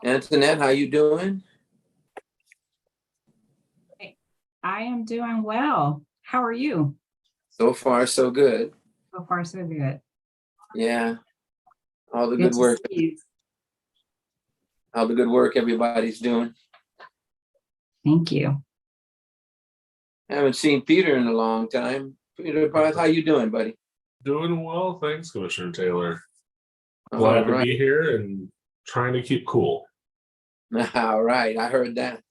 Antoinette, how you doing? I am doing well. How are you? So far, so good. So far, so good. Yeah, all the Good good to work, see you. all the good work everybody's doing. Thank you. Haven't seen Peter in a long time. Peter, how you doing, buddy? Doing well, thanks, Commissioner Taylor. All Glad to right. be here and trying to keep cool. All right, I heard that.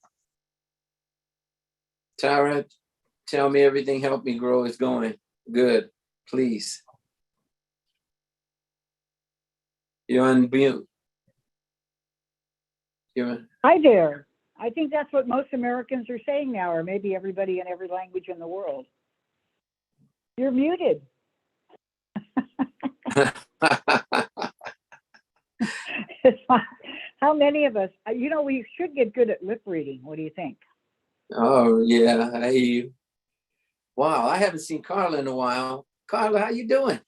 Tara, tell me everything Help Me Grow is going good, please. You're on mute. Hi there. I think that's what most Americans are saying now, or maybe everybody in every language in the world. You're muted. How many of us, we should get good at lip reading. What do you think? Oh, yeah, I hear you. Wow, I haven't seen Carla in a while. Carla, how you doing?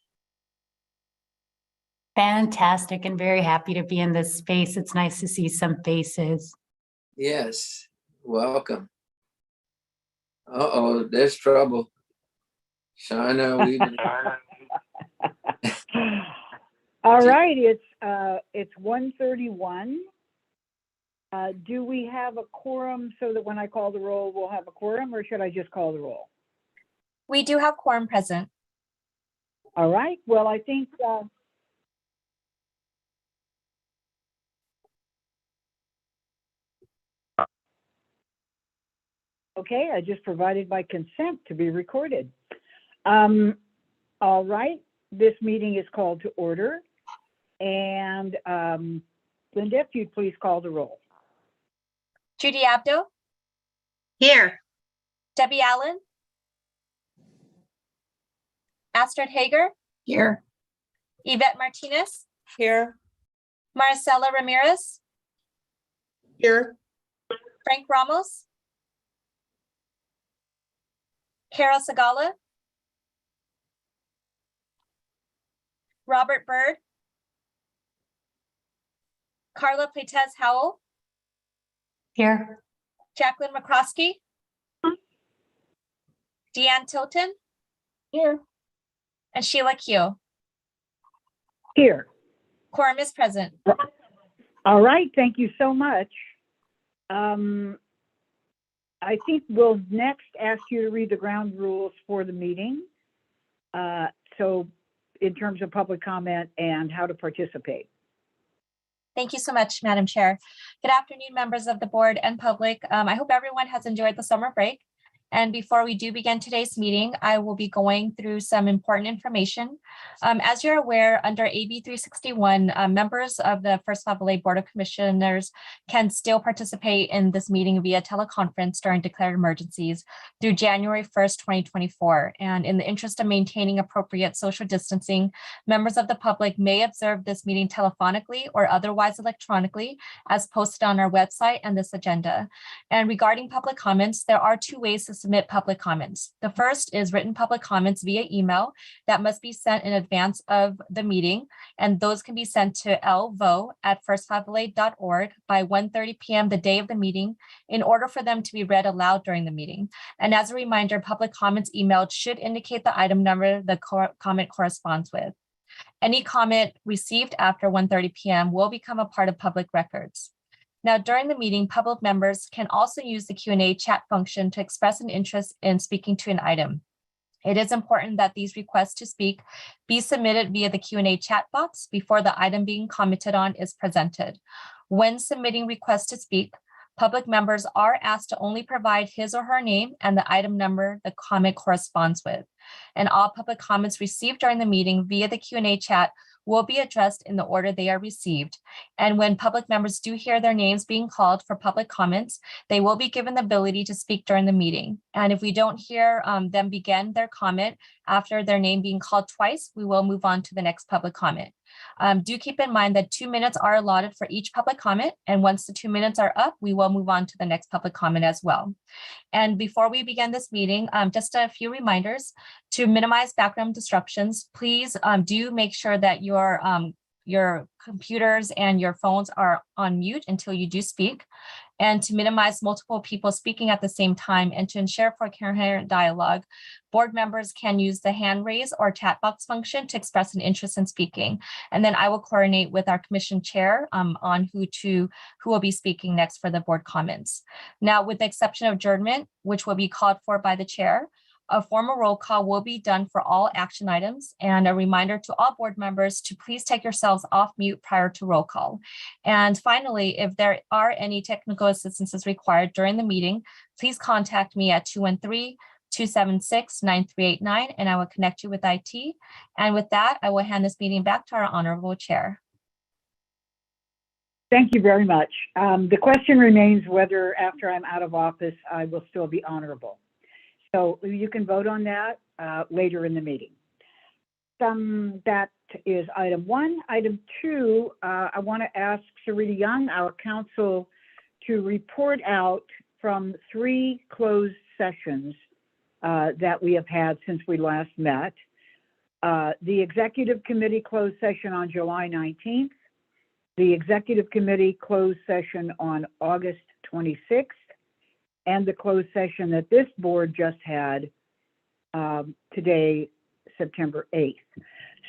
Fantastic and very happy to be in this space. It's nice to see some faces. Yes, welcome. Uh-oh, there's trouble. Shauna, All right, it's 1:31. Do we have a quorum so that when I call the roll, we'll have a quorum, or should I just call the roll? We do have quorum present. All right, well, I think, okay, I just provided my consent to be recorded. All right, this meeting is called to order. And Linda, if you'd please call the roll. Judy Abdo, Here. Debbie Allen, Astrid Hager, Here. Yvette Martinez, Here. Maricela Ramirez, Here. Frank Ramos, Carol Sagala, Robert Byrd, Carla Pletez Howell, Here. Jacqueline McCroskey, Deanne Tilton, Here. and Sheila Keo. Here. Quorum is present. All right, thank you so much. I think we'll next ask you to read the ground rules for the meeting. So in terms of public comment and how to participate. Thank you so much, Madam Chair. Good afternoon, members of the board and public. I hope everyone has enjoyed the summer break. And before we do begin today's meeting, I will be going through some important information. As you're aware, under AB 361, members of the First Favela Board of Commissioners can still participate in this meeting via teleconference during declared emergencies through January 1st, 2024. And in the interest of maintaining appropriate social distancing, members of the public may observe this meeting telephonically or otherwise electronically as posted on our website and this agenda. And regarding public comments, there are two ways to submit public comments. The first is written public comments via email that must be sent in advance of the meeting, and those can be sent to lvo@firstfavela.org by 1:30 p.m. the day of the meeting in order for them to be read aloud during the meeting. And as a reminder, public comments emailed should indicate the item number the comment corresponds with. Any comment received after 1:30 p.m. will become a part of public records. Now, during the meeting, public members can also use the Q&A chat function to express an interest in speaking to an item. It is important that these requests to speak be submitted via the Q&A chat box before the item being commented on is presented. When submitting requests to speak, public members are asked to only provide his or her name and the item number the comment corresponds with. And all public comments received during the meeting via the Q&A chat will be addressed in the order they are received. And when public members do hear their names being called for public comments, they will be given the ability to speak during the meeting. And if we don't hear them begin their comment after their name being called twice, we will move on to the next public comment. Do keep in mind that 2 minutes are allotted for each public comment. And once the 2 minutes are up, we will move on to the next public comment as well. And before we begin this meeting, just a few reminders. To minimize background disruptions, please do make sure that your your computers and your phones are on mute until you do speak. And to minimize multiple people speaking at the same time and to ensure for coherent dialogue, board members can use the hand raise or chat box function to express an interest in speaking. And then I will coordinate with our commission chair on who will be speaking next for the board comments. Now, with the exception of adjournment, which will be called for by the chair, a formal roll call will be done for all action items, and a reminder to all board members to please take yourselves off mute prior to roll call. And finally, if there are any technical assistances required during the meeting, please contact me at 213-276-9389, and I will connect you with IT. And with that, I will hand this meeting back to our honorable chair. Thank you very much. The question remains whether after I'm out of office, I will still be honorable. So you can vote on that later in the meeting. That is item 1. Item 2, I want to ask Sarita Young, our counsel, to report out from 3 closed sessions that we have had since we last met. The Executive Committee closed session on July 19th, the Executive Committee closed session on August 26th, and the closed session that this board just had today, September 8th.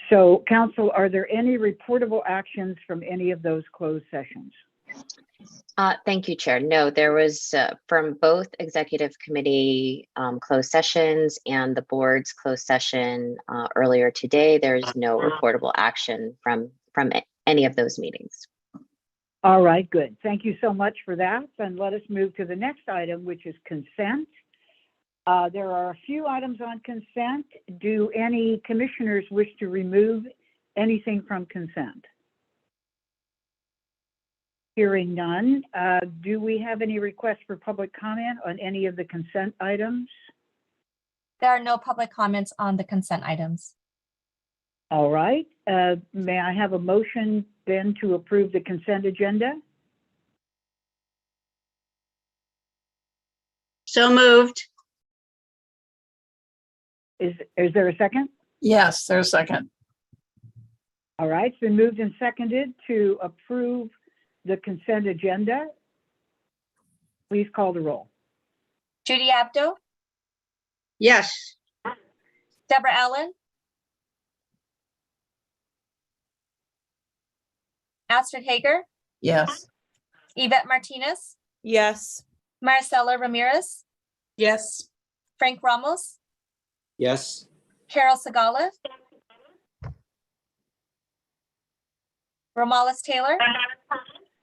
So, council, are there any reportable actions from any of those closed sessions? Thank you, Chair. No, there was from both Executive Committee closed sessions and the board's closed session earlier today. There's no reportable action from any of those meetings. All right, good. Thank you so much for that. And let us move to the next item, which is consent. There are a few items on consent. Do any commissioners wish to remove anything from consent? Hearing none. Do we have any requests for public comment on any of the consent items? There are no public comments on the consent items. All right. May I have a motion then to approve the consent agenda? So moved. Is there a second? Yes, there's a second. All right, it's been moved and seconded to approve the consent agenda. Please call the roll. Judy Abdo, Yes. Deborah Allen, Astrid Hager, Yes. Yvette Martinez, Yes. Maricela Ramirez, Yes. Frank Ramos, Yes. Carol Segala, Romalis Taylor,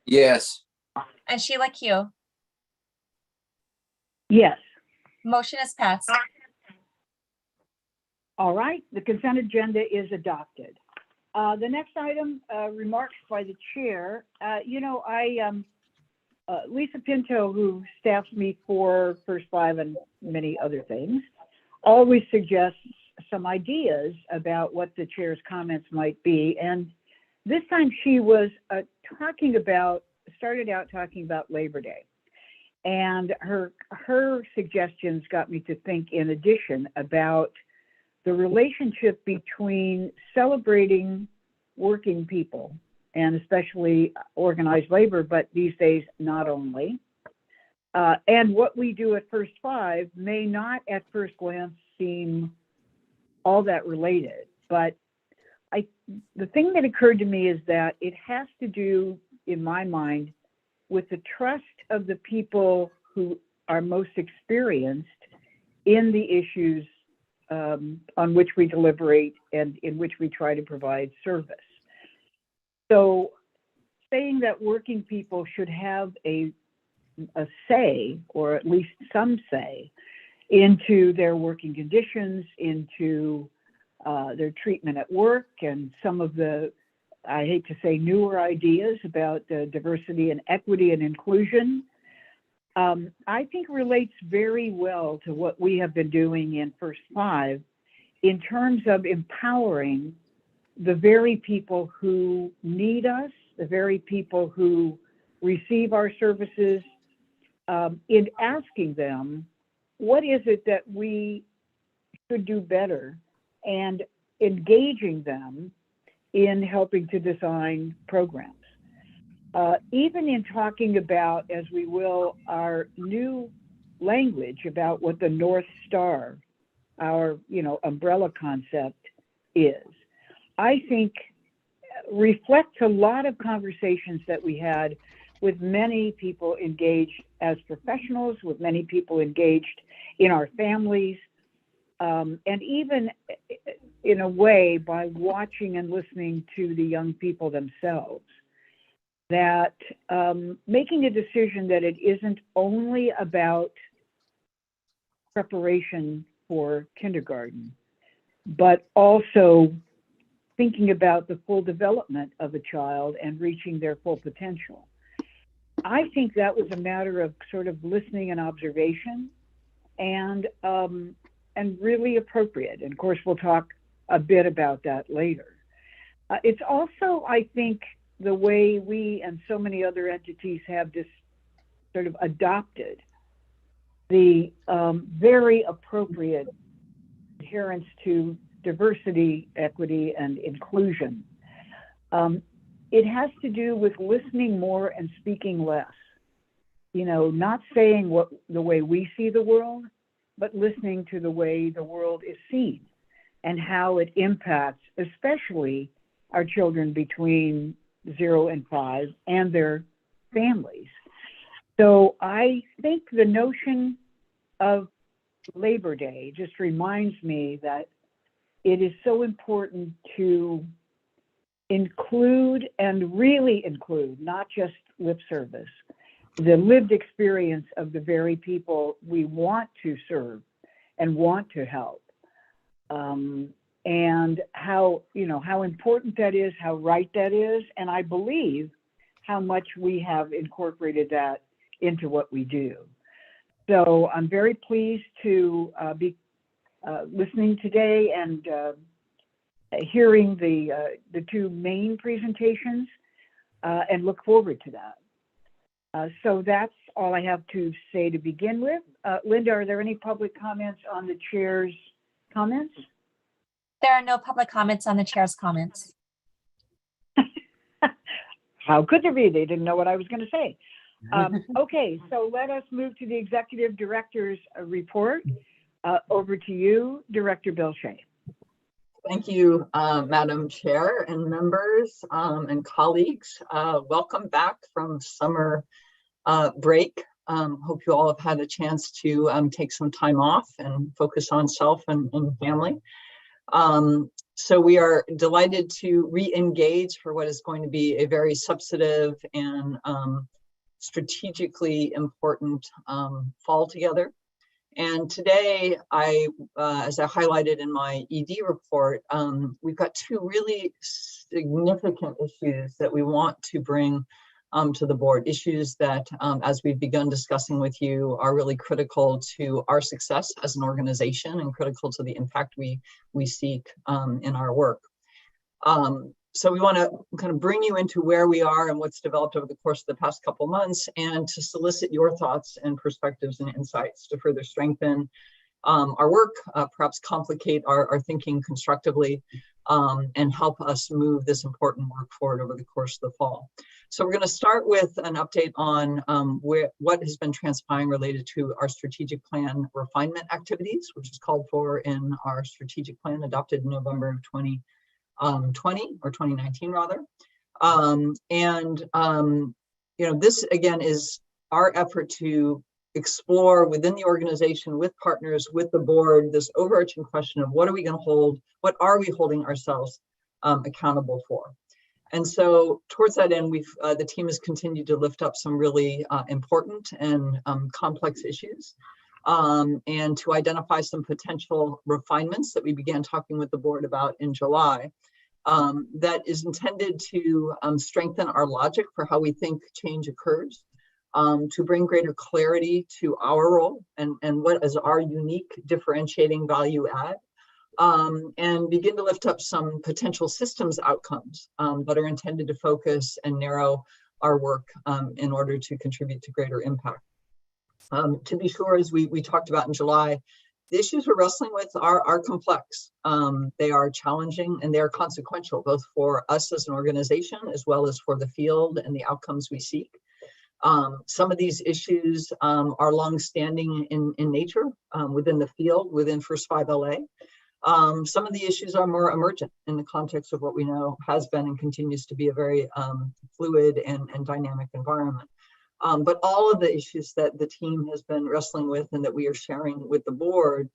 Yes. and Sheila Keo. Yes. Motion is passed. All right, the consent agenda is adopted. The next item, remarks by the chair. Lisa Pinto, who staffs me for First Five and many other things, always suggests some ideas about what the chair's comments might be. And this time she was started out talking about Labor Day. And her suggestions got me to think, in addition, about the relationship between celebrating working people, and especially organized labor, but these days not only, and what we do at First Five may not at first glance seem all that related. But the thing that occurred to me is that it has to do, in my mind, with the trust of the people who are most experienced in the issues on which we deliberate and in which we try to provide service. So saying that working people should have a say, or at least some say, into their working conditions, into their treatment at work, and some of the, I hate to say, newer ideas about diversity and equity and inclusion, I think relates very well to what we have been doing in First Five in terms of empowering the very people who need us, the very people who receive our services, in asking them, what is it that we should do better, and engaging them in helping to design programs. Even in talking about, as we will, our new language about what the North Star, our umbrella concept is, I think reflects a lot of conversations that we had with many people engaged as professionals, with many people engaged in our families, and even in a way by watching and listening to the young people themselves, that making a decision that it isn't only about preparation for kindergarten, but also thinking about the full development of a child and reaching their full potential. I think that was a matter of sort of listening and observation, and really appropriate. And of course, we'll talk a bit about that later. It's also, I think, the way we and so many other entities have just sort of adopted the very appropriate adherence to diversity, equity, and inclusion. It has to do with listening more and speaking less. Not saying the way we see the world, but listening to the way the world is seen and how it impacts, especially our children between 0 and 5 and their families. So I think the notion of Labor Day just reminds me that it is so important to include, and really include, not just lip service, the lived experience of the very people we want to serve and want to help. And how important that is, how right that is, and I believe how much we have incorporated that into what we do. So I'm very pleased to be listening today and hearing the two main presentations, and look forward to that. So that's all I have to say to begin with. Linda, are there any public comments on the chair's comments? There are no public comments on the chair's comments. How could there be? They didn't know what I was going to say. Okay, so let us move to the executive director's report. Over to you, Director Bill Shea. Thank you, Madam Chair and members and colleagues. Welcome back from summer break. Hope you all have had a chance to take some time off and focus on self and family. So we are delighted to re-engage for what is going to be a very substantive and strategically important fall together. And today, as I highlighted in my ED report, we've got two really significant issues that we want to bring to the board, issues that, as we've begun discussing with you, are really critical to our success as an organization and critical to the impact we seek in our work. So we want to kind of bring you into where we are and what's developed over the course of the past couple months, and to solicit your thoughts and perspectives and insights to further strengthen our work, perhaps complicate our thinking constructively, and help us move this important work forward over the course of the fall. So we're going to start with an update on what has been transpiring related to our strategic plan refinement activities, which is called for in our strategic plan adopted in November of 2019 rather. This again is our effort to explore within the organization, with partners, with the board, this overarching question of what are we going to hold, what are we holding ourselves accountable for? And so towards that end, the team has continued to lift up some really important and complex issues, and to identify some potential refinements that we began talking with the board about in July, that is intended to strengthen our logic for how we think change occurs, to bring greater clarity to our role and what is our unique differentiating value add, and begin to lift up some potential systems outcomes that are intended to focus and narrow our work in order to contribute to greater impact. To be sure, as we talked about in July, The issues we're wrestling with are complex. They are challenging and they are consequential, both for us as an organization, as well as for the field and the outcomes we seek. Some of these issues are longstanding in nature within the field, within First 5 LA. Some of the issues are more emergent in the context of what we know has been and continues to be a very fluid and dynamic environment. But all of the issues that the team has been wrestling with and that we are sharing with the board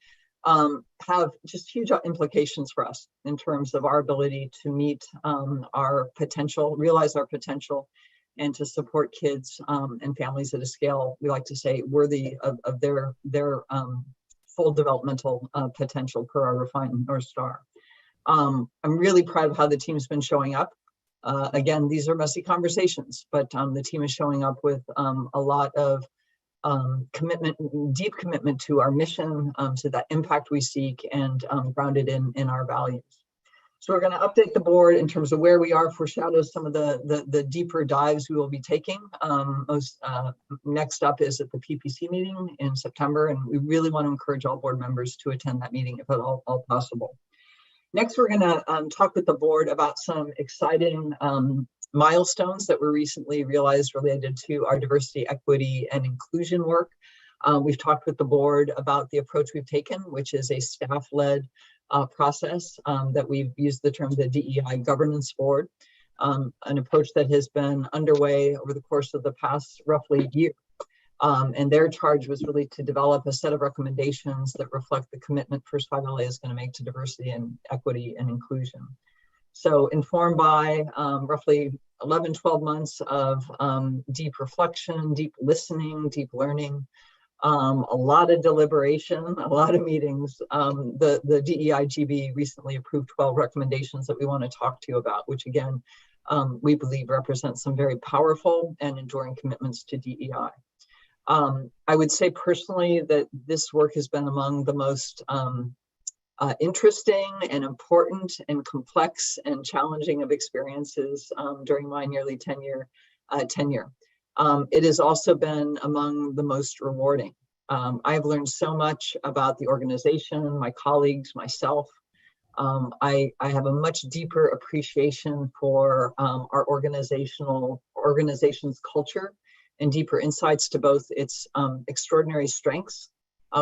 have just huge implications for us in terms of our ability to meet our potential, realize our potential, and to support kids and families at a scale, we like to say, worthy of their full developmental potential per our refined North Star. I'm really proud of how the team's been showing up. Again, these are messy conversations, but the team is showing up with a lot of commitment, deep commitment to our mission, to that impact we seek, and grounded in our values. So we're going to update the board in terms of where we are, foreshadow some of the deeper dives we will be taking. Next up is at the PPC meeting in September, and we really want to encourage all board members to attend that meeting if at all possible. Next, we're going to talk with the board about some exciting milestones that were recently realized related to our diversity, equity, and inclusion work. We've talked with the board about the approach we've taken, which is a staff-led process that we've used the term the DEI Governance Board, an approach that has been underway over the course of the past roughly year. And their charge was really to develop a set of recommendations that reflect the commitment First 5 LA is going to make to diversity and equity and inclusion. So informed by roughly 11, 12 months of deep reflection, deep listening, deep learning, a lot of deliberation, a lot of meetings, the DEIGB recently approved 12 recommendations that we want to talk to you about, which again, we believe represents some very powerful and enduring commitments to DEI. I would say personally that this work has been among the most interesting and important and complex and challenging of experiences during my nearly 10-year tenure. It has also been among the most rewarding. I've learned so much about the organization, my colleagues, myself. I have a much deeper appreciation for our organization's culture and deeper insights to both its extraordinary strengths,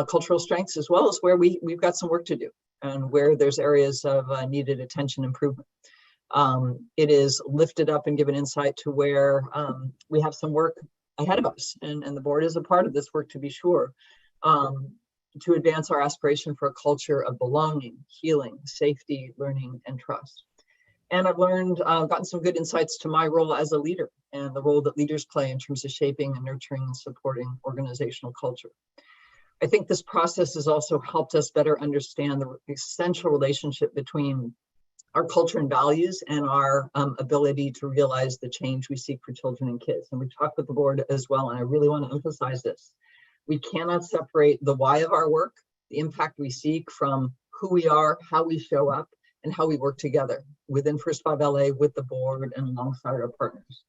cultural strengths, as well as where we've got some work to do and where there's areas of needed attention improvement. It is lifted up and given insight to where we have some work ahead of us, and the board is a part of this work, to be sure, to advance our aspiration for a culture of belonging, healing, safety, learning, and trust. And I've learned, gotten some good insights to my role as a leader and the role that leaders play in terms of shaping and nurturing and supporting organizational culture. I think this process has also helped us better understand the essential relationship between our culture and values and our ability to realize the change we seek for children and kids. And we talked with the board as well, and I really want to emphasize this. We cannot separate the why of our work, the impact we seek, from who we are, how we show up, and how we work together within First 5 LA, with the board, and alongside our partners.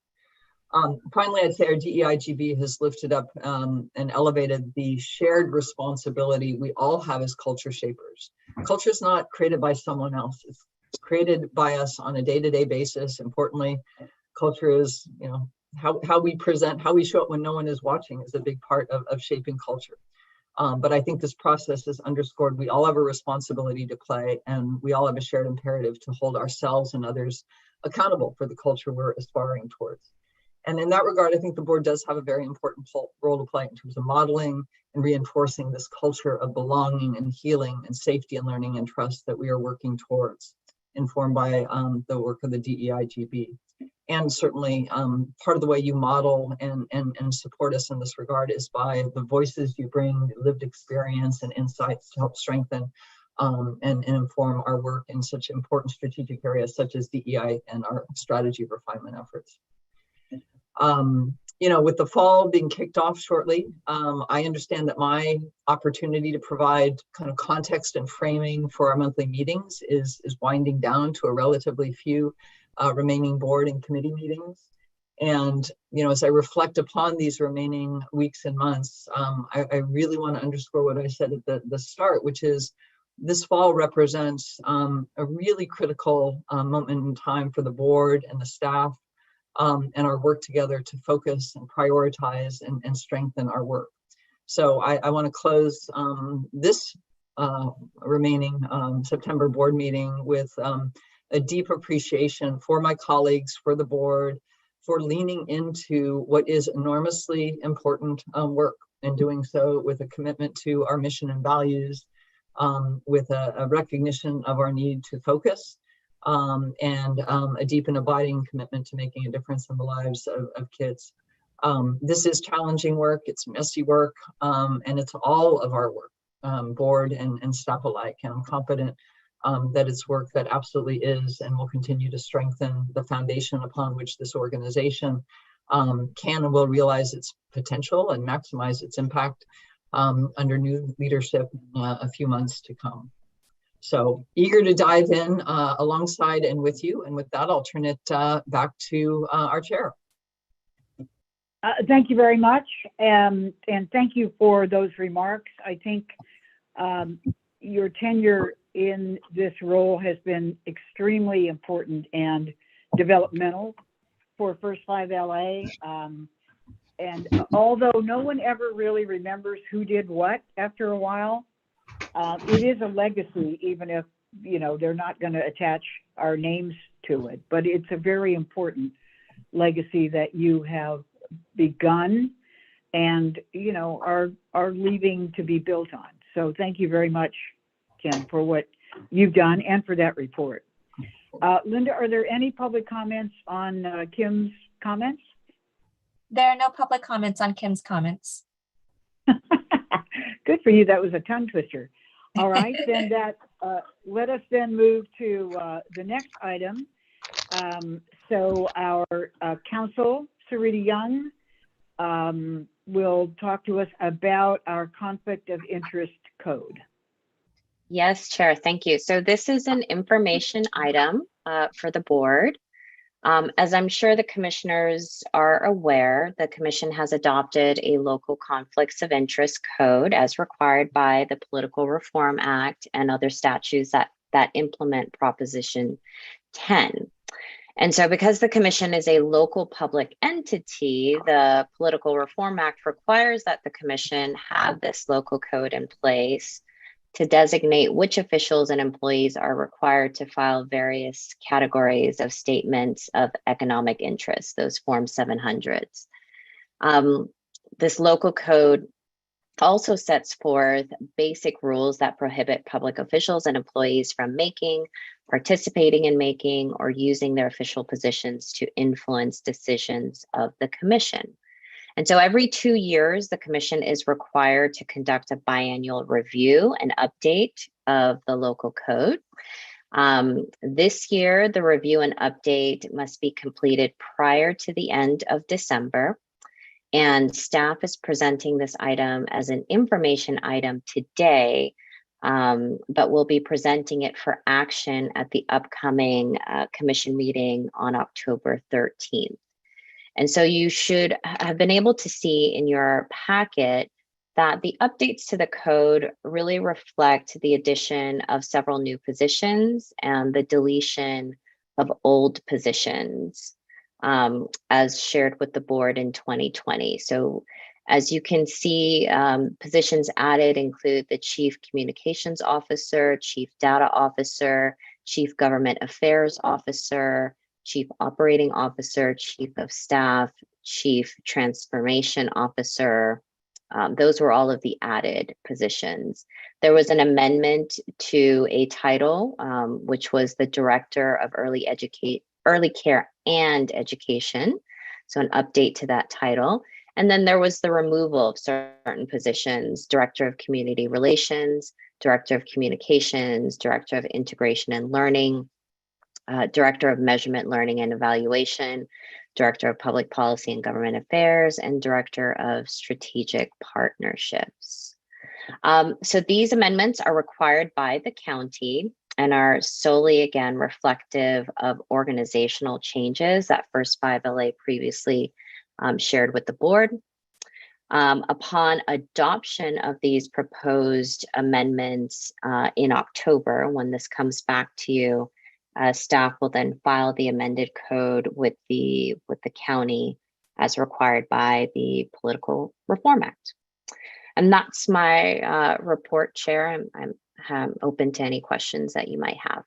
Finally, I'd say our DEIGB has lifted up and elevated the shared responsibility we all have as culture shapers. Culture is not created by someone else. It's created by us on a day-to-day basis. Importantly, culture is, how we present, how we show up when no one is watching is a big part of shaping culture. But I think this process has underscored we all have a responsibility to play, and we all have a shared imperative to hold ourselves and others accountable for the culture we're aspiring towards. And in that regard, I think the board does have a very important role to play in terms of modeling and reinforcing this culture of belonging and healing and safety and learning and trust that we are working towards, informed by the work of the DEIGB. And certainly part of the way you model and support us in this regard is by the voices you bring, lived experience and insights to help strengthen and inform our work in such important strategic areas such as DEI and our strategy refinement efforts. With the fall being kicked off shortly, I understand that my opportunity to provide kind of context and framing for our monthly meetings is winding down to a relatively few remaining board and committee meetings. And, as I reflect upon these remaining weeks and months, I really want to underscore what I said at the start, which is this fall represents a really critical moment in time for the board and the staff and our work together to focus and prioritize and strengthen our work. So I want to close this remaining September board meeting with a deep appreciation for my colleagues, for the board, for leaning into what is enormously important work, and doing so with a commitment to our mission and values, with a recognition of our need to focus, and a deep and abiding commitment to making a difference in the lives of kids. This is challenging work, it's messy work, and it's all of our work, board and staff alike. And I'm confident that it's work that absolutely is and will continue to strengthen the foundation upon which this organization can and will realize its potential and maximize its impact under new leadership in a few months to come. So eager to dive in alongside and with you. And with that, I'll turn it back to our chair. Thank you very much. And thank you for those remarks. I think your tenure in this role has been extremely important and developmental for First 5 LA. And although no one ever really remembers who did what after a while, it is a legacy, even if, they're not going to attach our names to it. But it's a very important legacy that you have begun and, are leaving to be built on. So thank you very much, Ken, for what you've done and for that report. Linda, are there any public comments on Kim's comments? There are no public comments on Kim's comments. Good for you. That was a tongue twister. All right, then let us then move to the next item. So our counsel, Sarita Young, will talk to us about our conflict of interest code. Yes, Chair, thank you. So this is an information item for the board. As I'm sure the commissioners are aware, the commission has adopted a local conflicts of interest code as required by the Political Reform Act and other statutes that implement Proposition 10. And so because the commission is a local public entity, the Political Reform Act requires that the commission have this local code in place to designate which officials and employees are required to file various categories of statements of economic interest, those Form 700s. This local code also sets forth basic rules that prohibit public officials and employees from making, participating in making, or using their official positions to influence decisions of the commission. And so every 2 years, the commission is required to conduct a biannual review and update of the local code. This year, the review and update must be completed prior to the end of December. And staff is presenting this item as an information item today, but we'll be presenting it for action at the upcoming commission meeting on October 13th. And so you should have been able to see in your packet that the updates to the code really reflect the addition of several new positions and the deletion of old positions, as shared with the board in 2020. So as you can see, positions added include the Chief Communications Officer, Chief Data Officer, Chief Government Affairs Officer, Chief Operating Officer, Chief of Staff, Chief Transformation Officer. Those were all of the added positions. There was an amendment to a title, which was the Director of Early Care and Education. So an update to that title. And then there was the removal of certain positions, Director of Community Relations, Director of Communications, Director of Integration and Learning, Director of Measurement, Learning and Evaluation, Director of Public Policy and Government Affairs, and Director of Strategic Partnerships. So these amendments are required by the county, and are solely, again, reflective of organizational changes that First 5LA previously shared with the board. Upon adoption of these proposed amendments in October, when this comes back to you, staff will then file the amended code with the county as required by the Political Reform Act. And that's my report, Chair. I'm open to any questions that you might have.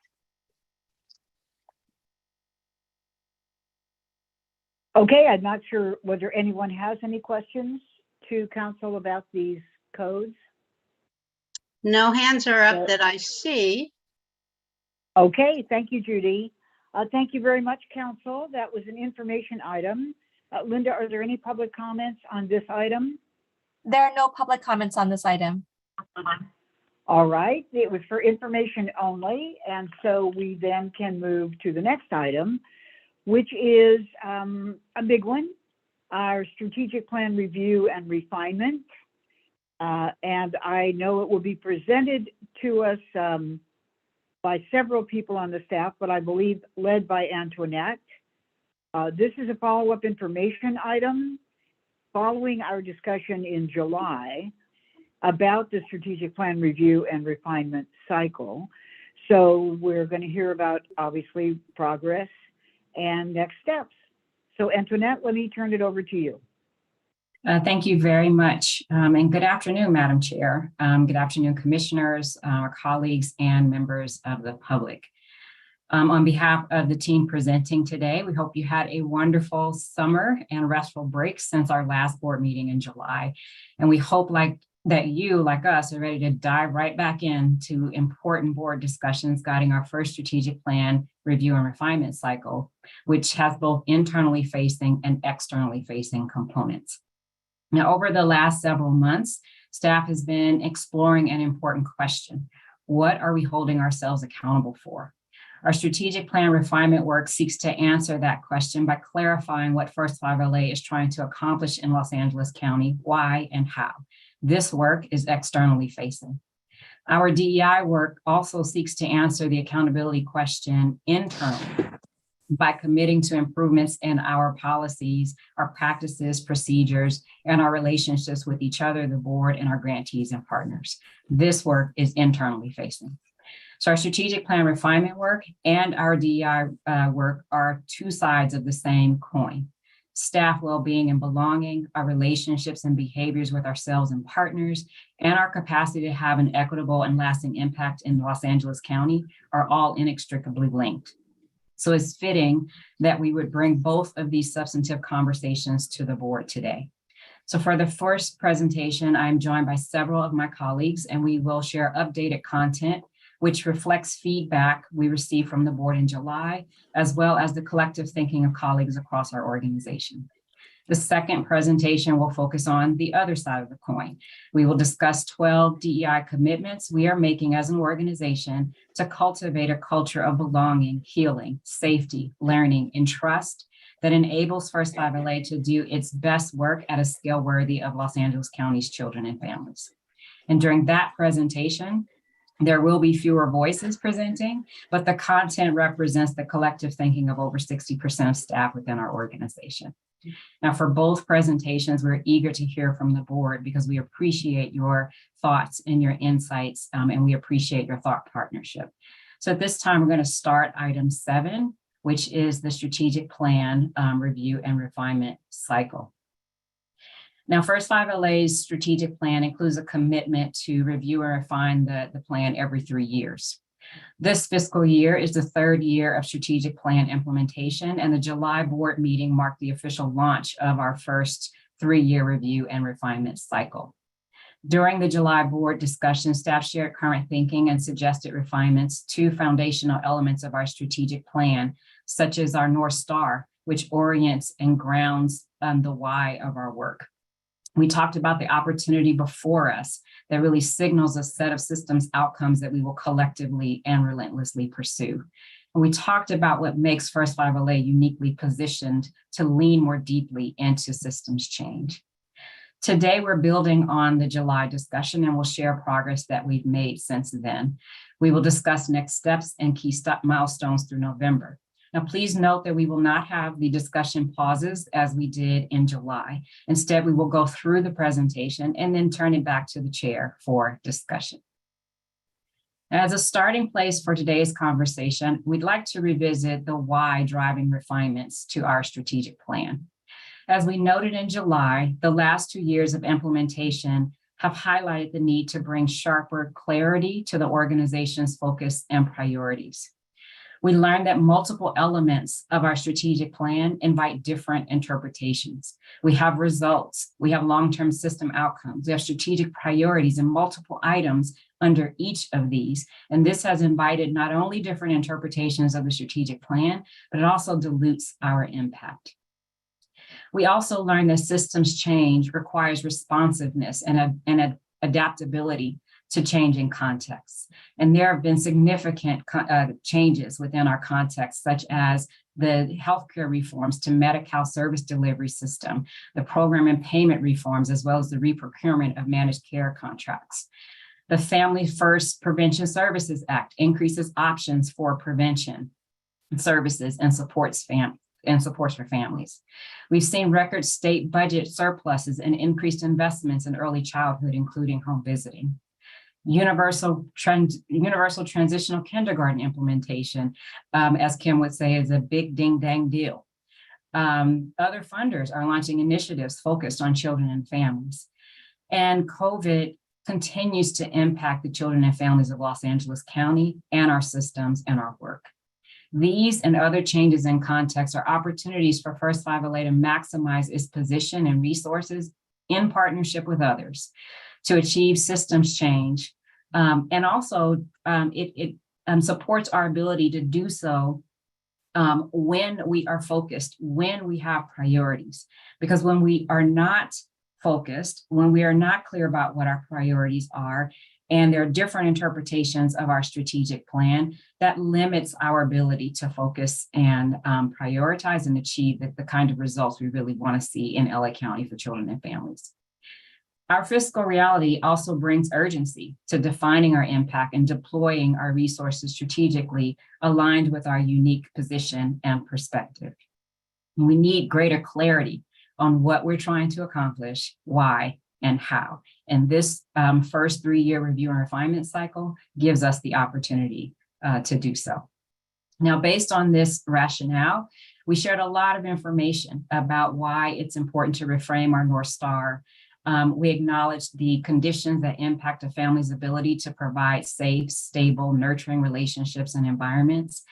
Okay, I'm not sure whether anyone has any questions to council about these codes. No hands are So- up that I see. Okay, thank you, Judy. Thank you very much, council. That was an information item. Linda, are there any public comments on this item? There are no public comments on this item. All right, it was for information only, and so we then can move to the next item, which is a big one, our strategic plan review and refinement. And I know it will be presented to us by several people on the staff, but I believe led by Antoinette. This is a follow-up information item following our discussion in July about the strategic plan review and refinement cycle. So we're going to hear about, obviously, progress and next steps. So Antoinette, let me turn it over to you. Thank you very much. And good afternoon, Madam Chair. Good afternoon, commissioners, our colleagues, and members of the public. On behalf of the team presenting today, we hope you had a wonderful summer and restful break since our last board meeting in July. And we hope that you, like us, are ready to dive right back into important board discussions guiding our first strategic plan review and refinement cycle, which has both internally facing and externally facing components. Now, over the last several months, staff has been exploring an important question. What are we holding ourselves accountable for? Our strategic plan refinement work seeks to answer that question by clarifying what First 5LA is trying to accomplish in Los Angeles County, why and how. This work is externally facing. Our DEI work also seeks to answer the accountability question internally by committing to improvements in our policies, our practices, procedures, and our relationships with each other, the board, and our grantees and partners. This work is internally facing. So our strategic plan refinement work and our DEI work are two sides of the same coin. Staff well-being and belonging, our relationships and behaviors with ourselves and partners, and our capacity to have an equitable and lasting impact in Los Angeles County are all inextricably linked. So it's fitting that we would bring both of these substantive conversations to the board today. So for the first presentation, I'm joined by several of my colleagues, and we will share updated content which reflects feedback we received from the board in July, as well as the collective thinking of colleagues across our organization. The second presentation will focus on the other side of the coin. We will discuss 12 DEI commitments we are making as an organization to cultivate a culture of belonging, healing, safety, learning, and trust that enables First 5LA to do its best work at a scale worthy of Los Angeles County's children and families. And during that presentation, there will be fewer voices presenting, but the content represents the collective thinking of over 60% of staff within our organization. Now, for both presentations, we're eager to hear from the board because we appreciate your thoughts and your insights, and we appreciate your thought partnership. So at this time, we're going to start item 7, which is the strategic plan review and refinement cycle. Now, First 5LA's strategic plan includes a commitment to review and refine the plan every 3 years. This fiscal year is the 3rd year of strategic plan implementation, and the July board meeting marked the official launch of our first 3-year review and refinement cycle. During the July board discussion, staff shared current thinking and suggested refinements to foundational elements of our strategic plan, such as our North Star, which orients and grounds the why of our work. We talked about the opportunity before us that really signals a set of systems outcomes that we will collectively and relentlessly pursue. And we talked about what makes First 5LA uniquely positioned to lean more deeply into systems change. Today, we're building on the July discussion and we'll share progress that we've made since then. We will discuss next steps and key milestones through November. Now, please note that we will not have the discussion pauses as we did in July. Instead, we will go through the presentation and then turn it back to the chair for discussion. As a starting place for today's conversation, we'd like to revisit the why driving refinements to our strategic plan. As we noted in July, the last 2 years of implementation have highlighted the need to bring sharper clarity to the organization's focus and priorities. We learned that multiple elements of our strategic plan invite different interpretations. We have results, we have long-term system outcomes, we have strategic priorities and multiple items under each of these. And this has invited not only different interpretations of the strategic plan, but it also dilutes our impact. We also learned that systems change requires responsiveness and adaptability to changing contexts. And there have been significant changes within our context, such as the healthcare reforms to Medi-Cal service delivery system, the program and payment reforms, as well as the reprocurement of managed care contracts. The Family First Prevention Services Act increases options for prevention services and supports for families. We've seen record state budget surpluses and increased investments in early childhood, including home visiting. Universal transitional kindergarten implementation, as Kim would say, is a big ding dang deal. Other funders are launching initiatives focused on children and families. And COVID continues to impact the children and families of Los Angeles County and our systems and our work. These and other changes in context are opportunities for First 5LA to maximize its position and resources in partnership with others to achieve systems change. And also it supports our ability to do so when we are focused, when we have priorities. Because when we are not focused, when we are not clear about what our priorities are, and there are different interpretations of our strategic plan, that limits our ability to focus and prioritize and achieve the kind of results we really want to see in LA County for children and families. Our fiscal reality also brings urgency to defining our impact and deploying our resources strategically aligned with our unique position and perspective. We need greater clarity on what we're trying to accomplish, why, and how. And this first 3-year review and refinement cycle gives us the opportunity to do so. Now, based on this rationale, we shared a lot of information about why it's important to reframe our North Star. We acknowledged the conditions that impact a family's ability to provide safe, stable, nurturing relationships and environments.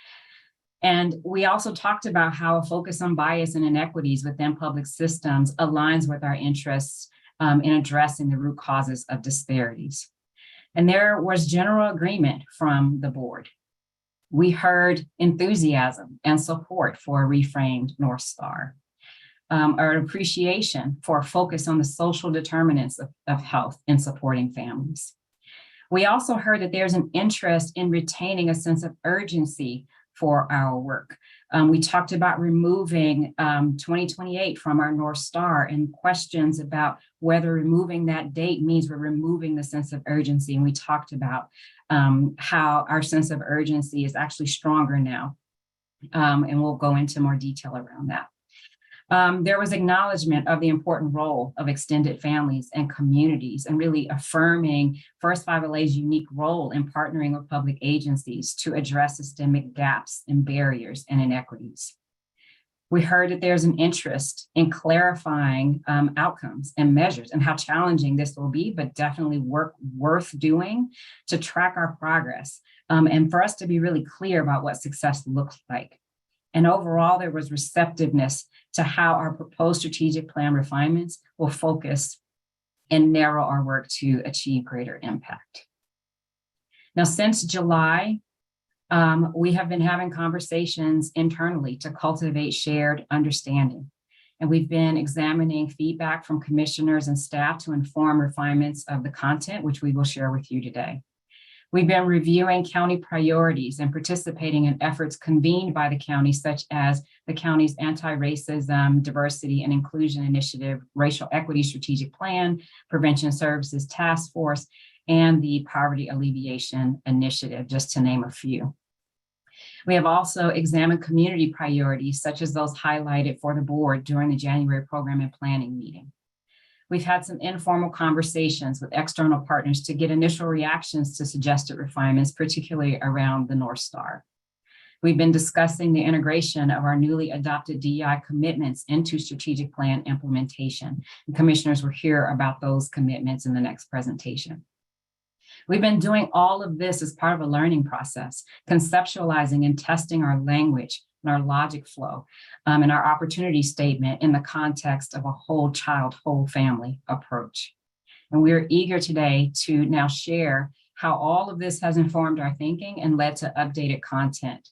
And we also talked about how a focus on bias and inequities within public systems aligns with our interests in addressing the root causes of disparities. And there was general agreement from the board. We heard enthusiasm and support for a reframed North Star. Our appreciation for a focus on the social determinants of health in supporting families. We also heard that there's an interest in retaining a sense of urgency for our work. We talked about removing 2028 from our North Star and questions about whether removing that date means we're removing the sense of urgency. And we talked about how our sense of urgency is actually stronger now. And we'll go into more detail around that. There was acknowledgement of the important role of extended families and communities and really affirming First 5LA's unique role in partnering with public agencies to address systemic gaps and barriers and inequities. We heard that there's an interest in clarifying outcomes and measures and how challenging this will be, but definitely work worth doing to track our progress and for us to be really clear about what success looks like. And overall, there was receptiveness to how our proposed strategic plan refinements will focus and narrow our work to achieve greater impact. Now, since July, we have been having conversations internally to cultivate shared understanding. And we've been examining feedback from commissioners and staff to inform refinements of the content, which we will share with you today. We've been reviewing county priorities and participating in efforts convened by the county, such as the county's anti-racism, diversity and inclusion initiative, racial equity strategic plan, prevention services task force, and the poverty alleviation initiative, just to name a few. We have also examined community priorities, such as those highlighted for the board during the January program and planning meeting. We've had some informal conversations with external partners to get initial reactions to suggested refinements, particularly around the North Star. We've been discussing the integration of our newly adopted DEI commitments into strategic plan implementation. And commissioners will hear about those commitments in the next presentation. We've been doing all of this as part of a learning process, conceptualizing and testing our language and our logic flow and our opportunity statement in the context of a whole child, whole family approach. And we're eager today to now share how all of this has informed our thinking and led to updated content.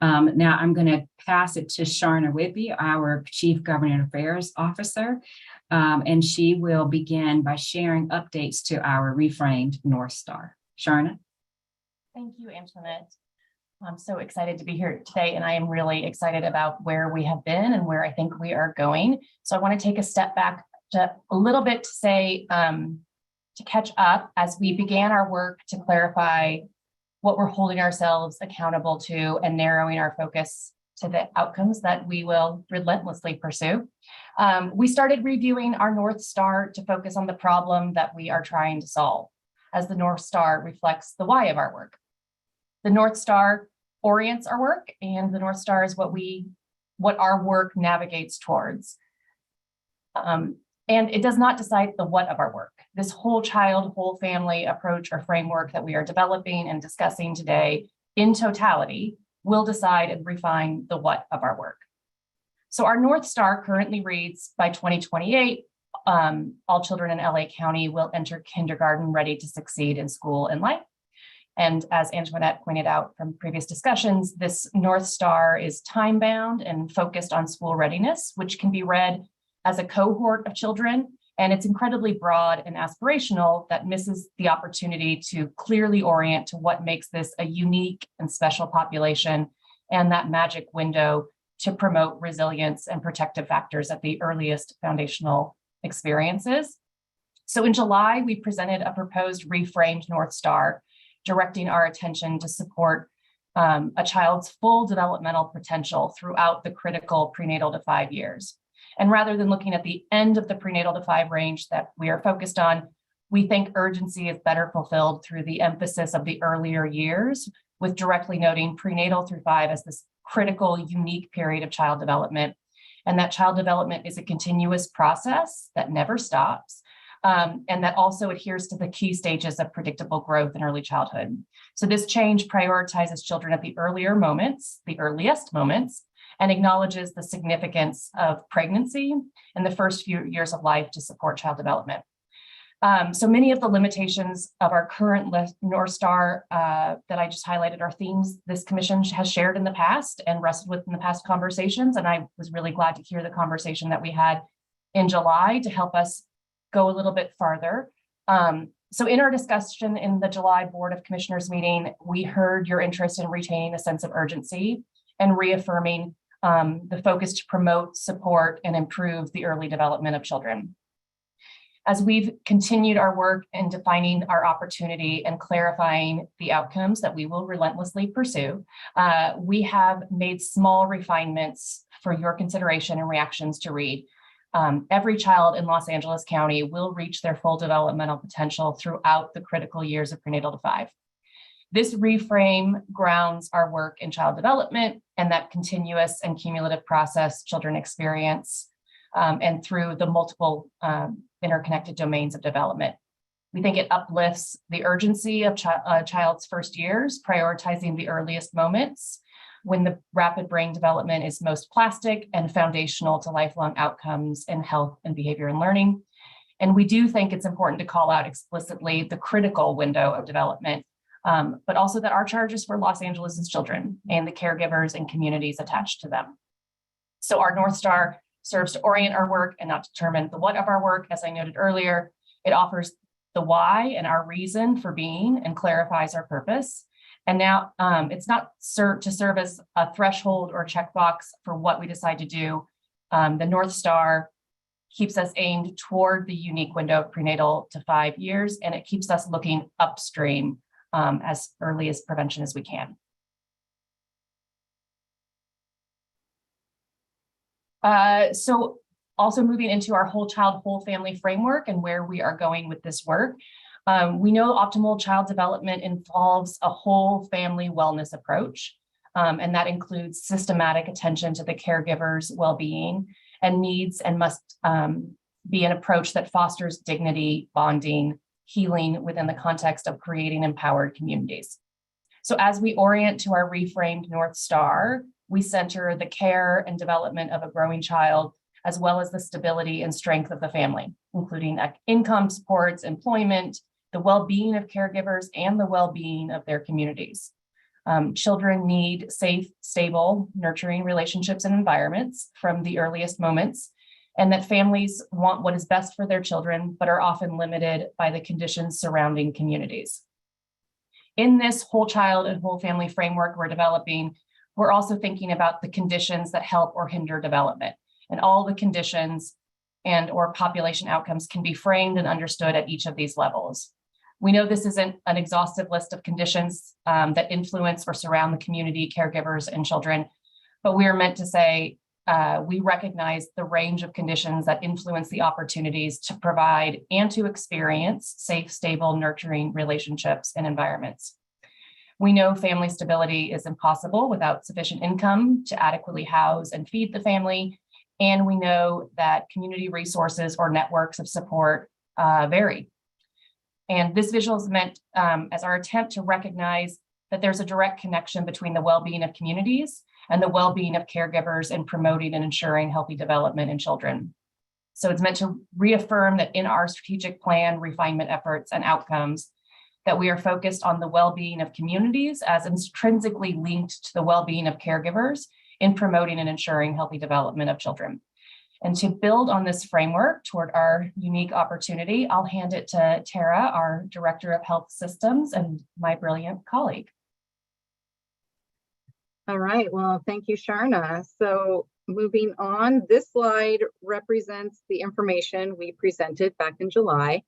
Now I'm going to pass it to Sharna Whitby, our Chief Government Affairs Officer, and she will begin by sharing updates to our reframed North Star. Sharna? Thank you, Antoinette. I'm so excited to be here today, and I am really excited about where we have been and where I think we are going. So I want to take a step back to a little bit to say, to catch up as we began our work to clarify what we're holding ourselves accountable to and narrowing our focus to the outcomes that we will relentlessly pursue. We started reviewing our North Star to focus on the problem that we are trying to solve, as the North Star reflects the why of our work. The North Star orients our work, and the North Star is what our work navigates towards. And it does not decide the what of our work. This whole child, whole family approach or framework that we are developing and discussing today in totality will decide and refine the what of our work. So our North Star currently reads, by 2028, all children in LA County will enter kindergarten ready to succeed in school and life. And as Antoinette pointed out from previous discussions, this North Star is time-bound and focused on school readiness, which can be read as a cohort of children. And it's incredibly broad and aspirational that misses the opportunity to clearly orient to what makes this a unique and special population and that magic window to promote resilience and protective factors at the earliest foundational experiences. So in July, we presented a proposed reframed North Star, directing our attention to support a child's full developmental potential throughout the critical prenatal to 5 years. And rather than looking at the end of the prenatal to 5 range that we are focused on, we think urgency is better fulfilled through the emphasis of the earlier years, with directly noting prenatal through 5 as this critical, unique period of child development. And that child development is a continuous process that never stops. And that also adheres to the key stages of predictable growth in early childhood. So this change prioritizes children at the earliest moments, and acknowledges the significance of pregnancy and the first few years of life to support child development. So many of the limitations of our current North Star that I just highlighted are themes this commission has shared in the past and wrestled with in the past conversations. And I was really glad to hear the conversation that we had in July to help us go a little bit farther. So in our discussion in the July Board of Commissioners meeting, we heard your interest in retaining a sense of urgency and reaffirming the focus to promote, support, and improve the early development of children. As we've continued our work in defining our opportunity and clarifying the outcomes that we will relentlessly pursue, we have made small refinements for your consideration and reactions to read. Every child in Los Angeles County will reach their full developmental potential throughout the critical years of prenatal to 5. This reframe grounds our work in child development and that continuous and cumulative process children experience and through the multiple interconnected domains of development. We think it uplifts the urgency of a child's first years, prioritizing the earliest moments when the rapid brain development is most plastic and foundational to lifelong outcomes in health and behavior and learning. And we do think it's important to call out explicitly the critical window of development, but also that our charge is for Los Angeles' children and the caregivers and communities attached to them. So our North Star serves to orient our work and not determine the what of our work. As I noted earlier, it offers the why and our reason for being and clarifies our purpose. And now it's not to serve as a threshold or checkbox for what we decide to do. The North Star keeps us aimed toward the unique window of prenatal to 5 years, and it keeps us looking upstream as early as prevention as we can. So also moving into our whole child, whole family framework and where we are going with this work. We know optimal child development involves a whole family wellness approach, and that includes systematic attention to the caregiver's well-being and needs, and must be an approach that fosters dignity, bonding, healing within the context of creating empowered communities. So as we orient to our reframed North Star, we center the care and development of a growing child, as well as the stability and strength of the family, including income supports, employment, the well-being of caregivers, and the well-being of their communities. Children need safe, stable, nurturing relationships and environments from the earliest moments, and that families want what is best for their children, but are often limited by the conditions surrounding communities. In this whole child and whole family framework we're developing, we're also thinking about the conditions that help or hinder development, and all the conditions and or population outcomes can be framed and understood at each of these levels. We know this isn't an exhaustive list of conditions that influence or surround the community, caregivers, and children, but we are meant to say we recognize the range of conditions that influence the opportunities to provide and to experience safe, stable, nurturing relationships and environments. We know family stability is impossible without sufficient income to adequately house and feed the family, and we know that community resources or networks of support vary. And this visual is meant as our attempt to recognize that there's a direct connection between the well-being of communities and the well-being of caregivers in promoting and ensuring healthy development in children. So it's meant to reaffirm that in our strategic plan, refinement efforts, and outcomes, that we are focused on the well-being of communities as intrinsically linked to the well-being of caregivers in promoting and ensuring healthy development of children. And to build on this framework toward our unique opportunity, I'll hand it to Tara, our Director of Health Systems and my brilliant colleague. All right, well, thank you, Sharna. So moving on, this slide represents the information we presented back in July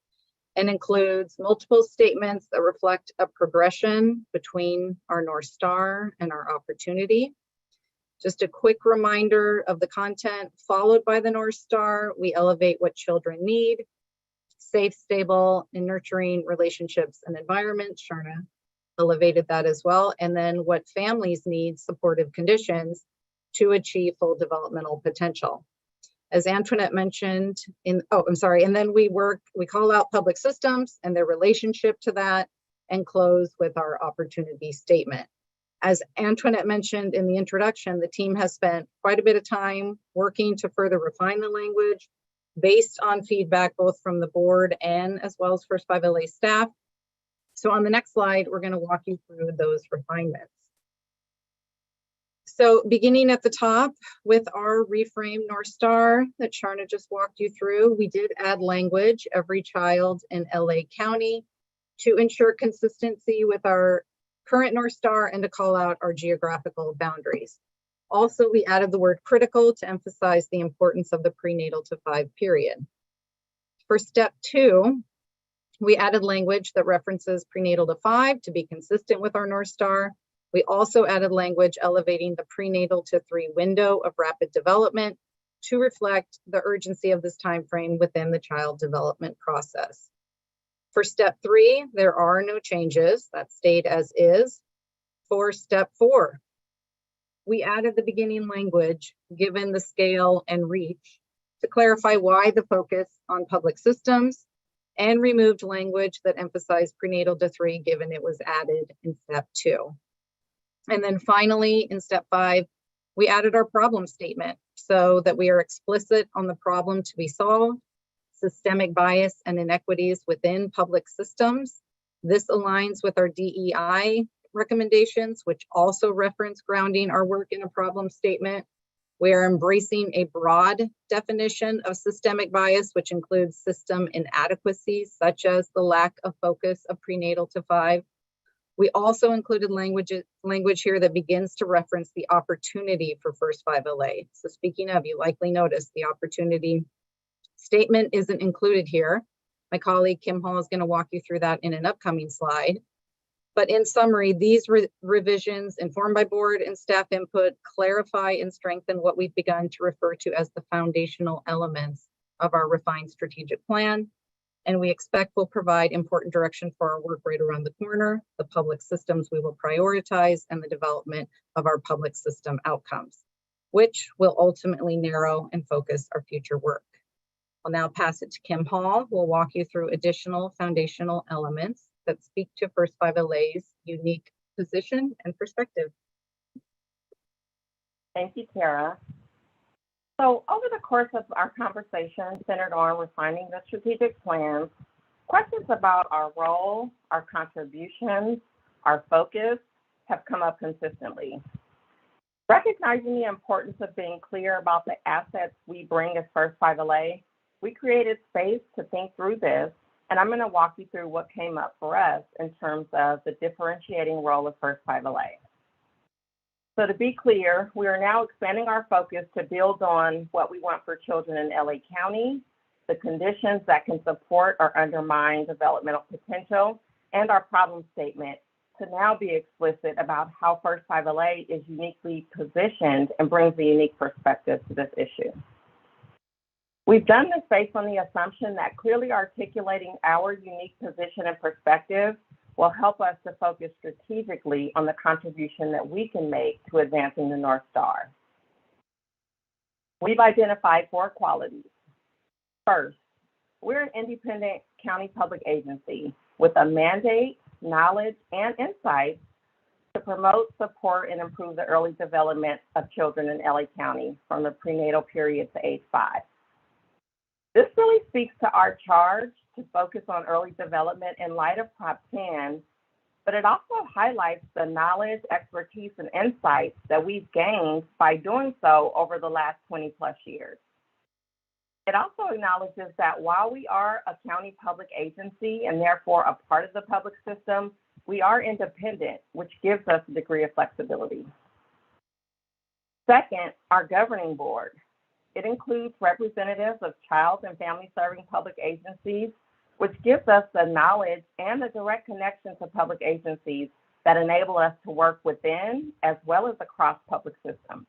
and includes multiple statements that reflect a progression between our North Star and our opportunity. Just a quick reminder of the content followed by the North Star. We elevate what children need, safe, stable, and nurturing relationships and environments. Sharna elevated that as well. And then what families need, supportive conditions to achieve full developmental potential. As Antoinette mentioned and then we call out public systems and their relationship to that, and close with our opportunity statement. As Antoinette mentioned in the introduction, the team has spent quite a bit of time working to further refine the language based on feedback both from the board and as well as First 5 LA staff. So on the next slide, we're going to walk you through those refinements. So beginning at the top with our reframed North Star that Sharna just walked you through, we did add language, every child in LA County, to ensure consistency with our current North Star and to call out our geographical boundaries. Also, we added the word critical to emphasize the importance of the prenatal to 5 period. For step 2, we added language that references prenatal to 5 to be consistent with our North Star. We also added language elevating the prenatal to 3 window of rapid development to reflect the urgency of this time frame within the child development process. For step 3, there are no changes. That stayed as is. For step 4, we added the beginning language given the scale and reach to clarify why the focus on public systems, and removed language that emphasized prenatal to 3 given it was added in step 2. And then finally, in step 5, we added our problem statement so that we are explicit on the problem to be solved, systemic bias and inequities within public systems. This aligns with our DEI recommendations, which also reference grounding our work in a problem statement. We are embracing a broad definition of systemic bias, which includes system inadequacies, such as the lack of focus of prenatal to 5. We also included language here that begins to reference the opportunity for First 5 LA. So speaking of, you likely noticed the opportunity statement isn't included here. My colleague Kim Hall is going to walk you through that in an upcoming slide. But in summary, these revisions, informed by board and staff input, clarify and strengthen what we've begun to refer to as the foundational elements of our refined strategic plan. And we expect will provide important direction for our work right around the corner, the public systems we will prioritize, and the development of our public system outcomes, which will ultimately narrow and focus our future work. I'll now pass it to Kim Hall, who will walk you through additional foundational elements that speak to First 5 LA's unique position and perspective. Thank you, Tara. So over the course of our conversation centered on refining the strategic plans, questions about our role, our contributions, our focus have come up consistently. Recognizing the importance of being clear about the assets we bring as First 5 LA, we created space to think through this, and I'm going to walk you through what came up for us in terms of the differentiating role of First 5 LA. So to be clear, we are now expanding our focus to build on what we want for children in LA County, the conditions that can support or undermine developmental potential, and our problem statement to now be explicit about how First 5 LA is uniquely positioned and brings a unique perspective to this issue. We've done this based on the assumption that clearly articulating our unique position and perspective will help us to focus strategically on the contribution that we can make to advancing the North Star. We've identified 4 qualities. First, we're an independent county public agency with a mandate, knowledge, and insight to promote, support, and improve the early development of children in LA County from the prenatal period to age 5. This really speaks to our charge to focus on early development in light of Prop 10, but it also highlights the knowledge, expertise, and insights that we've gained by doing so over the last 20 plus years. It also acknowledges that while we are a county public agency and therefore a part of the public system, we are independent, which gives us a degree of flexibility. Second, our governing board. It includes representatives of child and family serving public agencies, which gives us the knowledge and the direct connection to public agencies that enable us to work within as well as across public systems.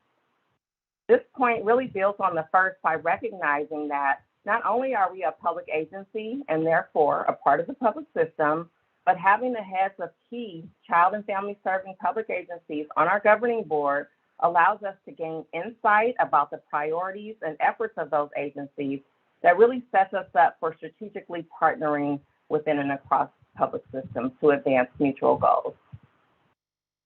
This point really builds on the first by recognizing that not only are we a public agency and therefore a part of the public system, but having the heads of key child and family serving public agencies on our governing board allows us to gain insight about the priorities and efforts of those agencies that really sets us up for strategically partnering within and across public systems to advance mutual goals.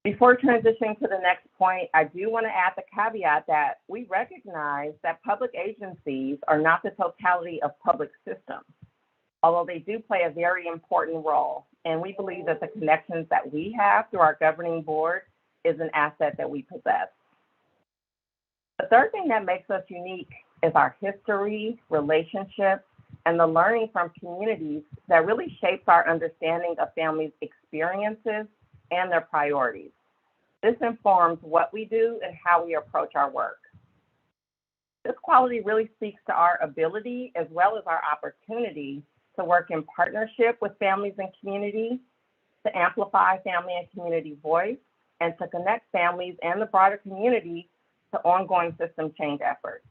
Before transitioning to the next point, I do want to add the caveat that we recognize that public agencies are not the totality of public systems, although they do play a very important role. And we believe that the connections that we have through our governing board is an asset that we possess. The third thing that makes us unique is our history, relationships, and the learning from communities that really shapes our understanding of families' experiences and their priorities. This informs what we do and how we approach our work. This quality really speaks to our ability as well as our opportunity to work in partnership with families and community, to amplify family and community voice, and to connect families and the broader community to ongoing system change efforts.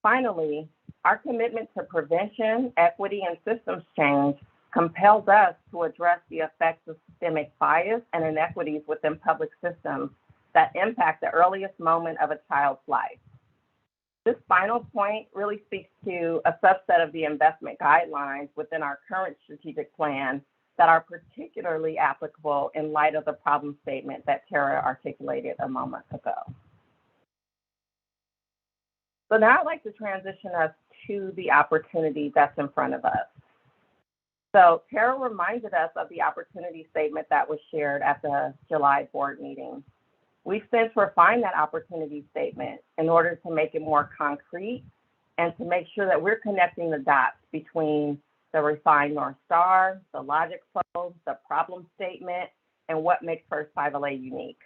Finally, our commitment to prevention, equity, and systems change compels us to address the effects of systemic bias and inequities within public systems that impact the earliest moment of a child's life. This final point really speaks to a subset of the investment guidelines within our current strategic plan that are particularly applicable in light of the problem statement that Tara articulated a moment ago. So now I'd like to transition us to the opportunity that's in front of us. So Tara reminded us of the opportunity statement that was shared at the July board meeting. We've since refined that opportunity statement in order to make it more concrete and to make sure that we're connecting the dots between the refined North Star, the logic flow, the problem statement, and what makes First 5LA unique.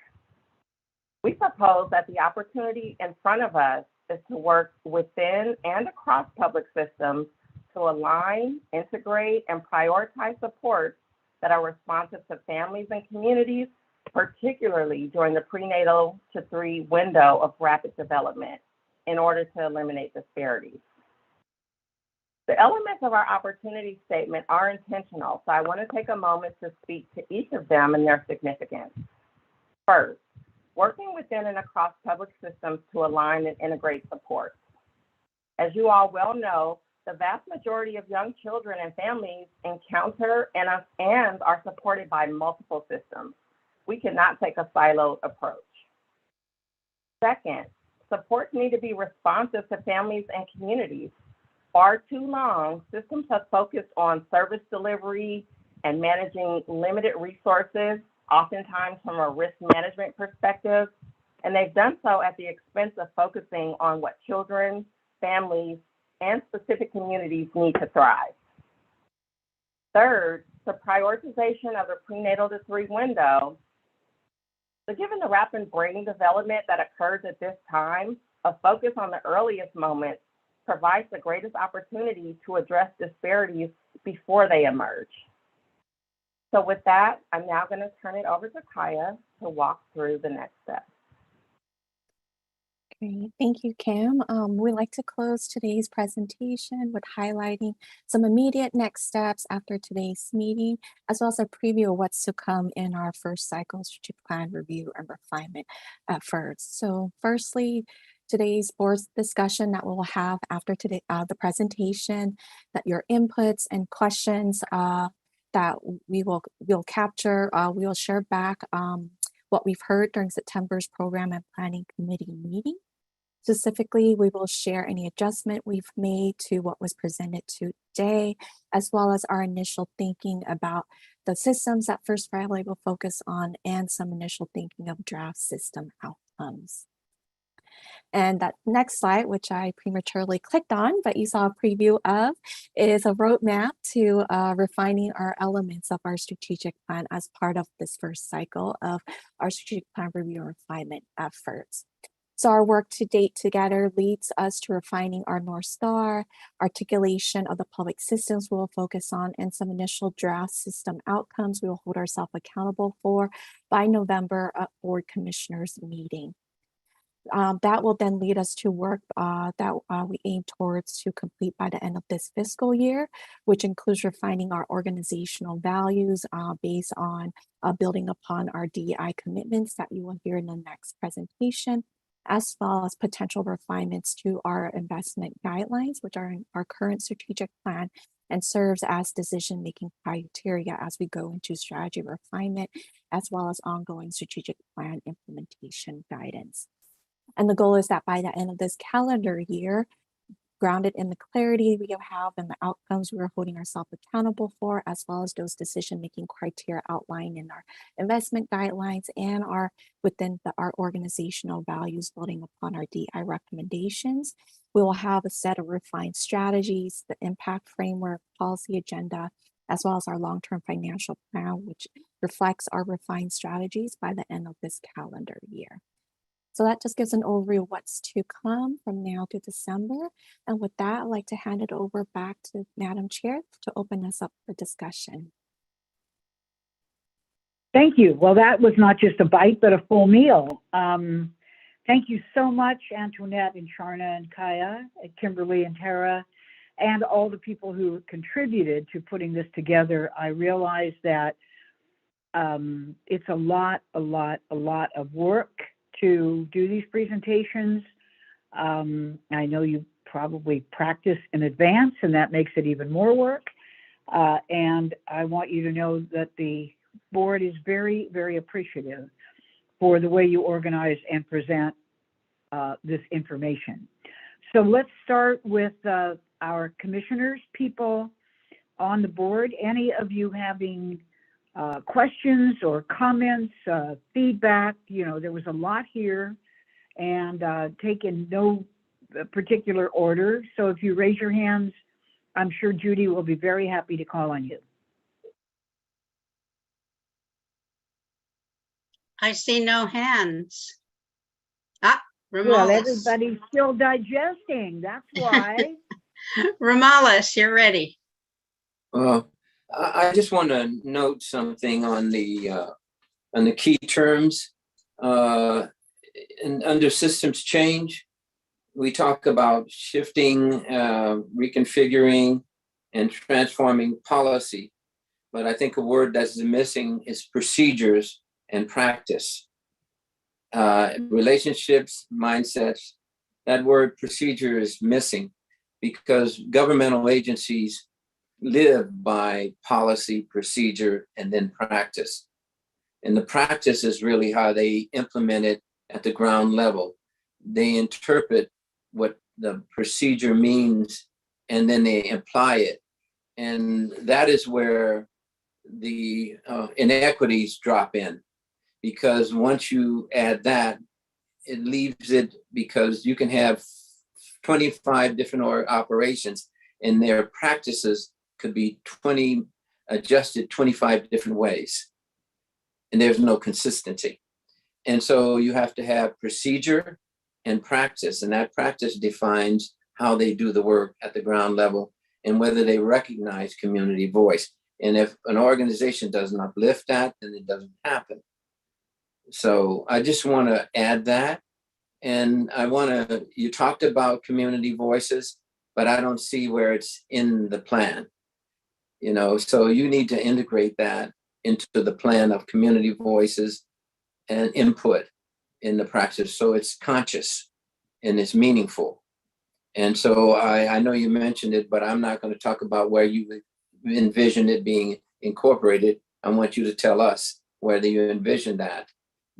We propose that the opportunity in front of us is to work within and across public systems to align, integrate, and prioritize supports that are responsive to families and communities, particularly during the prenatal to 3 window of rapid development, in order to eliminate disparities. The elements of our opportunity statement are intentional, so I want to take a moment to speak to each of them and their significance. First, working within and across public systems to align and integrate support. As you all well know, the vast majority of young children and families encounter and are supported by multiple systems. We cannot take a siloed approach. Second, supports need to be responsive to families and communities. Far too long, systems have focused on service delivery and managing limited resources, oftentimes from a risk management perspective, and they've done so at the expense of focusing on what children, families, and specific communities need to thrive. Third, the prioritization of the prenatal to 3 window. So given the rapid brain development that occurs at this time, a focus on the earliest moments provides the greatest opportunity to address disparities before they emerge. So with that, I'm now going to turn it over to Kaya to walk through the next steps. Great, thank you, Kim. We'd like to close today's presentation with highlighting some immediate next steps after today's meeting, as well as a preview of what's to come in our first cycle strategic plan review and refinement efforts. So firstly, today's board's discussion that we'll have after today, the presentation, that your inputs and questions that we'll capture, we will share back what we've heard during September's program and planning committee meeting. Specifically, we will share any adjustment we've made to what was presented today, as well as our initial thinking about the systems that First 5LA will focus on and some initial thinking of draft system outcomes. And that next slide, which I prematurely clicked on, but you saw a preview of, is a roadmap to refining our elements of our strategic plan as part of this first cycle of our strategic plan review and refinement efforts. So our work to date together leads us to refining our North Star, articulation of the public systems we'll focus on, and some initial draft system outcomes we will hold ourselves accountable for by November board commissioners meeting. That will then lead us to work that we aim towards to complete by the end of this fiscal year, which includes refining our organizational values based on building upon our DEI commitments that you will hear in the next presentation, as well as potential refinements to our investment guidelines, which are in our current strategic plan and serves as decision-making criteria as we go into strategy refinement, as well as ongoing strategic plan implementation guidance. And the goal is that by the end of this calendar year, grounded in the clarity we have and the outcomes we are holding ourselves accountable for, as well as those decision-making criteria outlined in our investment guidelines and our organizational values building upon our DI recommendations, we will have a set of refined strategies, the impact framework, policy agenda, as well as our long-term financial plan, which reflects our refined strategies by the end of this calendar year. So that just gives an overview of what's to come from now to December. And with that, I'd like to hand it over back to Madam Chair to open us up for discussion. Thank you. Well, that was not just a bite, but a full meal. Thank you so much, Antoinette and Charna and Kaya, and Kimberly and Tara, and all the people who contributed to putting this together. I realize that it's a lot of work to do these presentations. I know you probably practice in advance, and that makes it even more work. And I want you to know that the board is very, very appreciative for the way you organize and present this information. So let's start with our commissioners, people on the board. Any of you having questions or comments, feedback. There was a lot here, and take in no particular order. So if you raise your hands, I'm sure Judy will be very happy to call on you. I see no hands. Ah, Well, Romales. everybody's still digesting. That's why. Romales, you're ready. Well, I just want to note something on the key terms. And under systems change, we talk about shifting, reconfiguring, and transforming policy. But I think a word that's missing is procedures and practice. Relationships, mindsets, that word procedure is missing because governmental agencies live by policy, procedure, and then practice. And the practice is really how they implement it at the ground level. They interpret what the procedure means and then they apply it. And that is where the inequities drop in, because once you add that, it leaves it, because you can have 25 different operations and their practices could be adjusted 25 different ways. And there's no consistency. And so you have to have procedure and practice, and that practice defines how they do the work at the ground level and whether they recognize community voice. And if an organization doesn't uplift that, then it doesn't happen. So I just want to add that. And you talked about community voices, but I don't see where it's in the plan. So you need to integrate that into the plan of community voices and input in the practice, so it's conscious and it's meaningful. And so I know you mentioned it, but I'm not going to talk about where you envision it being incorporated. I want you to tell us whether you envision that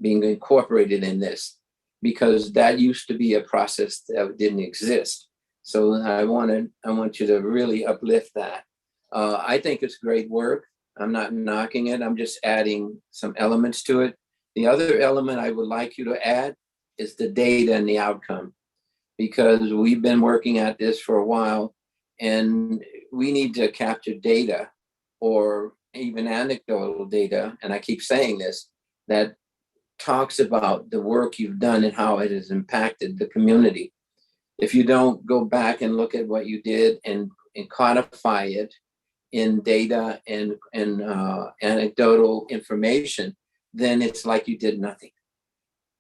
being incorporated in this, because that used to be a process that didn't exist. So I want you to really uplift that. I think it's great work. I'm not knocking it. I'm just adding some elements to it. The other element I would like you to add is the data and the outcome, because we've been working at this for a while and we need to capture data or even anecdotal data. And I keep saying this, that talks about the work you've done and how it has impacted the community. If you don't go back and look at what you did and codify it in data and anecdotal information, then it's like you did nothing.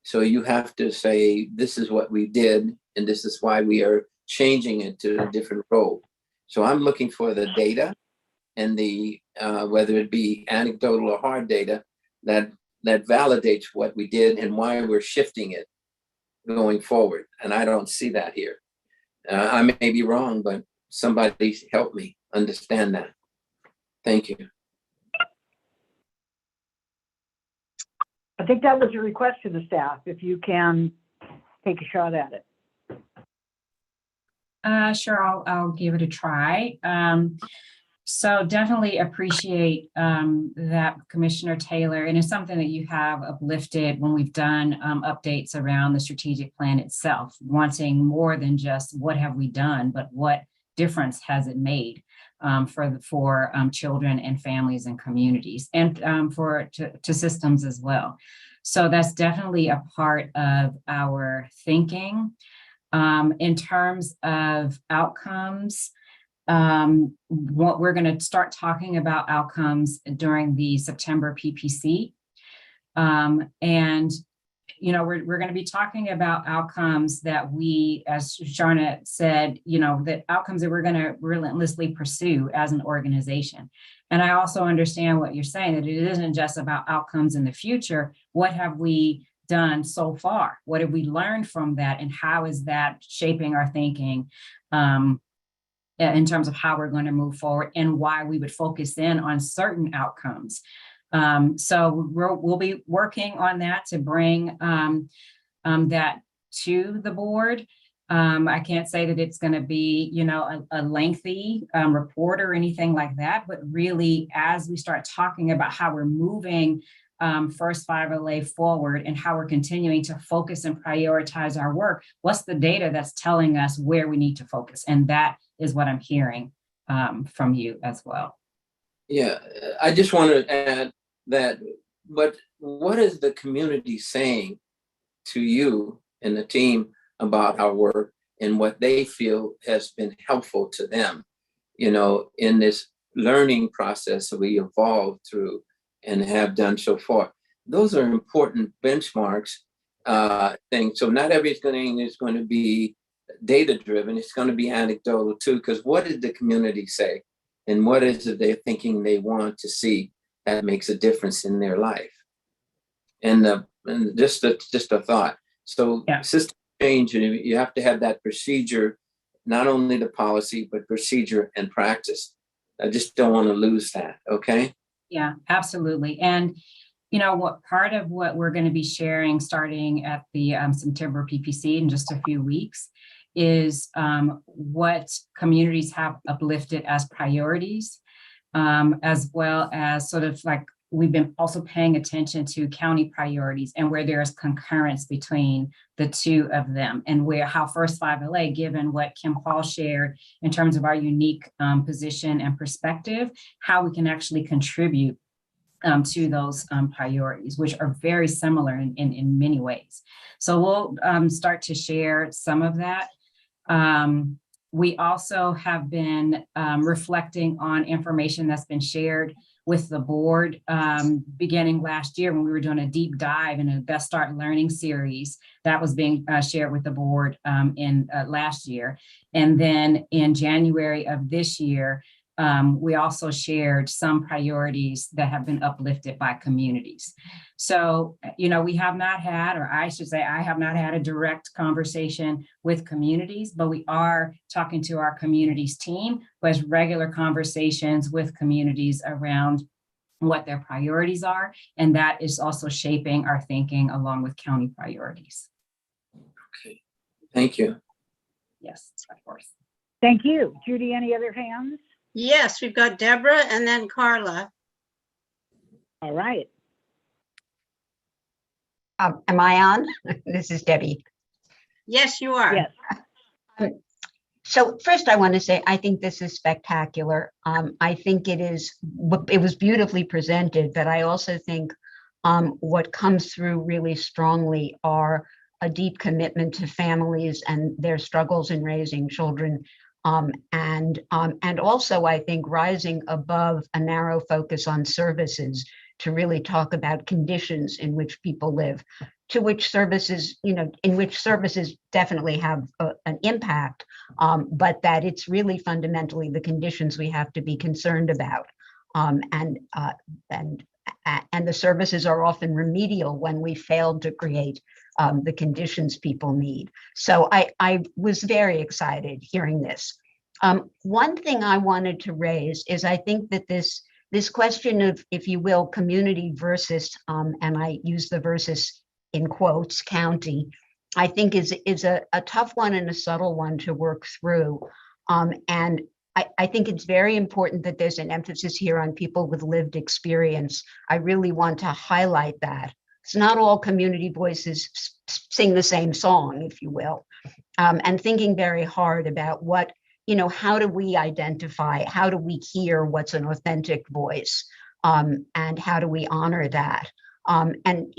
So you have to say, this is what we did, and this is why we are changing it to a different role. So I'm looking for the data and the, whether it be anecdotal or hard data, that validates what we did and why we're shifting it going forward. And I don't see that here. I may be wrong, but somebody help me understand that. Thank you. I think that was a request to the staff, if you can take a shot at it. Sure, I'll give it a try. So definitely appreciate that, Commissioner Taylor, and it's something that you have uplifted when we've done updates around the strategic plan itself, wanting more than just what have we done, but what difference has it made for children and families and communities, and to systems as well. So that's definitely a part of our thinking. In terms of outcomes, what we're going to start talking about outcomes during the September PPC. And, we're going to be talking about outcomes that we, as Sharna said, that outcomes that we're going to relentlessly pursue as an organization. And I also understand what you're saying, that it isn't just about outcomes in the future. What have we done so far? What have we learned from that? And how is that shaping our thinking in terms of how we're going to move forward and why we would focus in on certain outcomes? So we'll be working on that to bring that to the board. I can't say that it's going to be, a lengthy report or anything like that, but really, as we start talking about how we're moving First 5 LA forward and how we're continuing to focus and prioritize our work, what's the data that's telling us where we need to focus? And that is what I'm hearing from you as well. Yeah, I just want to add that, but what is the community saying to you and the team about our work and what they feel has been helpful to them, in this learning process that we evolved through and have done so far? Those are important benchmarks things. So not everything is going to be data driven. It's going to be anecdotal too, because what did the community say? And what is it they're thinking they want to see that makes a difference in their life? And just a thought. So system change, and you have to have that procedure, not only the policy, but procedure and practice. I just don't want to lose that. Okay. Yeah, absolutely. And what part of what we're going to be sharing starting at the September PPC in just a few weeks is what communities have uplifted as priorities, as well as sort of like we've been also paying attention to county priorities and where there's concurrence between the two of them, and how First 5 LA, given what Kim Paul shared in terms of our unique position and perspective, how we can actually contribute to those priorities, which are very similar in many ways. So we'll start to share some of that. We also have been reflecting on information that's been shared with the board beginning last year when we were doing a deep dive in a Best Start Learning series that was being shared with the board in last year. And then in January of this year, we also shared some priorities that have been uplifted by communities. So, we have not had, or I should say, I have not had a direct conversation with communities, but we are talking to our communities team, who has regular conversations with communities around what their priorities are. And that is also shaping our thinking along with county priorities. Okay, thank you. Yes, of course. Thank you. Judy, any other hands? Yes, we've got Deborah and then Carla. All right. Am I on? This is Debbie. Yes, you are. Yes. So first I want to say, I think this is spectacular. I think it was beautifully presented, but I also think what comes through really strongly are a deep commitment to families and their struggles in raising children. And also, I think, rising above a narrow focus on services to really talk about conditions in which people live, to which services, in which services definitely have an impact, but that it's really fundamentally the conditions we have to be concerned about. And the services are often remedial when we failed to create the conditions people need. So I was very excited hearing this. One thing I wanted to raise is I think that this question of, if you will, community versus, and I use the versus in quotes, county, I think is a tough one and a subtle one to work through. And I think it's very important that there's an emphasis here on people with lived experience. I really want to highlight that. It's not all community voices sing the same song, if you will, and thinking very hard about what, how do we identify, how do we hear what's an authentic voice, and how do we honor that? And,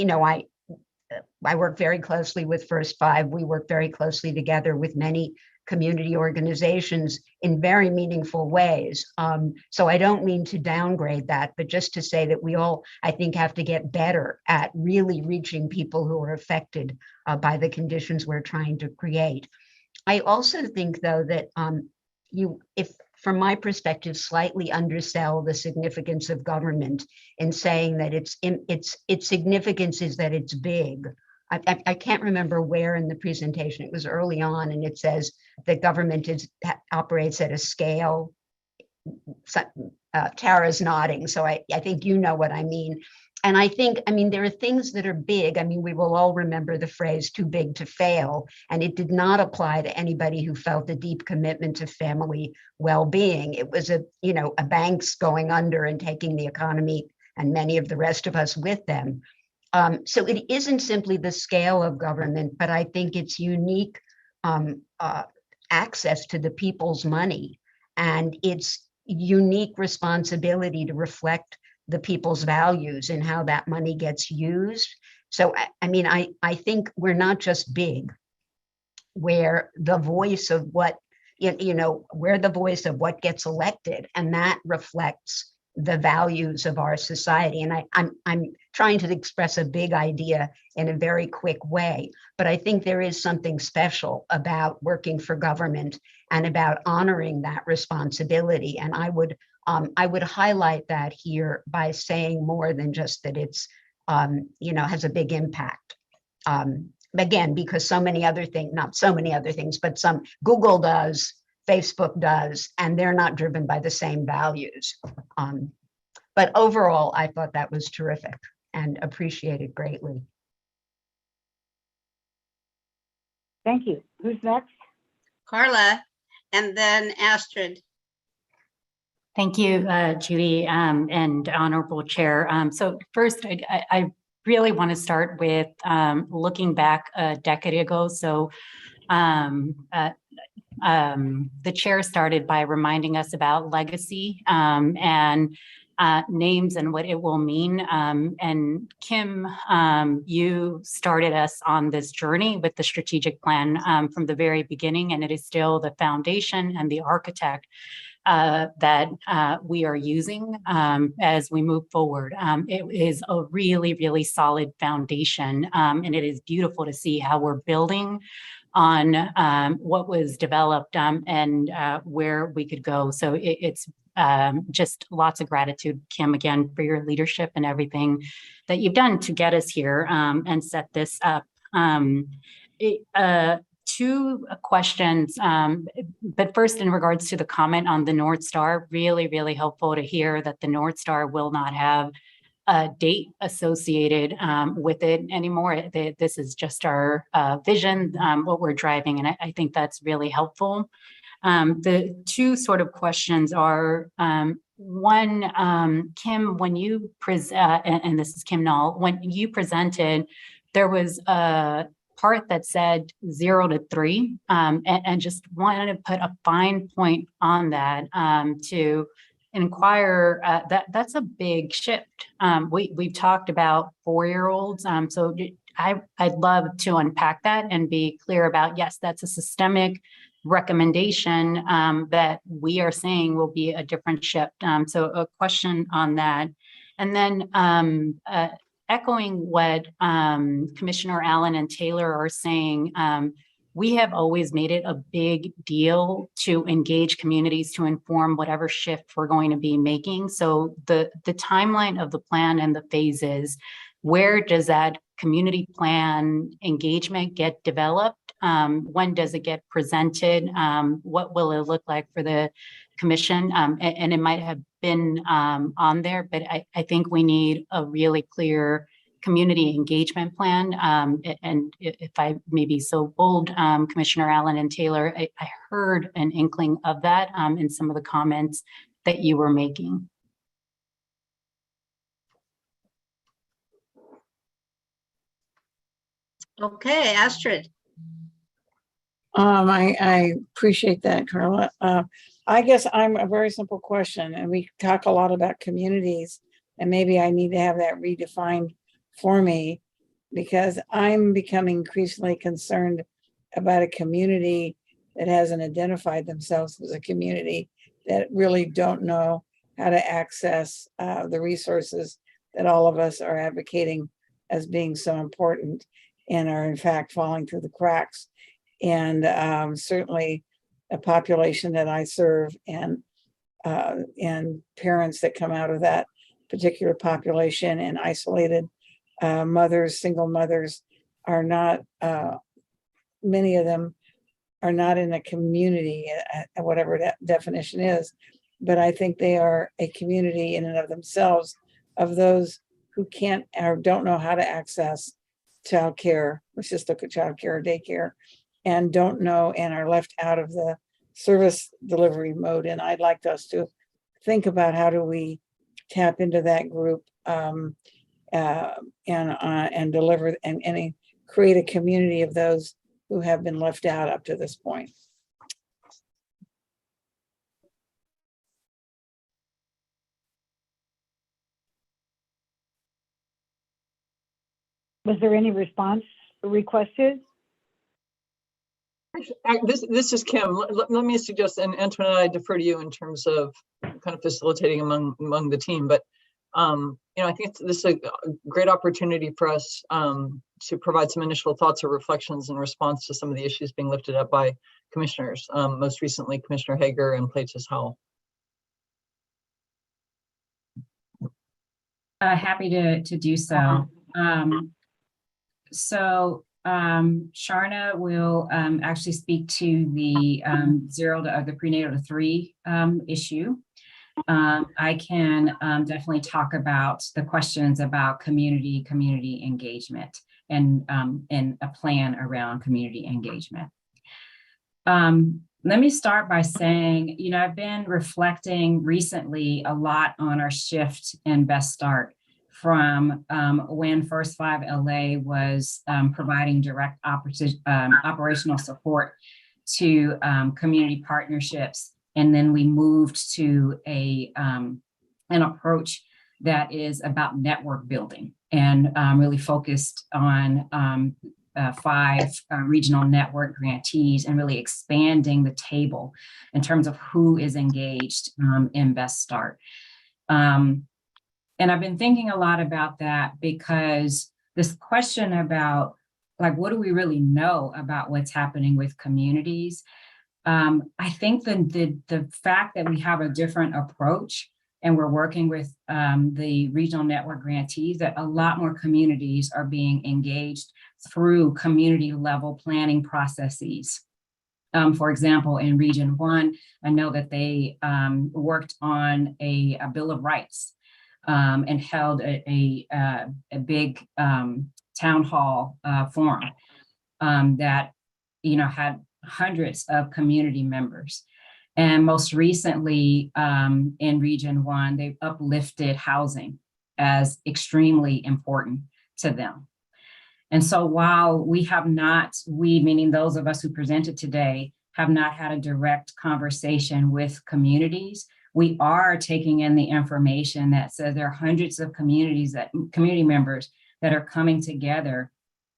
I work very closely with First 5. We work very closely together with many community organizations in very meaningful ways. So I don't mean to downgrade that, but just to say that we all, I think, have to get better at really reaching people who are affected by the conditions we're trying to create. I also think, though, that if from my perspective, slightly undersell the significance of government in saying that its significance is that it's big. I can't remember where in the presentation, it was early on, and it says that government operates at a scale. Tara's nodding, so I think you know what I mean. And I think, I mean, there are things that are big. I mean, we will all remember the phrase too big to fail, and it did not apply to anybody who felt a deep commitment to family well-being. It was a banks going under and taking the economy and many of the rest of us with them. So it isn't simply the scale of government, but I think it's unique access to the people's money and its unique responsibility to reflect the people's values and how that money gets used. So, I mean, I think we're not just big, we're the voice of what, we're the voice of what gets elected, and that reflects the values of our society. And I'm trying to express a big idea in a very quick way, but I think there is something special about working for government and about honoring that responsibility. And I would highlight that here by saying more than just that it's, has a big impact. Again, because so many other things, not so many other things, but some Google does, Facebook does, and they're not driven by the same values. But overall, I thought that was terrific and appreciated greatly. Thank you. Who's next? Carla, and then Astrid. Thank you, Judy, and Honorable Chair. So first, I really want to start with looking back a decade ago. So the chair started by reminding us about legacy and names and what it will mean. And Kim, you started us on this journey with the strategic plan from the very beginning, and it is still the foundation and the architect that we are using as we move forward. It is a really, really solid foundation, and it is beautiful to see how we're building on what was developed and where we could go. So it's just lots of gratitude, Kim, again, for your leadership and everything that you've done to get us here and set this up. Two questions, but first in regards to the comment on the North Star, really, really helpful to hear that the North Star will not have a date associated with it anymore. This is just our vision, what we're driving, and I think that's really helpful. The two sort of questions are, one, Kim, when you present, and this is Kim Nall, when you presented, there was a part that said 0 to 3, and just wanted to put a fine point on that to inquire. That's a big shift. We've talked about 4-year-olds, so I'd love to unpack that and be clear about, yes, that's a systemic recommendation that we are saying will be a different shift. So a question on that. And then echoing what Commissioner Allen and Taylor are saying, we have always made it a big deal to engage communities to inform whatever shift we're going to be making. So the timeline of the plan and the phases, where does that community plan engagement get developed? When does it get presented? What will it look like for the commission? And it might have been on there, but I think we need a really clear community engagement plan. And if I may be so bold, Commissioner Allen and Taylor, I heard an inkling of that in some of the comments that you were making. Okay, Astrid. I appreciate that, Carla. I guess I'm a very simple question, and we talk a lot about communities, and maybe I need to have that redefined for me, because I'm becoming increasingly concerned about a community that hasn't identified themselves as a community, that really don't know how to access the resources that all of us are advocating as being so important, and are in fact falling through the cracks. And certainly a population that I serve and parents that come out of that particular population, and isolated mothers, single mothers, are not, many of them are not in a community, whatever that definition is, but I think they are a community in and of themselves, of those who can't or don't know how to access childcare, let's just look at childcare or daycare, and don't know and are left out of the service delivery mode. And I'd like us to think about how do we tap into that group and deliver and create a community of those who have been left out up to this point. Was there any response requested? This is Kim. Let me suggest, and Antoinette, I defer to you in terms of kind of facilitating among the team, but I think this is a great opportunity for us to provide some initial thoughts or reflections in response to some of the issues being lifted up by commissioners, most recently Commissioner Hager and Places Howell. Happy to do so. Sharna will actually speak to the the prenatal to 3 issue. I can definitely talk about the questions about community engagement and a plan around community engagement. Let me start by saying, I've been reflecting recently a lot on our shift in Best Start from when First 5 LA was providing direct operational support to community partnerships. And then we moved to an approach that is about network building and really focused on 5 regional network grantees and really expanding the table in terms of who is engaged in Best Start. And I've been thinking a lot about that because this question about what do we really know about what's happening with communities? I think the fact that we have a different approach and we're working with the regional network grantees, that a lot more communities are being engaged through community level planning processes. For example, in Region 1, I know that they worked on a Bill of Rights and held a big town hall forum that had hundreds of community members. And most recently in Region 1, they've uplifted housing as extremely important to them. And so while we meaning those of us who presented today, have not had a direct conversation with communities, we are taking in the information that says there are hundreds of community members that are coming together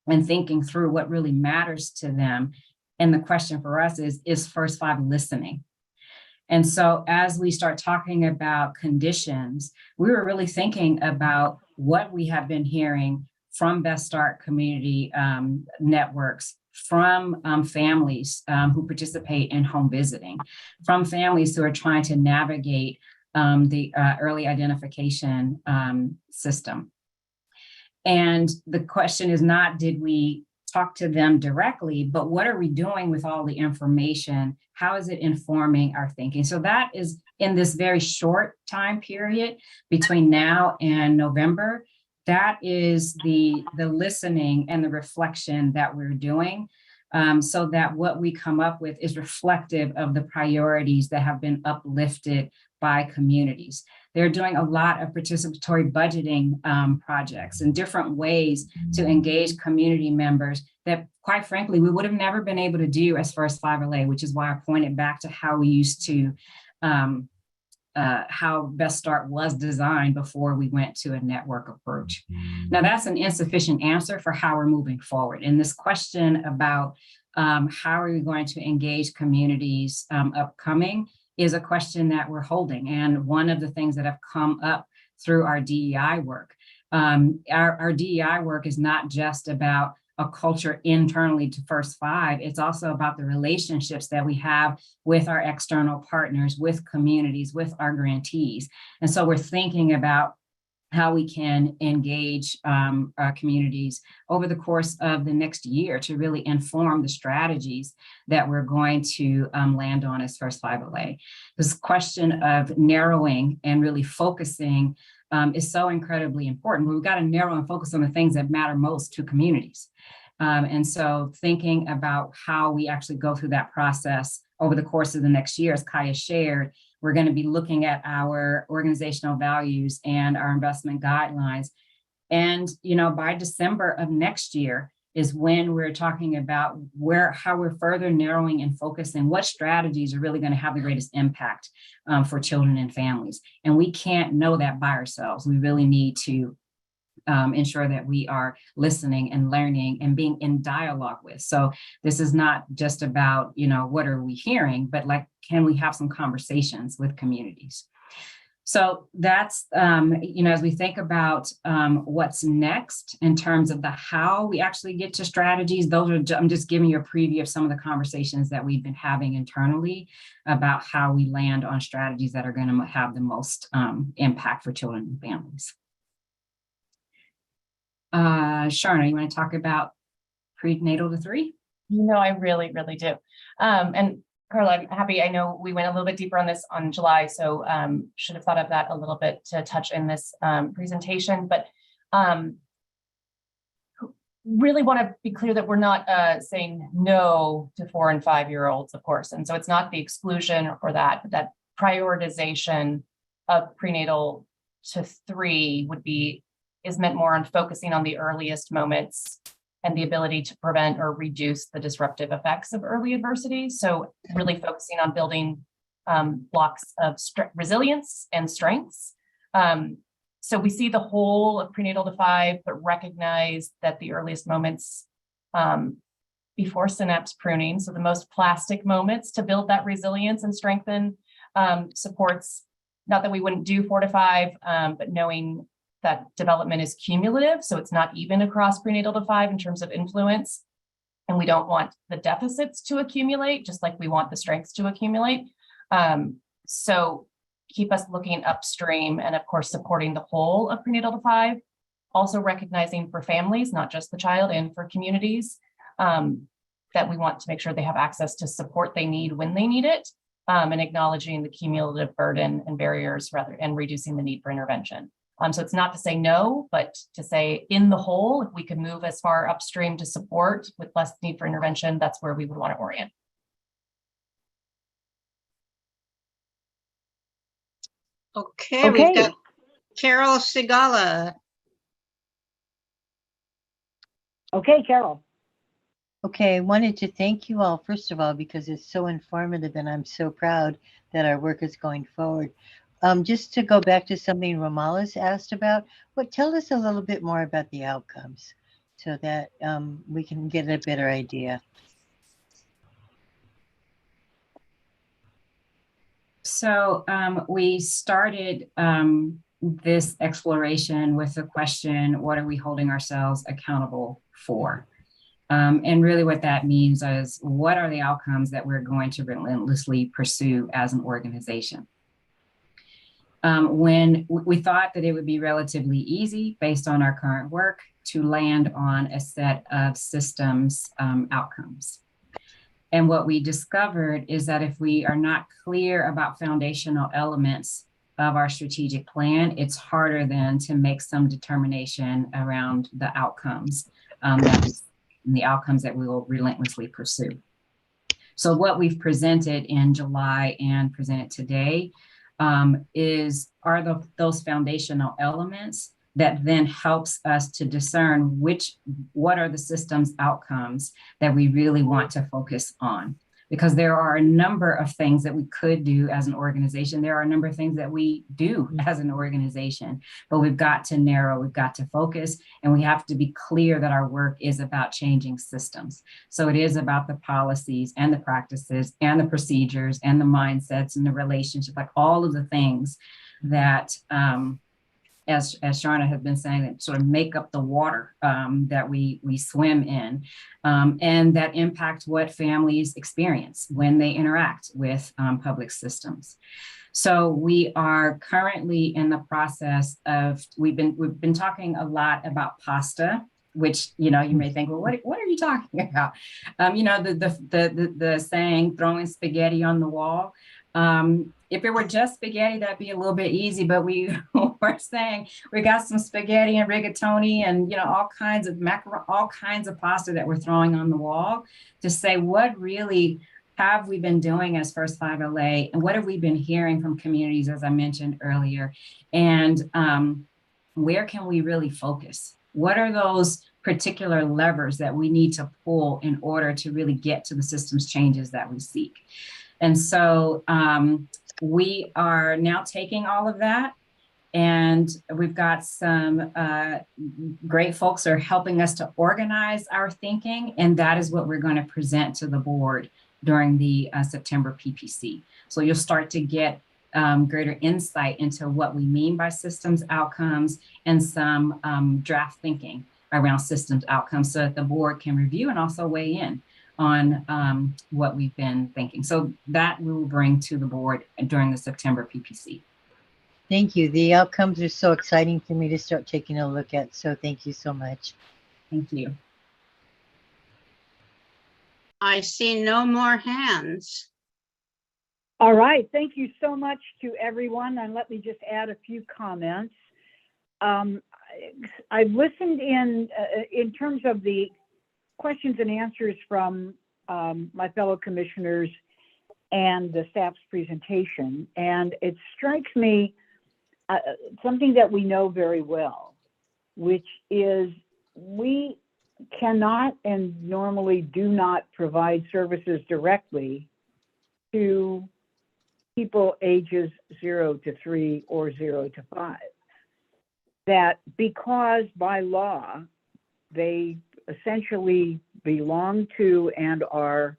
and thinking through what really matters to them. And the question for us is First 5 listening? And so as we start talking about conditions, we were really thinking about what we have been hearing from Best Start community networks, from families who participate in home visiting, from families who are trying to navigate the early identification system. And the question is not, did we talk to them directly, but what are we doing with all the information? How is it informing our thinking? So that is in this very short time period between now and November. That is the listening and the reflection that we're doing, so that what we come up with is reflective of the priorities that have been uplifted by communities. They're doing a lot of participatory budgeting projects and different ways to engage community members that, quite frankly, we would have never been able to do as First 5 LA, which is why I pointed back to how we used to how Best Start was designed before we went to a network approach. Now, that's an insufficient answer for how we're moving forward. And this question about how are we going to engage communities upcoming is a question that we're holding. And one of the things that have come up through our DEI work, our DEI work is not just about a culture internally to First 5, it's also about the relationships that we have with our external partners, with communities, with our grantees. And so we're thinking about how we can engage our communities over the course of the next year to really inform the strategies that we're going to land on as First 5LA. This question of narrowing and really focusing is so incredibly important. We've got to narrow and focus on the things that matter most to communities. And so thinking about how we actually go through that process over the course of the next year, as Kaya shared, we're going to be looking at our organizational values and our investment guidelines. And, by December of next year is when we're talking about how we're further narrowing and focusing what strategies are really going to have the greatest impact for children and families. And we can't know that by ourselves. We really need to ensure that we are listening and learning and being in dialogue with. So this is not just about, what are we hearing, but can we have some conversations with communities? So that's, as we think about what's next in terms of the how we actually get to strategies, I'm just giving you a preview of some of the conversations that we've been having internally about how we land on strategies that are going to have the most impact for children and families. Sharna, you want to talk about prenatal to 3? I really, really do. And Carla, I'm happy. I know we went a little bit deeper on this on July, so should have thought of that a little bit to touch in this presentation. But really want to be clear that we're not saying no to 4 and 5-year-olds, of course. And so it's not the exclusion or that prioritization of prenatal to 3 is meant more on focusing on the earliest moments and the ability to prevent or reduce the disruptive effects of early adversity. So really focusing on building blocks of resilience and strengths. So we see the whole of prenatal to 5, but recognize that the earliest moments before synapse pruning, so the most plastic moments to build that resilience and strengthen supports, not that we wouldn't do 4 to 5, but knowing that development is cumulative, so it's not even across prenatal to 5 in terms of influence. And we don't want the deficits to accumulate, just like we want the strengths to accumulate. So keep us looking upstream and of course, supporting the whole of prenatal to 5. Also recognizing for families, not just the child, and for communities, that we want to make sure they have access to support they need when they need it, and acknowledging the cumulative burden and barriers and reducing the need for intervention. So it's not to say no, but to say in the whole, if we could move as far upstream to support with less need for intervention, that's where we would want to orient. Okay, we've got Carol Sigala. Okay, Carol. Okay, I wanted to thank you all, first of all, because it's so informative and I'm so proud that our work is going forward. Just to go back to something Romala's asked about, tell us a little bit more about the outcomes so that we can get a better idea. So we started this exploration with the question, what are we holding ourselves accountable for? And really what that means is, what are the outcomes that we're going to relentlessly pursue as an organization? When we thought that it would be relatively easy based on our current work to land on a set of systems outcomes. And what we discovered is that if we are not clear about foundational elements of our strategic plan, it's harder then to make some determination around the outcomes and the outcomes that we will relentlessly pursue. So what we've presented in July and presented today are those foundational elements that then helps us to discern what are the systems outcomes that we really want to focus on. Because there are a number of things that we could do as an organization. There are a number of things that we do as an organization, but we've got to narrow, we've got to focus, and we have to be clear that our work is about changing systems. So it is about the policies and the practices and the procedures and the mindsets and the relationships, like all of the things that, as Sharna has been saying, that sort of make up the water that we swim in, and that impact what families experience when they interact with public systems. So we are currently in the process of, we've been talking a lot about pasta, which, you may think, well, what are you talking about? The saying, throwing spaghetti on the wall. If it were just spaghetti, that'd be a little bit easy, but we were saying we got some spaghetti and rigatoni and, all kinds of macaroni, all kinds of pasta that we're throwing on the wall to say, what really have we been doing as First 5 LA, and what have we been hearing from communities, as I mentioned earlier, and where can we really focus? What are those particular levers that we need to pull in order to really get to the systems changes that we seek? And so we are now taking all of that, and we've got some great folks who are helping us to organize our thinking, and that is what we're going to present to the board during the September PPC. So you'll start to get greater insight into what we mean by systems outcomes and some draft thinking around systems outcomes so that the board can review and also weigh in on what we've been thinking. So that we will bring to the board during the September PPC. Thank you. The outcomes are so exciting for me to start taking a look at. So thank you so much. Thank you. I see no more hands. All right, thank you so much to everyone, and let me just add a few comments. I've listened in terms of the questions and answers from my fellow commissioners and the staff's presentation, and it strikes me something that we know very well, which is we cannot and normally do not provide services directly to people ages 0 to 3 or 0 to 5. That because by law, they essentially belong to and are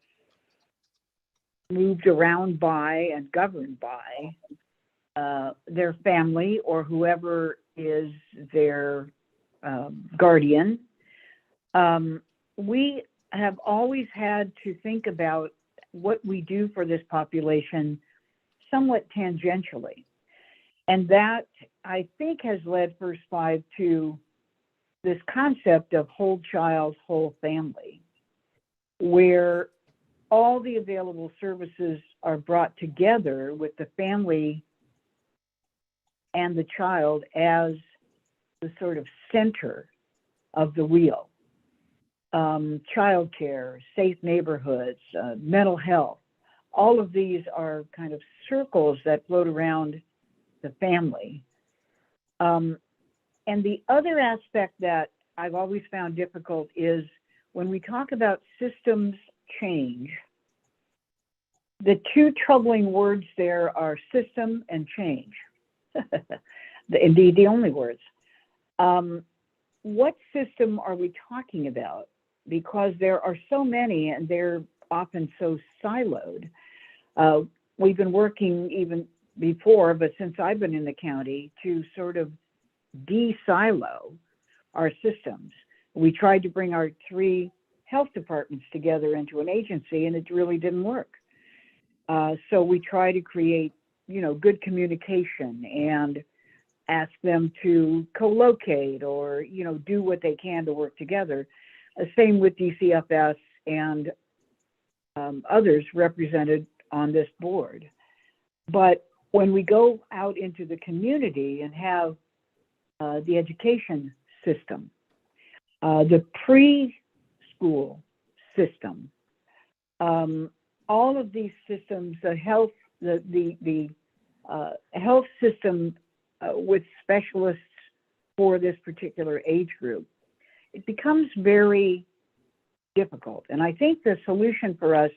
moved around by and governed by their family or whoever is their guardian. We have always had to think about what we do for this population somewhat tangentially. And that, I think, has led First 5 to this concept of whole child, whole family, where all the available services are brought together with the family and the child as the sort of center of the wheel. Childcare, safe neighborhoods, mental health, all of these are kind of circles that float around the family. And the other aspect that I've always found difficult is when we talk about systems change, the two troubling words there are system and change. Indeed, the only words. What system are we talking about? Because there are so many and they're often so siloed. We've been working even before, but since I've been in the county, to sort of de-silo our systems. We tried to bring our 3 health departments together into an agency, and it really didn't work. So we try to create, good communication and ask them to co-locate or, do what they can to work together. Same with DCFS and others represented on this board. But when we go out into the community and have the education system, the preschool system, all of these systems, the health system with specialists for this particular age group, it becomes very difficult. And I think the solution for us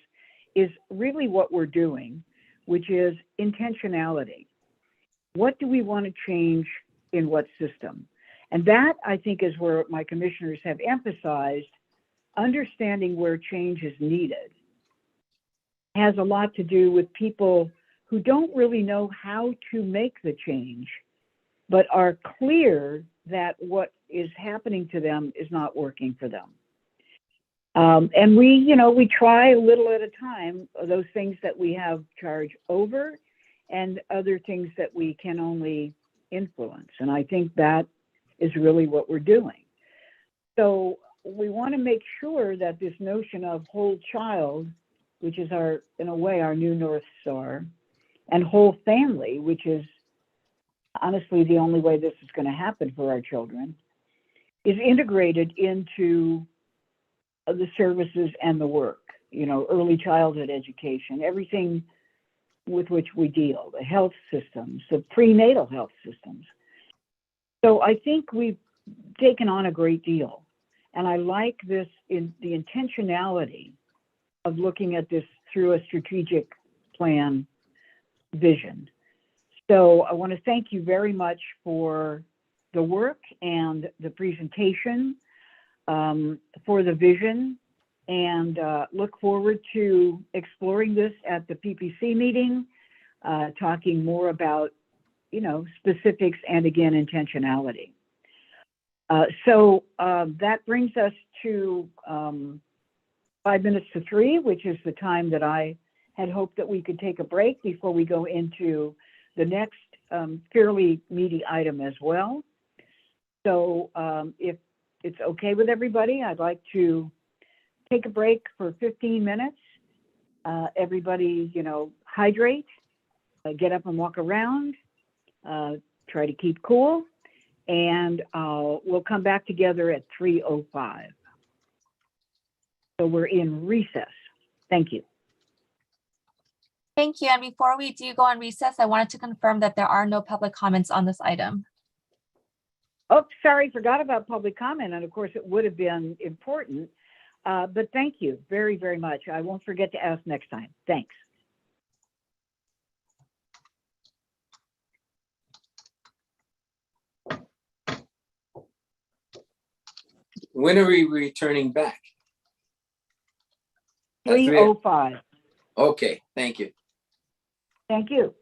is really what we're doing, which is intentionality. What do we want to change in what system? And that, I think, is where my commissioners have emphasized understanding where change is needed. Has a lot to do with people who don't really know how to make the change, but are clear that what is happening to them is not working for them. And we try a little at a time those things that we have charge over and other things that we can only influence. And I think that is really what we're doing. So we want to make sure that this notion of whole child, which is our, in a way, our new North Star, and whole family, which is honestly the only way this is going to happen for our children, is integrated into the services and the work, you know, early childhood education, everything with which we deal, the health systems, the prenatal health systems. So I think we've taken on a great deal. And I like this in the intentionality of looking at this through a strategic plan vision. So I want to thank you very much for the work and the presentation, for the vision, and look forward to exploring this at the PPC meeting, talking more about, you know, specifics and again, intentionality. So that brings us to 5 minutes to 3, which is the time that I had hoped that we could take a break before we go into the next fairly meaty item as well. So if it's okay with everybody, I'd like to take a break for 15 minutes. Everybody, you know, hydrate, get up and walk around, try to keep cool, and we'll come back together at 3:05. So we're in recess. Thank you. Thank you. And before we do go on recess, I wanted to confirm that there are no public comments on this item. Oh, sorry, forgot about public comment. And of course, it would have been important. But thank you very, very much. I won't forget to ask next time. Thanks. When are we returning back? At 3:05. Okay, thank you. Thank you.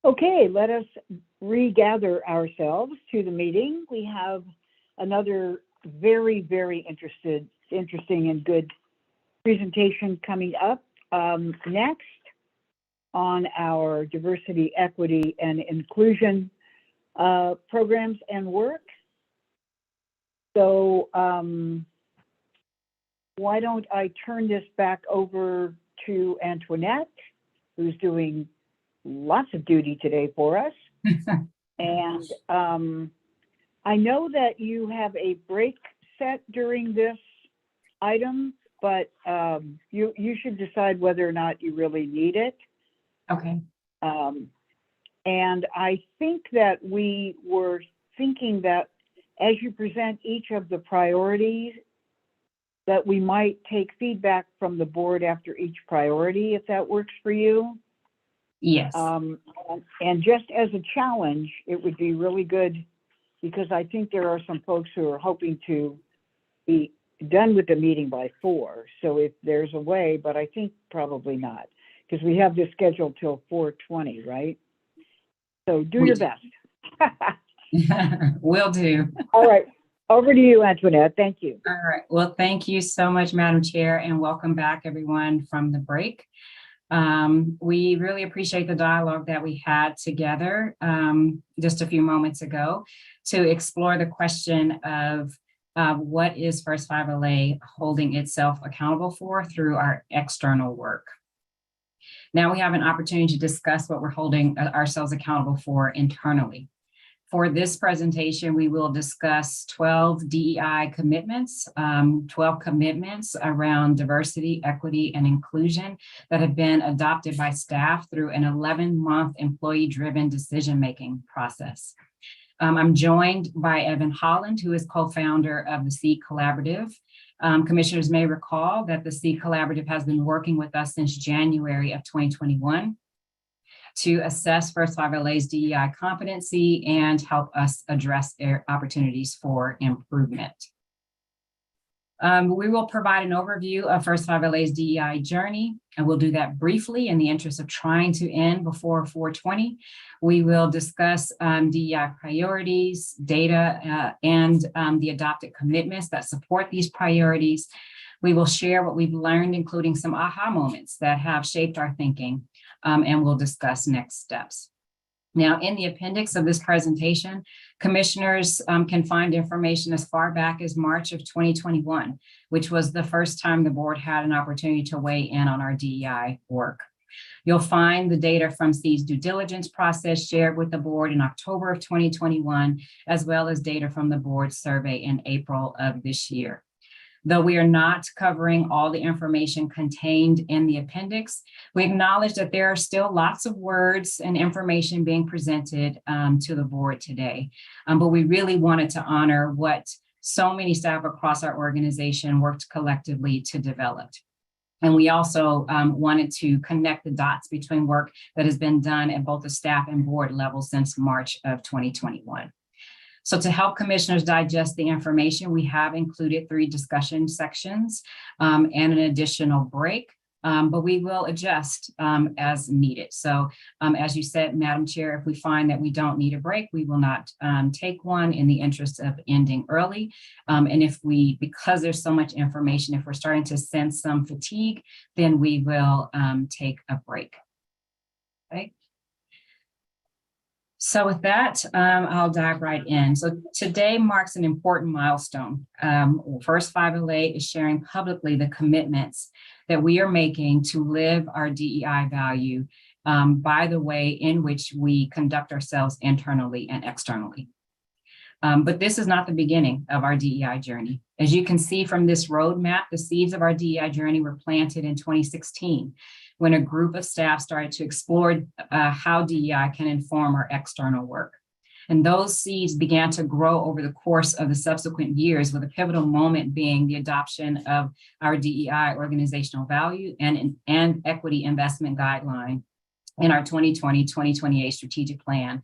Okay, let us regather ourselves to the meeting. We have another very, very interesting and good presentation coming up next on our diversity, equity, and inclusion programs and work. So why don't I turn this back over to Antoinette, who's doing lots of duty today for us. And I know that you have a break set during this item, but you should decide whether or not you really need it. Okay. And I think that we were thinking that as you present each of the priorities, that we might take feedback from the board after each priority, if that works for you. Yes. And just as a challenge, it would be really good, because I think there are some folks who are hoping to be done with the meeting by 4. So if there's a way, but I think probably not, because we have this scheduled till 4:20, right? So do your best. Will do. All right. Over to you, Antoinette. Thank you. All right. Well, thank you so much, Madam Chair, and welcome back, everyone, from the break. We really appreciate the dialogue that we had together just a few moments ago to explore the question of what is First 5LA holding itself accountable for through our external work. Now we have an opportunity to discuss what we're holding ourselves accountable for internally. For this presentation, we will discuss 12 DEI commitments, 12 commitments around diversity, equity, and inclusion that have been adopted by staff through an 11-month employee-driven decision-making process. I'm joined by Evan Holland, who is co-founder of the SEED Collaborative. Commissioners may recall that the SEED Collaborative has been working with us since January of 2021. To assess First 5LA's DEI competency and help us address their opportunities for improvement. We will provide an overview of First 5LA's DEI journey, and we'll do that briefly in the interest of trying to end before 4:20. We will discuss DEI priorities, data, and the adopted commitments that support these priorities. We will share what we've learned, including some aha moments that have shaped our thinking. And we'll discuss next steps. Now, in the appendix of this presentation, commissioners can find information as far back as March of 2021, which was the first time the board had an opportunity to weigh in on our DEI work. You'll find the data from SEED's due diligence process shared with the board in October of 2021, as well as data from the board survey in April of this year. Though we are not covering all the information contained in the appendix, we acknowledge that there are still lots of words and information being presented to the board today. But we really wanted to honor what so many staff across our organization worked collectively to develop. And we also wanted to connect the dots between work that has been done at both the staff and board level since March of 2021. So to help commissioners digest the information, we have included 3 discussion sections and an additional break, but we will adjust as needed. So as you said, Madam Chair, if we find that we don't need a break, we will not take one in the interest of ending early. And if we, because there's so much information, if we're starting to sense some fatigue, then we will take a break. Okay. So with that, I'll dive right in. So today marks an important milestone. First 5LA is sharing publicly the commitments that we are making to live our DEI value by the way in which we conduct ourselves internally and externally. But this is not the beginning of our DEI journey. As you can see from this roadmap, the seeds of our DEI journey were planted in 2016. When a group of staff started to explore how DEI can inform our external work. And those seeds began to grow over the course of the subsequent years, with a pivotal moment being the adoption of our DEI organizational value and equity investment guideline in our 2020-2028 strategic plan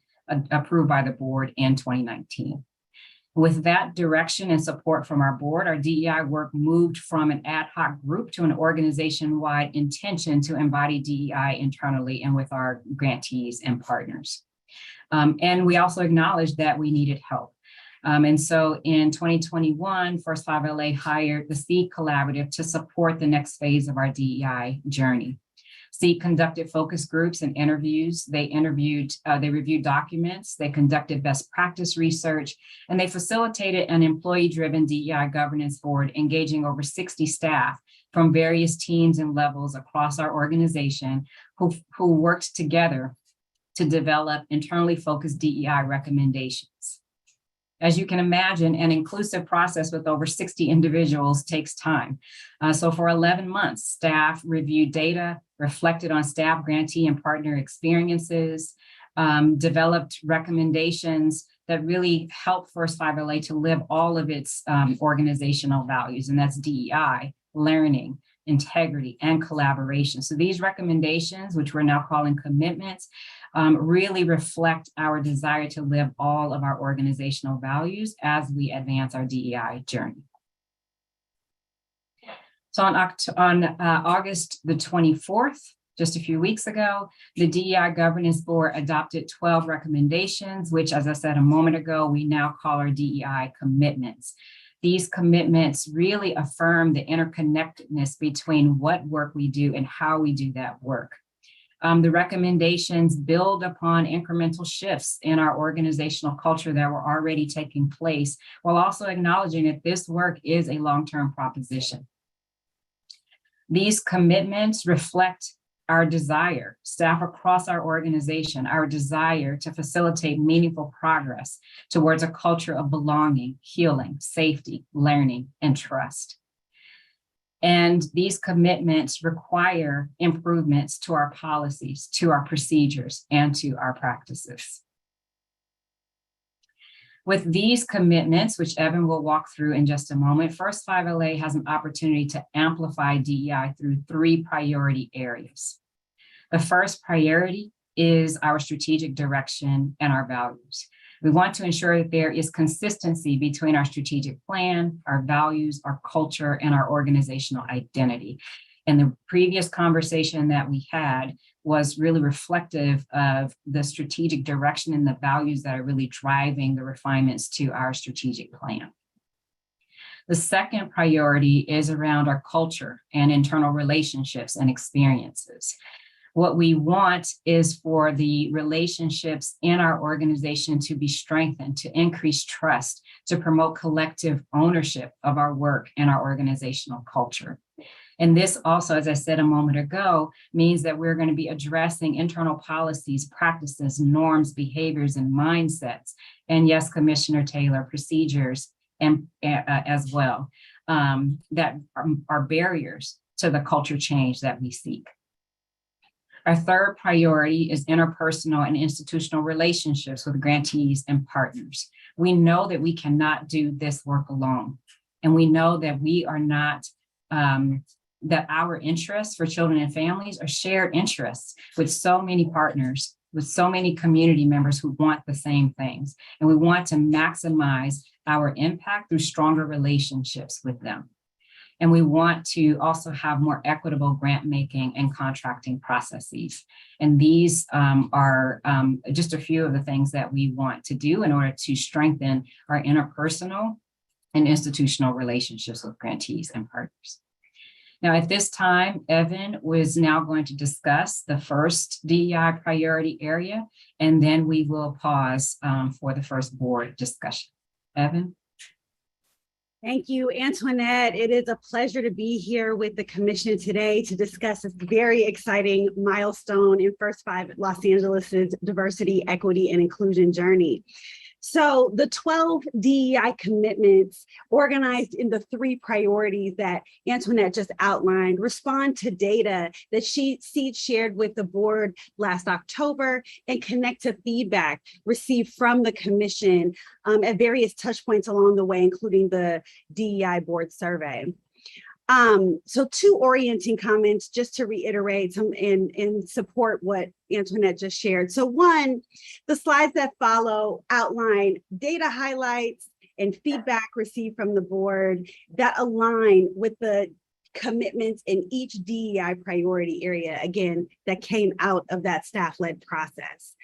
approved by the board in 2019. With that direction and support from our board, our DEI work moved from an ad hoc group to an organization-wide intention to embody DEI internally and with our grantees and partners. And we also acknowledged that we needed help. And so in 2021, First 5 LA hired the SEED Collaborative to support the next phase of our DEI journey. SEED conducted focus groups and interviews. They reviewed documents, they conducted best practice research, and they facilitated an employee-driven DEI governance board engaging over 60 staff from various teams and levels across our organization who worked together to develop internally focused DEI recommendations. As you can imagine, an inclusive process with over 60 individuals takes time. So for 11 months, staff reviewed data, reflected on staff, grantee, and partner experiences, developed recommendations that really help First 5 LA to live all of its organizational values, and that's DEI, learning, integrity, and collaboration. So these recommendations, which we're now calling commitments, really reflect our desire to live all of our organizational values as we advance our DEI journey. So on August the 24th, just a few weeks ago, the DEI Governance Board adopted 12 recommendations, which, as I said a moment ago, we now call our DEI commitments. These commitments really affirm the interconnectedness between what work we do and how we do that work. The recommendations build upon incremental shifts in our organizational culture that were already taking place, while also acknowledging that this work is a long-term proposition. These commitments reflect our desire, staff across our organization, our desire to facilitate meaningful progress towards a culture of belonging, healing, safety, learning, and trust. And these commitments require improvements to our policies, to our procedures, and to our practices. With these commitments, which Evan will walk through in just a moment, First 5 LA has an opportunity to amplify DEI through 3 priority areas. The first priority is our strategic direction and our values. We want to ensure that there is consistency between our strategic plan, our values, our culture, and our organizational identity. And the previous conversation that we had was really reflective of the strategic direction and the values that are really driving the refinements to our strategic plan. The second priority is around our culture and internal relationships and experiences. What we want is for the relationships in our organization to be strengthened, to increase trust, to promote collective ownership of our work and our organizational culture. And this also, as I said a moment ago, means that we're going to be addressing internal policies, practices, norms, behaviors, and mindsets. And yes, Commissioner Taylor, procedures and as well, that are barriers to the culture change that we seek. Our third priority is interpersonal and institutional relationships with grantees and partners. We know that we cannot do this work alone. And we know that we are not, that our interests for children and families are shared interests with so many partners, with so many community members who want the same things. And we want to maximize our impact through stronger relationships with them. And we want to also have more equitable grant making and contracting processes. And these are just a few of the things that we want to do in order to strengthen our interpersonal and institutional relationships with grantees and partners. Now, at this time, Evan was now going to discuss the first DEI priority area, and then we will pause for the first board discussion. Evan? Thank you, Antoinette. It is a pleasure to be here with the commission today to discuss this very exciting milestone in First 5 Los Angeles's diversity, equity, and inclusion journey. So the 12 DEI commitments organized in the 3 priorities that Antoinette just outlined respond to data that SEED shared with the board last October and connect to feedback received from the commission at various touch points along the way, including the DEI board survey. So 2 orienting comments just to reiterate some and support what Antoinette just shared. So 1, the slides that follow outline data highlights and feedback received from the board that align with the commitments in each DEI priority area, again, that came out of that staff-led process.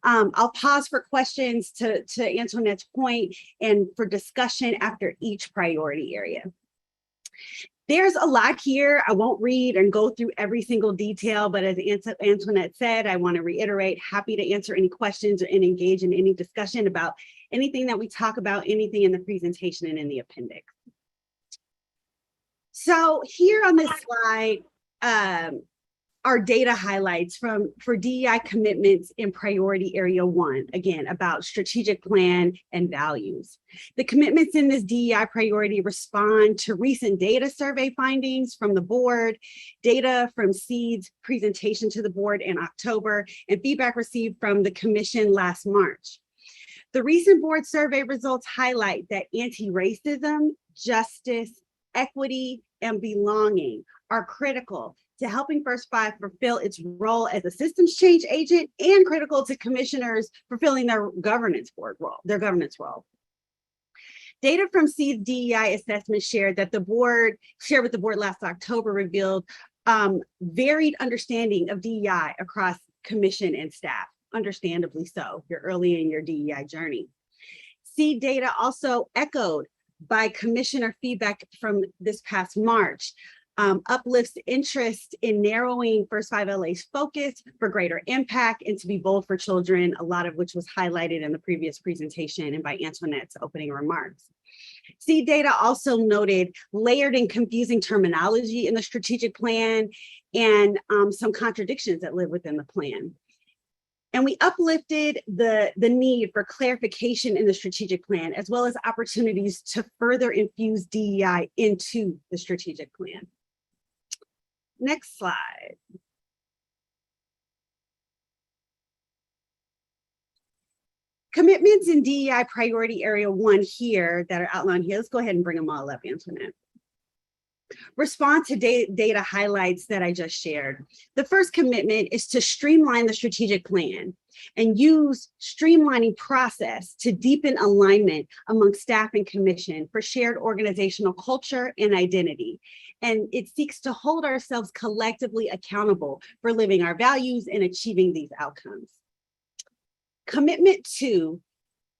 I'll pause for questions to Antoinette's point and for discussion after each priority area. There's a lot here. I won't read and go through every single detail, but as Antoinette said, I want to reiterate, happy to answer any questions and engage in any discussion about anything that we talk about, anything in the presentation and in the appendix. So here on this slide are data highlights for DEI commitments in priority area 1, again, about strategic plan and values. The commitments in this DEI priority respond to recent data survey findings from the board, data from SEED's presentation to the board in October, and feedback received from the commission last March. The recent board survey results highlight that anti-racism, justice, equity, and belonging are critical to helping First Five fulfill its role as a systems change agent and critical to commissioners fulfilling their governance role. Data from SEED's DEI assessment shared with the board last October revealed varied understanding of DEI across commission and staff, understandably so. You're early in your DEI journey. SEED data also echoed by commissioner feedback from this past March, uplifts interest in narrowing First Five LA's focus for greater impact and to be bold for children, a lot of which was highlighted in the previous presentation and by Antoinette's opening remarks. SEED data also noted layered and confusing terminology in the strategic plan and some contradictions that live within the plan. And we uplifted the need for clarification in the strategic plan, as well as opportunities to further infuse DEI into the strategic plan. Next slide. Commitments in DEI priority area 1 here that are outlined here. Let's go ahead and bring them all up, Antoinette. Respond to data highlights that I just shared. The first commitment is to streamline the strategic plan and use streamlining process to deepen alignment among staff and commission for shared organizational culture and identity. And it seeks to hold ourselves collectively accountable for living our values and achieving these outcomes. Commitment 2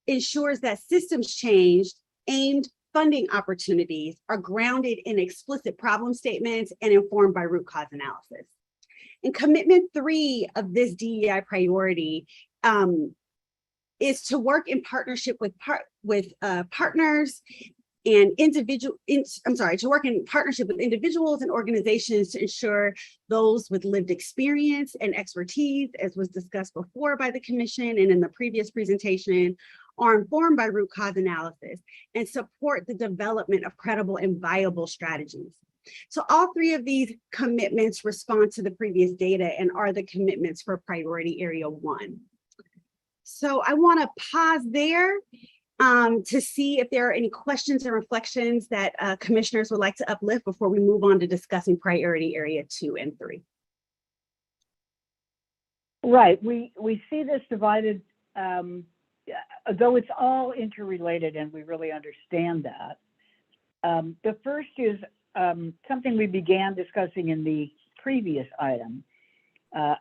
ensures that systems change aimed funding opportunities are grounded in explicit problem statements and informed by root cause analysis. And commitment 3 of this DEI priority is to work in partnership with partners and to work in partnership with individuals and organizations to ensure those with lived experience and expertise, as was discussed before by the commission and in the previous presentation, are informed by root cause analysis and support the development of credible and viable strategies. So all 3 of these commitments respond to the previous data and are the commitments for priority area 1. So I want to pause there to see if there are any questions or reflections that commissioners would like to uplift before we move on to discussing priority area 2 and 3. Right, we see this divided, though it's all interrelated and we really understand that. The first is something we began discussing in the previous item.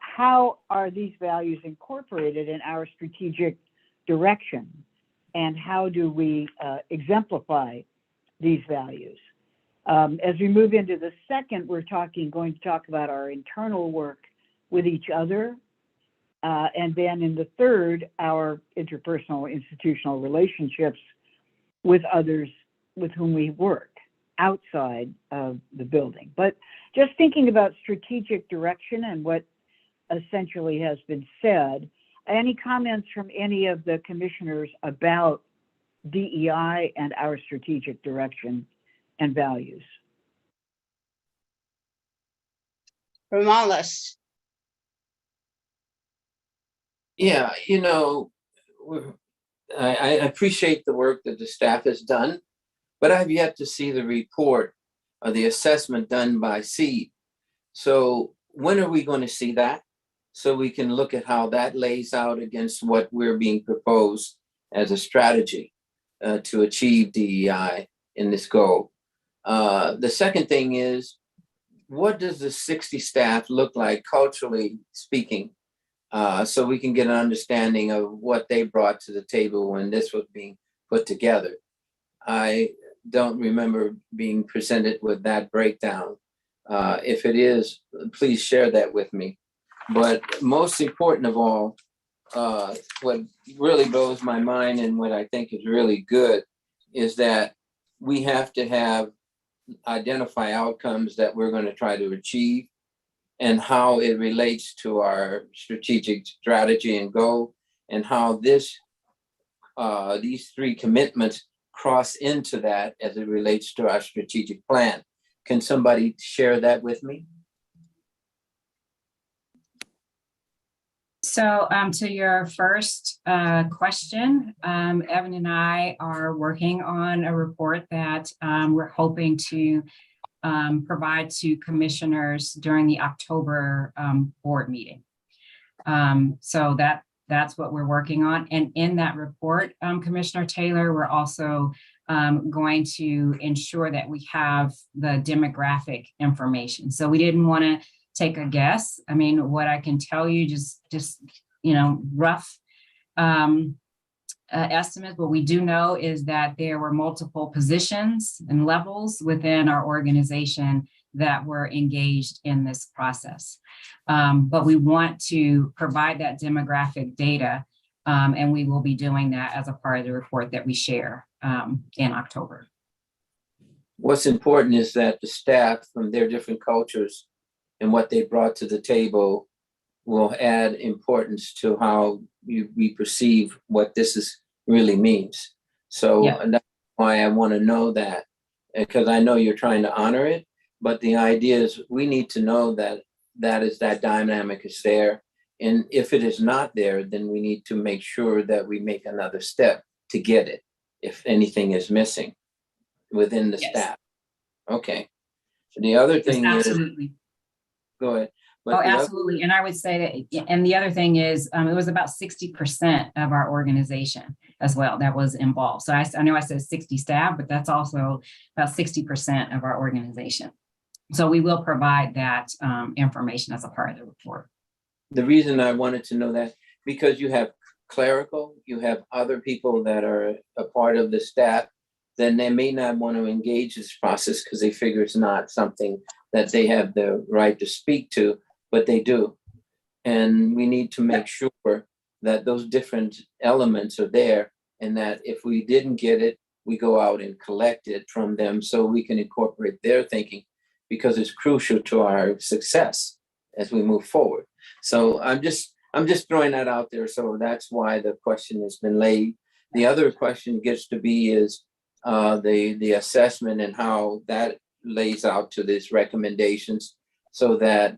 How are these values incorporated in our strategic direction? And how do we exemplify these values? As we move into the second, we're going to talk about our internal work with each other. And then in the third, our interpersonal institutional relationships with others with whom we work outside of the building. But just thinking about strategic direction and what essentially has been said, any comments from any of the commissioners about DEI and our strategic direction and values? Romales. Yeah, I appreciate the work that the staff has done, but I've yet to see the report or the assessment done by SEED. So when are we going to see that? So we can look at how that lays out against what we're being proposed as a strategy. to achieve DEI in this goal. The second thing is, what does the 60 staff look like culturally speaking? So we can get an understanding of what they brought to the table when this was being put together. I don't remember being presented with that breakdown. If it is, please share that with me. But most important of all, what really blows my mind and what I think is really good is that we have to identify outcomes that we're going to try to achieve and how it relates to our strategic strategy and goal, and how these three commitments cross into that as it relates to our strategic plan. Can somebody share that with me? So to your first question, Evan and I are working on a report that we're hoping to provide to commissioners during the October board meeting. So that's what we're working on. And in that report, Commissioner Taylor, we're also going to ensure that we have the demographic information. So we didn't want to take a guess. I mean, what I can tell you, just rough estimates. What we do know is that there were multiple positions and levels within our organization that were engaged in this process. But we want to provide that demographic data, and we will be doing that as a part of the report that we share in October. What's important is that the staff from their different cultures and what they brought to the table will add importance to how we perceive what this really means. So And that's why I want to know that, because I know you're trying to honor it, but the idea is we need to know that that dynamic is there. And if it is not there, then we need to make sure that we make another step to get it, if anything is missing within the staff. Okay. So the other thing absolutely. Go ahead. But absolutely. And I would say that, and the other thing is, it was about 60% of our organization as well that was involved. So I know I said 60 staff, but that's also about 60% of our organization. So we will provide that information as a part of the report. The reason I wanted to know that, because you have clerical, you have other people that are a part of the staff, then they may not want to engage this process because they figure it's not something that they have the right to speak to, but they do. And we need to make sure that those different elements are there, and that if we didn't get it, we go out and collect it from them so we can incorporate their thinking, because it's crucial to our success as we move forward. So I'm just throwing that out there. So that's why the question has been laid. The other question gets to be is the assessment and how that lays out to these recommendations, so that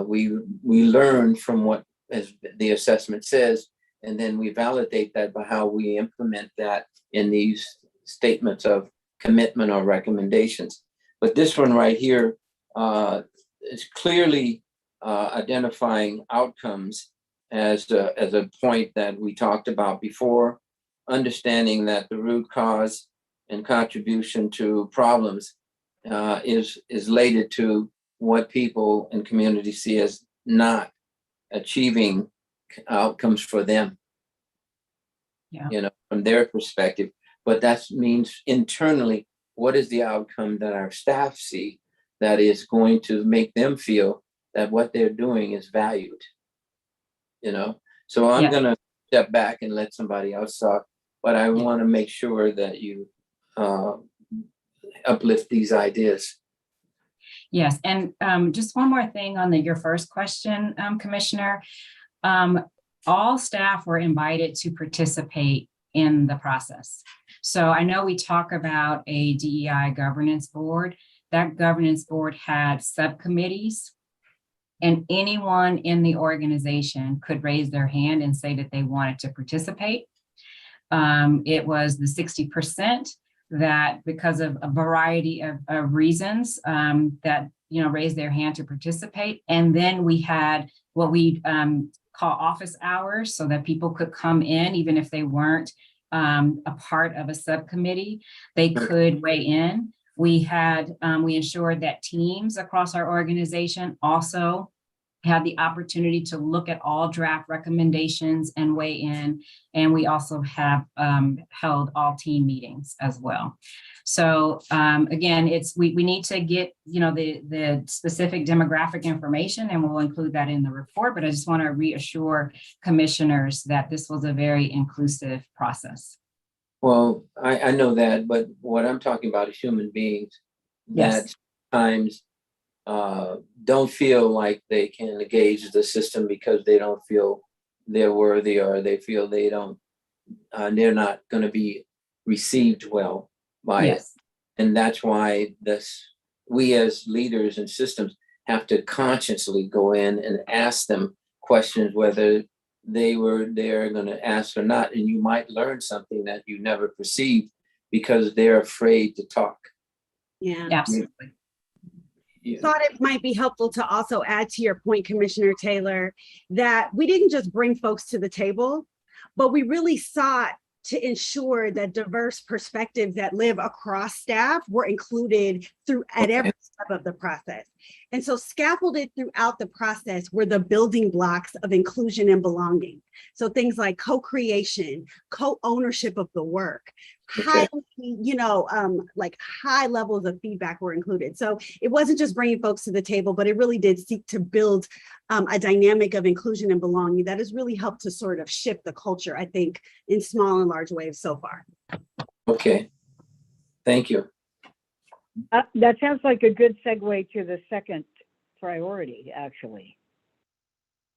we learn from what as the assessment says, and then we validate that by how we implement that in these statements of commitment or recommendations. But this one right here is clearly identifying outcomes as a point that we talked about before, understanding that the root cause and contribution to problems is related to what people and communities see as not achieving outcomes for them, from their perspective. But that means internally, what is the outcome that our staff see that is going to make them feel that what they're doing is valued? So I'm going to step back and let somebody else talk, but I want to make sure that you uplift these ideas. Yes, and just one more thing on your first question, Commissioner. All staff were invited to participate in the process. So I know we talk about a DEI governance board. That governance board had subcommittees, and anyone in the organization could raise their hand and say that they wanted to participate. It was the 60% that, because of a variety of reasons, that raised their hand to participate. And then we had what we call office hours, so that people could come in even if they weren't a part of a subcommittee, they could weigh in. We ensured that teams across our organization also had the opportunity to look at all draft recommendations and weigh in. And we also have held all team meetings as well. So again, we need to get, the specific demographic information, and we'll include that in the report. But I just want to reassure commissioners that this was a very inclusive process. Well, I know that, but what I'm talking about is human beings that Yes. sometimes don't feel like they can engage the system because they don't feel they're worthy, or they feel they're not going to be received well by it. And that's why we as leaders and systems have to consciously go in and ask them questions, whether they're going to ask or not. And you might learn something that you never perceived because they're afraid to talk. Yeah. Absolutely. Thought it might be helpful to also add to your point, Commissioner Taylor, that we didn't just bring folks to the table, but we really sought to ensure that diverse perspectives that live across staff were included at every step of the process. And so scaffolded throughout the process were the building blocks of inclusion and belonging. So things like co-creation, co-ownership of the work, high levels of feedback were included. So it wasn't just bringing folks to the table, but it really did seek to build a dynamic of inclusion and belonging that has really helped to sort of shift the culture, I think, in small and large ways so far. Okay, thank you. That sounds like a good segue to the second priority, actually.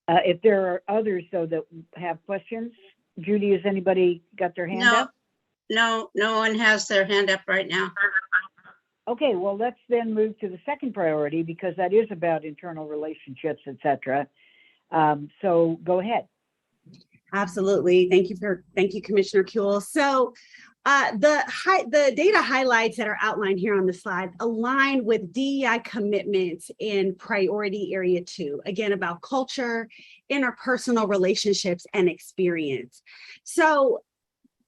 If there are others, though, that have questions, Judy, has anybody got their hand up? No one has their hand up right now. Okay, well, let's then move to the second priority, because that is about internal relationships, et cetera. So go ahead. Absolutely. Thank you, Commissioner Kuehl. So the data highlights that are outlined here on the slide align with DEI commitments in priority area 2, again, about culture, interpersonal relationships, and experience. So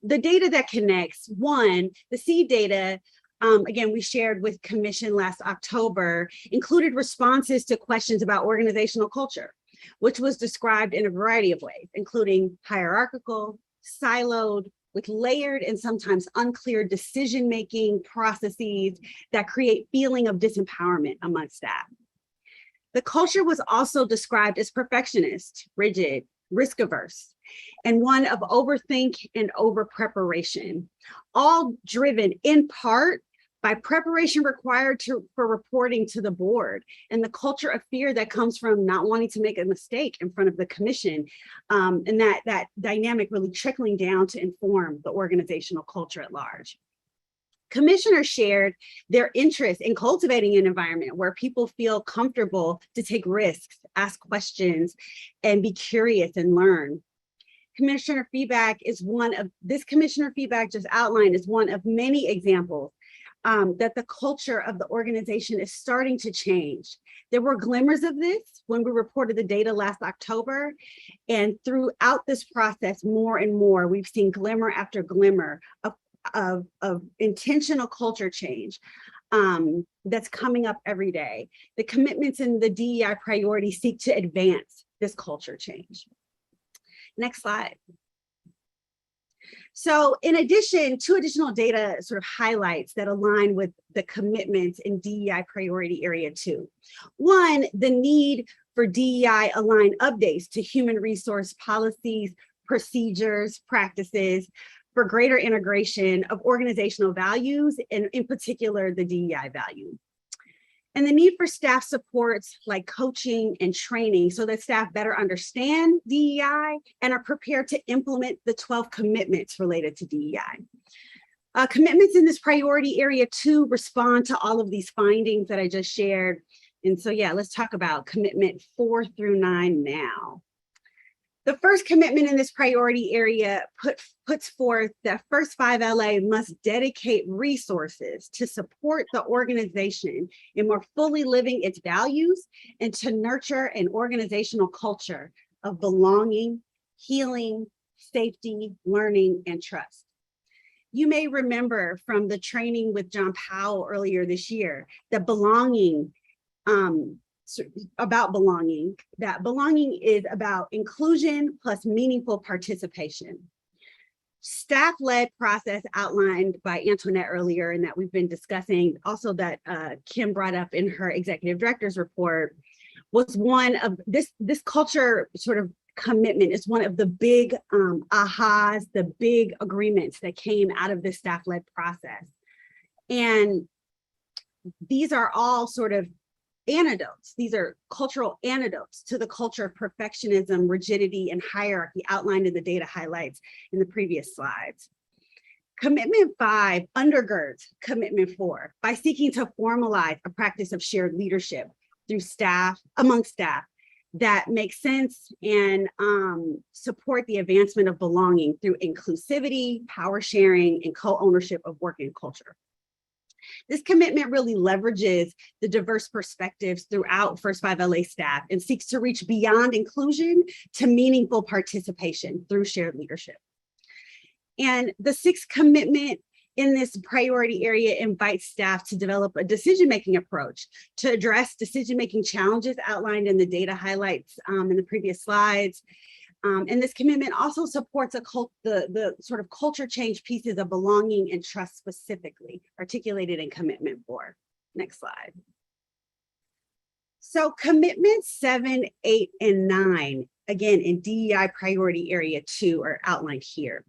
the data that connects, one, the seed data, again, we shared with Commission last October, included responses to questions about organizational culture, which was described in a variety of ways, including hierarchical, siloed, with layered and sometimes unclear decision-making processes that create feeling of disempowerment among staff. The culture was also described as perfectionist, rigid, risk-averse, and one of overthink and over-preparation, all driven in part by preparation required for reporting to the board and the culture of fear that comes from not wanting to make a mistake in front of the commission, and that dynamic really trickling down to inform the organizational culture at large. Commissioners shared their interest in cultivating an environment where people feel comfortable to take risks, ask questions, and be curious and learn. Commissioner feedback just outlined is one of many examples that the culture of the organization is starting to change. There were glimmers of this when we reported the data last October, and throughout this process, more and more, we've seen glimmer after glimmer of intentional culture change that's coming up every day. The commitments in the DEI priority seek to advance this culture change. Next slide. So in addition, 2 additional data sort of highlights that align with the commitments in DEI priority area 2. One, the need for DEI aligned updates to human resource policies, procedures, practices for greater integration of organizational values, and in particular, the DEI value. And the need for staff supports like coaching and training so that staff better understand DEI and are prepared to implement the 12 commitments related to DEI. Commitments in this priority area 2 respond to all of these findings that I just shared. And so, yeah, let's talk about commitment 4 through 9 now. The first commitment in this priority area puts forth that First 5 LA must dedicate resources to support the organization in more fully living its values and to nurture an organizational culture of belonging, healing, safety, learning, and trust. You may remember from the training with John Powell earlier this year that belonging, that belonging is about inclusion plus meaningful participation. Staff-led process outlined by Antoinette earlier and that we've been discussing, also that Kim brought up in her executive director's report, was one of this culture sort of commitment is one of the big ahas, the big agreements that came out of this staff-led process. And these are all sort of antidotes. These are cultural antidotes to the culture of perfectionism, rigidity, and hierarchy outlined in the data highlights in the previous slides. Commitment 5 undergirds Commitment 4 by seeking to formalize a practice of shared leadership through staff, among staff, that makes sense and support the advancement of belonging through inclusivity, power sharing, and co-ownership of work and culture. This commitment really leverages the diverse perspectives throughout First 5 LA staff and seeks to reach beyond inclusion to meaningful participation through shared leadership. And the 6th commitment in this priority area invites staff to develop a decision-making approach to address decision-making challenges outlined in the data highlights in the previous slides. And this commitment also supports the sort of culture change pieces of belonging and trust specifically articulated in Commitment 4. Next slide. So commitments 7, 8, and 9, again, in DEI priority area 2 are outlined here.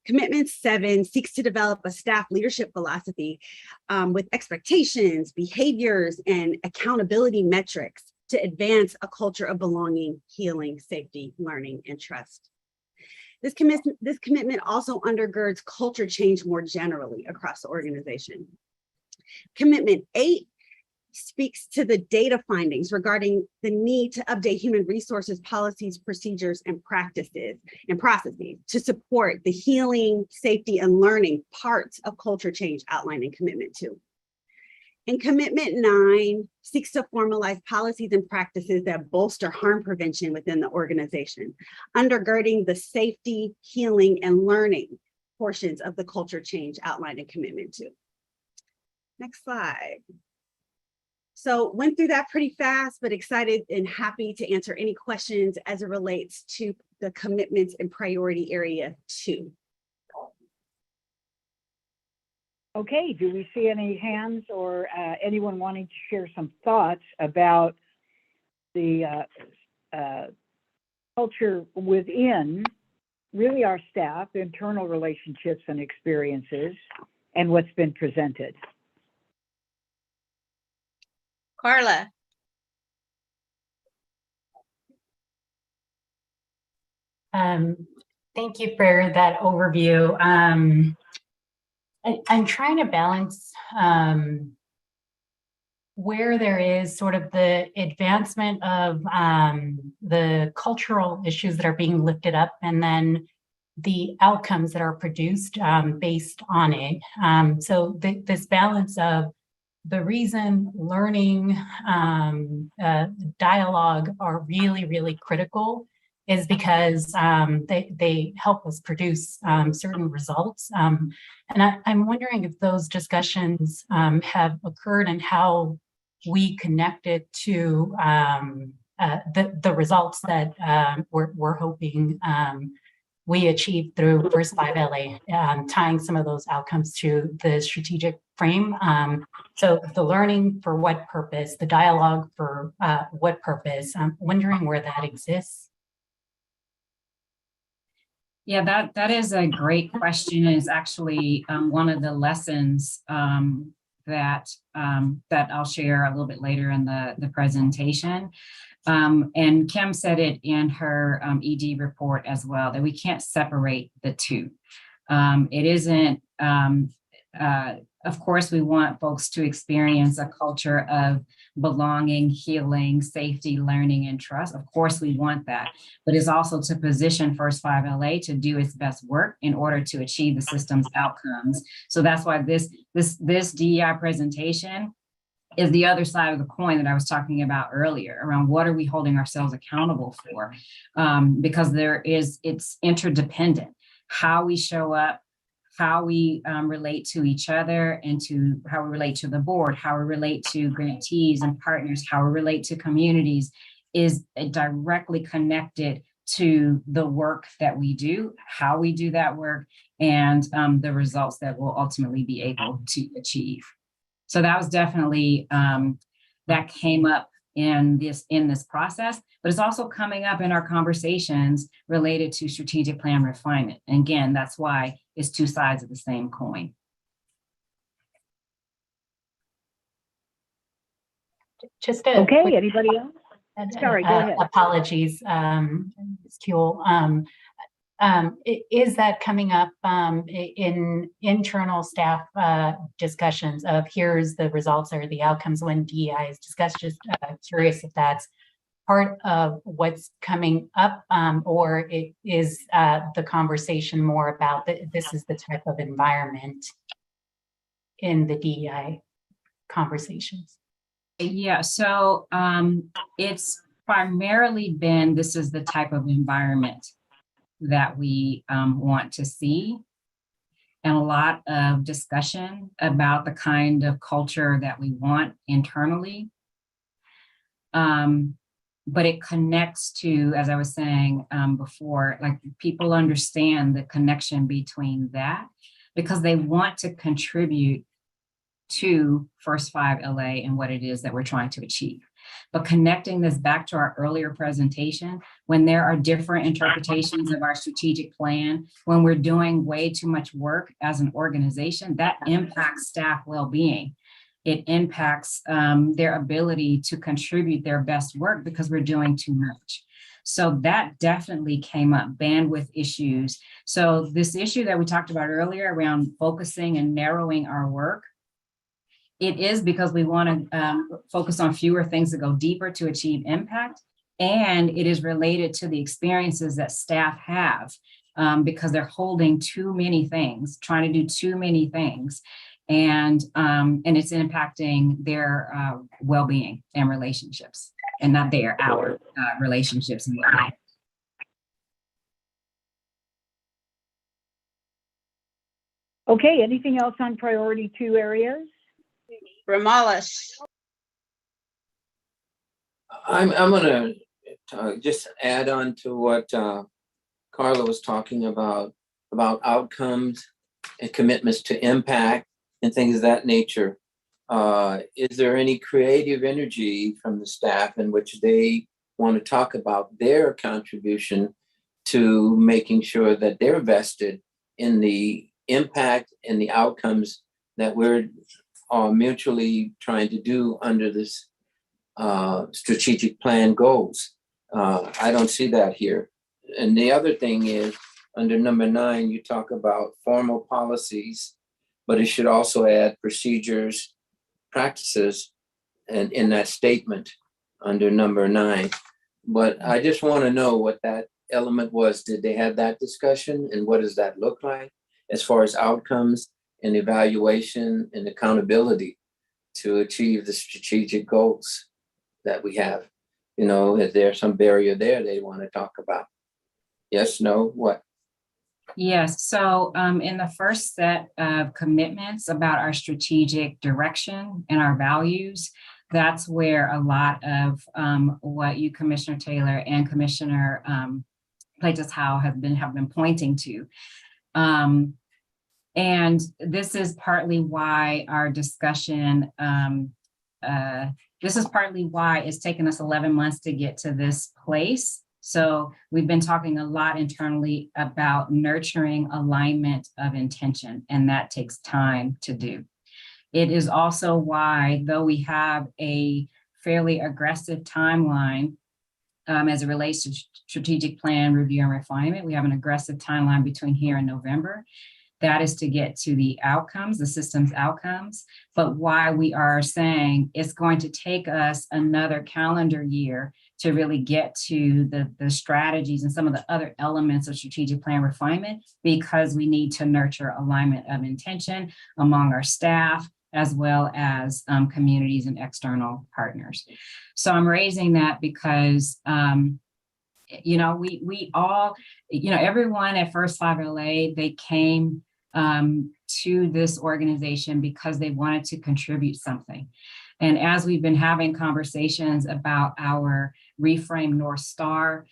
Commitment 7 seeks to develop a staff leadership philosophy with expectations, behaviors, and accountability metrics to advance a culture of belonging, healing, safety, learning, and trust. This commitment also undergirds culture change more generally across the organization. Commitment 8 speaks to the data findings regarding the need to update human resources, policies, procedures, and practices and processes to support the healing, safety, and learning parts of culture change outlined in Commitment 2. And Commitment 9 seeks to formalize policies and practices that bolster harm prevention within the organization, undergirding the safety, healing, and learning portions of the culture change outlined in Commitment 2. Next slide. So went through that pretty fast, but excited and happy to answer any questions as it relates to the commitments in priority area 2. Okay, do we see any hands or anyone wanting to share some thoughts about the culture within really our staff, internal relationships and experiences, and what's been presented? Carla. Thank you for that overview. I'm trying to balance where there is sort of the advancement of the cultural issues that are being lifted up and then the outcomes that are produced based on it. So this balance of the reason learning, dialogue are really, really critical is because they help us produce certain results. And I'm wondering if those discussions have occurred and how we connected to the results that we're hoping we achieved through First 5 LA, tying some of those outcomes to the strategic frame. So the learning for what purpose, the dialogue for what purpose, I'm wondering where that exists. Yeah, that is a great question. It's actually one of the lessons that I'll share a little bit later in the presentation. And Kim said it in her ED report as well, that we can't separate the two. It isn't, of course, we want folks to experience a culture of belonging, healing, safety, learning, and trust. Of course, we want that, but it's also to position First 5 LA to do its best work in order to achieve the system's outcomes. So that's why this DEI presentation is the other side of the coin that I was talking about earlier around what are we holding ourselves accountable for? Because it's interdependent. How we show up how we relate to each other and to how we relate to the board, how we relate to grantees and partners, how we relate to communities is directly connected to the work that we do, how we do that work, and the results that we'll ultimately be able to achieve. So that was definitely, that came up in this process, but it's also coming up in our conversations related to strategic plan refinement. And again, that's why it's two sides of the same coin. Just a Okay, quick- anybody else? Sorry, go ahead. Apologies, Ms. Kuehl. Is that coming up in internal staff discussions of here's the results or the outcomes when DEI is discussed? Just curious if that's part of what's coming up, or it is the conversation more about this is the type of environment in the DEI conversations? Yeah, so it's primarily been, this is the type of environment that we want to see, and a lot of discussion about the kind of culture that we want internally. But it connects to, as I was saying before, like people understand the connection between that because they want to contribute to First 5 LA and what it is that we're trying to achieve. But connecting this back to our earlier presentation, when there are different interpretations of our strategic plan, when we're doing way too much work as an organization, that impacts staff well-being. It impacts their ability to contribute their best work because we're doing too much. So that definitely came up, bandwidth issues. So this issue that we talked about earlier around focusing and narrowing our work, it is because we want to focus on fewer things that go deeper to achieve impact. And it is related to the experiences that staff have because they're holding too many things, trying to do too many things. And it's impacting their well-being and relationships, and not our relationships and well-being. Okay, anything else on priority 2 areas? Ramalis. I'm going to just add on to what Carla was talking about outcomes and commitments to impact and things of that nature. Is there any creative energy from the staff in which they want to talk about their contribution to making sure that they're vested in the impact and the outcomes that we're mutually trying to do under this strategic plan goals? I don't see that here. And the other thing is, under number 9, you talk about formal policies, but it should also add procedures, practices, and in that statement under number 9. But I just want to know what that element was. Did they have that discussion, and what does that look like as far as outcomes and evaluation and accountability to achieve the strategic goals that we have? You know, is there some barrier there they want to talk about? Yes, no, what? Yes, so in the first set of commitments about our strategic direction and our values, that's where a lot of what you, Commissioner Taylor, and Commissioner Clayton Howe have been pointing to. And this is partly why our discussion, this is partly why it's taken us 11 months to get to this place. So we've been talking a lot internally about nurturing alignment of intention, and that takes time to do. It is also why, though we have a fairly aggressive timeline as it relates to strategic plan review and refinement, we have an aggressive timeline between here and November. That is to get to the outcomes, the system's outcomes, but why we are saying it's going to take us another calendar year to really get to the strategies and some of the other elements of strategic plan refinement, because we need to nurture alignment of intention among our staff, as well as communities and external partners. So I'm raising that because you know, we all, you know, everyone at First 5 LA, they came to this organization because they wanted to contribute something. And as we've been having conversations about our Reframe North Star,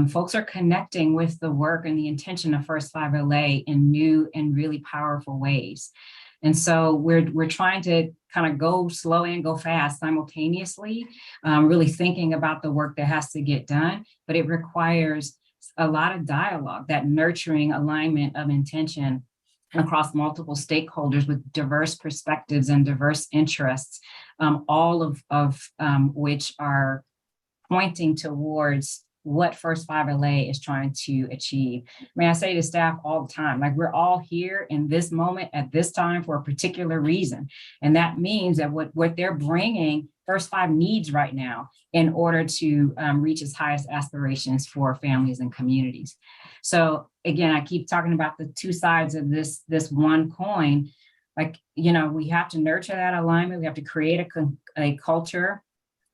folks are connecting with the work and the intention of First 5 LA in new and really powerful ways. And so we're trying to kind of go slow and go fast simultaneously, really thinking about the work that has to get done, but it requires a lot of dialogue, that nurturing alignment of intention across multiple stakeholders with diverse perspectives and diverse interests, all of which are pointing towards what First 5 LA is trying to achieve. I mean, I say to staff all the time, like, we're all here in this moment at this time for a particular reason. And that means that what they're bringing First 5 needs right now in order to reach its highest aspirations for families and communities. So again, I keep talking about the two sides of this one coin. Like, you know, we have to nurture that alignment. We have to create a culture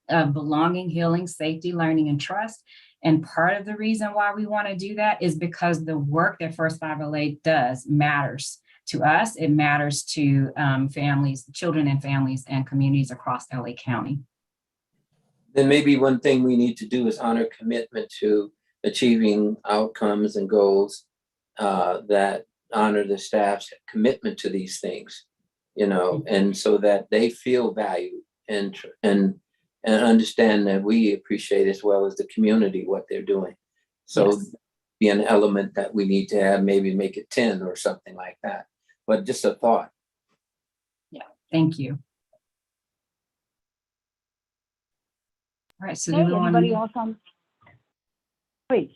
of belonging, healing, safety, learning, and trust. And part of the reason why we want to do that is because the work that First 5 LA does matters to us. It matters to families, children and families and communities across LA County. Then maybe one thing we need to do is honor commitment to achieving outcomes and goals that honor the staff's commitment to these things, you know, and so that they feel valued and understand that we appreciate as well as the community what they're doing. So Yes. Be an element that we need to have, maybe make it 10 or something like that. But just a thought. Yeah, thank you. All right, so do Hey, we want anybody to? else on? Please.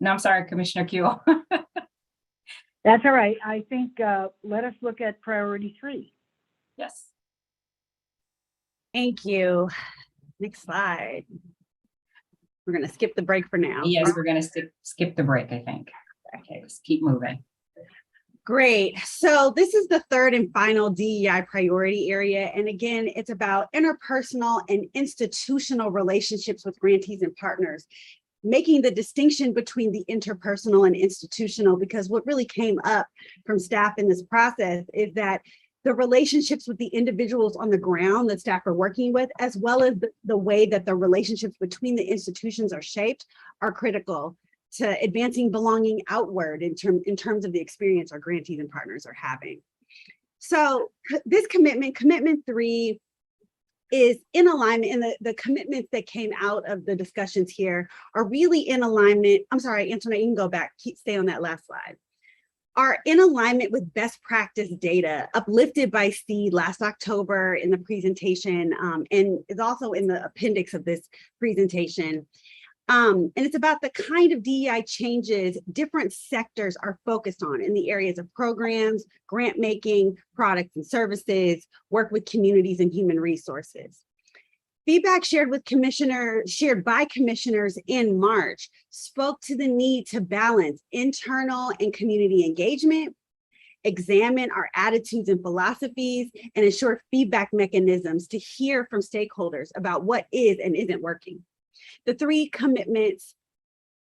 No, I'm sorry, Commissioner Kuehl. That's all right. I think let us look at priority 3. Yes. Thank you. Next slide. We're going to skip the break for now. Yes, we're going to skip the break, I think. Okay, let's keep moving. Great. So this is the third and final DEI priority area. And again, it's about interpersonal and institutional relationships with grantees and partners, making the distinction between the interpersonal and institutional, because what really came up from staff in this process is that the relationships with the individuals on the ground that staff are working with, as well as the way that the relationships between the institutions are shaped, are critical to advancing belonging outward in terms of the experience our grantees and partners are having. So this commitment 3, is in alignment, and the commitments that came out of the discussions here are really in alignment. I'm sorry, Antoinette, you can go back, stay on that last slide. Are in alignment with best practice data uplifted by SEED last October in the presentation, and is also in the appendix of this presentation. And it's about the kind of DEI changes different sectors are focused on in the areas of programs, grant making, products and services, work with communities and human resources. Feedback shared by commissioners in March spoke to the need to balance internal and community engagement, examine our attitudes and philosophies, and ensure feedback mechanisms to hear from stakeholders about what is and isn't working. The 3 commitments,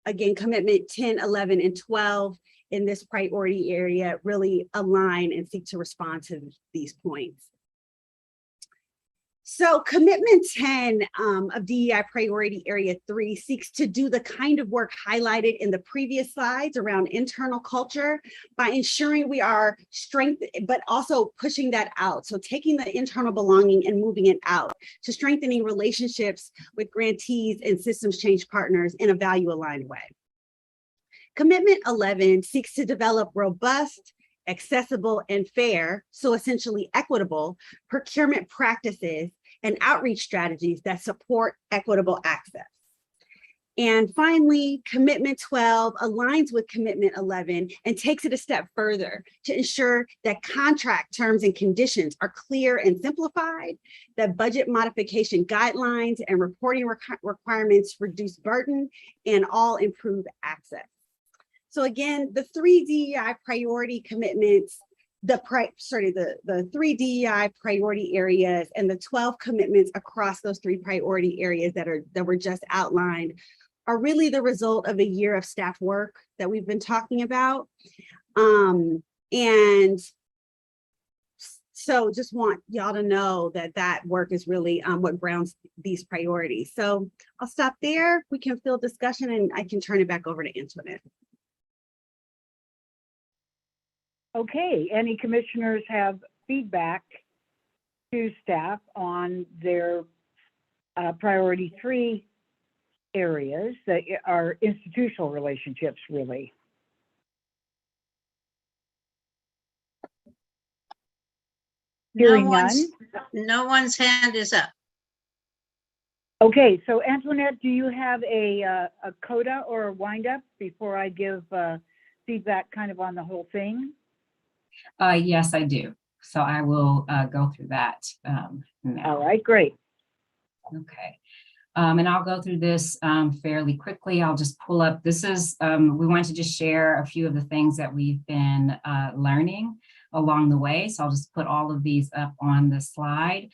again, commitment 10, 11, and 12 in this priority area really align and seek to respond to these points. So commitment 10 of DEI priority area 3 seeks to do the kind of work highlighted in the previous slides around internal culture by ensuring we are strengthened, but also pushing that out. So taking the internal belonging and moving it out to strengthening relationships with grantees and systems change partners in a value aligned way. Commitment 11 seeks to develop robust, accessible, and fair, so essentially equitable, procurement practices and outreach strategies that support equitable access. And finally, commitment 12 aligns with commitment 11 and takes it a step further to ensure that contract terms and conditions are clear and simplified, that budget modification guidelines and reporting requirements reduce burden and all improve access. So again, the 3 DEI priority commitments, the 3 DEI priority areas and the 12 commitments across those 3 priority areas that were just outlined are really the result of a year of staff work that we've been talking about. And so just want y'all to know that that work is really what grounds these priorities. So I'll stop there. We can field discussion and I can turn it back over to Antoinette. Okay, any commissioners have feedback to staff on their priority 3 areas that are institutional relationships, really? Hearing none. No one's hand is up. Okay, so Antoinette, do you have a coda or a windup before I give feedback kind of on the whole thing? Yes, I do. So I will go through that now. All right, great. Okay. And I'll go through this fairly quickly. I'll just pull up, this is, we want to just share a few of the things that we've been learning along the way. So I'll just put all of these up on the slide.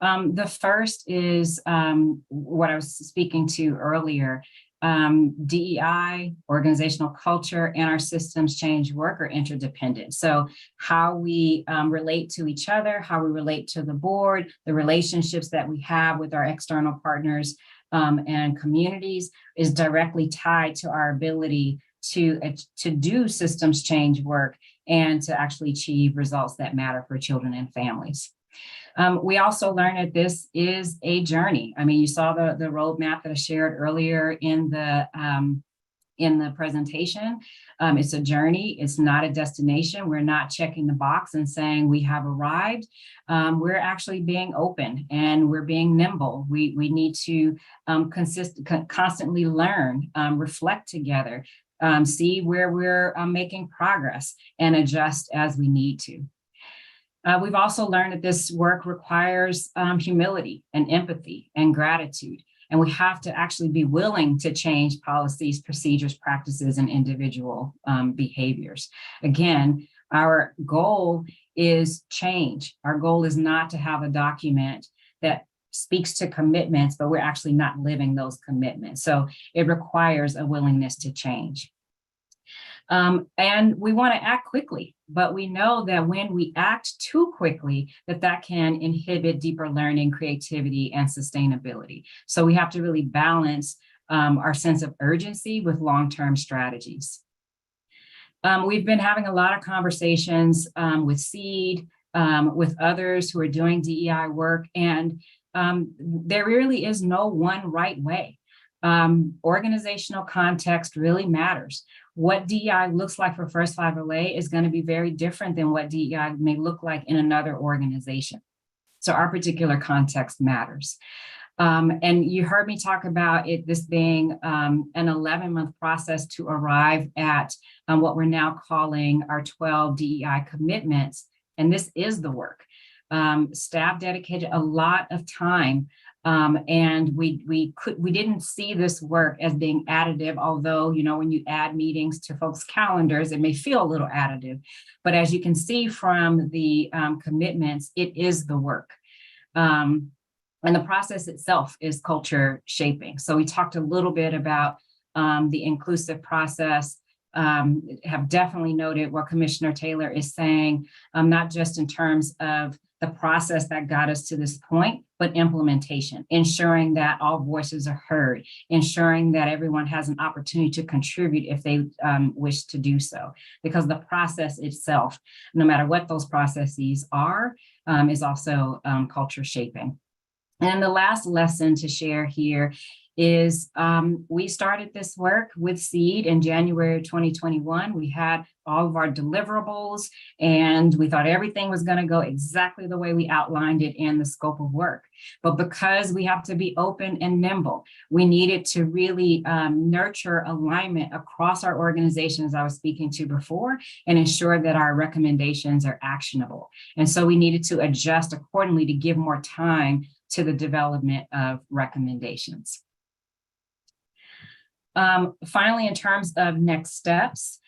The first is what I was speaking to earlier. DEI, organizational culture, and our systems change work are interdependent. So how we relate to each other, how we relate to the board, the relationships that we have with our external partners and communities is directly tied to our ability to do systems change work and to actually achieve results that matter for children and families. We also learned that this is a journey. I mean, you saw the roadmap that I shared earlier in the presentation. It's a journey. It's not a destination. We're not checking the box and saying we have arrived. We're actually being open and we're being nimble. We need to constantly learn, reflect together, see where we're making progress and adjust as we need to. We've also learned that this work requires humility and empathy and gratitude. And we have to actually be willing to change policies, procedures, practices, and individual behaviors. Again, our goal is change. Our goal is not to have a document that speaks to commitments, but we're actually not living those commitments. So it requires a willingness to change. And we want to act quickly, but we know that when we act too quickly, that can inhibit deeper learning, creativity, and sustainability. So we have to really balance our sense of urgency with long-term strategies. We've been having a lot of conversations with SEED, with others who are doing DEI work, and there really is no one right way. Organizational context really matters. What DEI looks like for First 5 LA is going to be very different than what DEI may look like in another organization. So our particular context matters. And you heard me talk about this being an 11-month process to arrive at what we're now calling our 12 DEI commitments. And this is the work. Staff dedicated a lot of time and we didn't see this work as being additive, although, you know, when you add meetings to folks' calendars, it may feel a little additive. But as you can see from the commitments, it is the work. And the process itself is culture shaping. So we talked a little bit about the inclusive process, have definitely noted what Commissioner Taylor is saying, not just in terms of the process that got us to this point, but implementation, ensuring that all voices are heard, ensuring that everyone has an opportunity to contribute if they wish to do so, because the process itself, no matter what those processes are, is also culture shaping. And the last lesson to share here is we started this work with SEED in January 2021. We had all of our deliverables and we thought everything was going to go exactly the way we outlined it in the scope of work. But because we have to be open and nimble, we needed to really nurture alignment across our organization, as I was speaking to before, and ensure that our recommendations are actionable. And so we needed to adjust accordingly to give more time to the development of recommendations. Finally, in terms of next steps,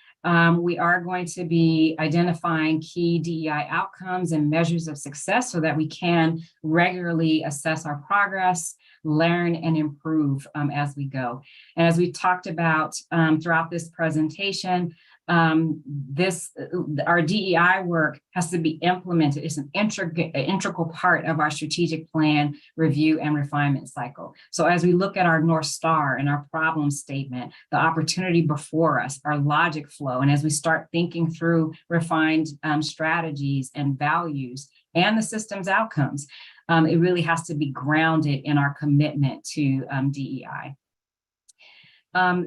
we are going to be identifying key DEI outcomes and measures of success so that we can regularly assess our progress, learn, and improve as we go. And as we talked about throughout this presentation, our DEI work has to be implemented. It's an integral part of our strategic plan review and refinement cycle. So as we look at our North Star and our problem statement, the opportunity before us, our logic flow, and as we start thinking through refined strategies and values and the system's outcomes, it really has to be grounded in our commitment to DEI.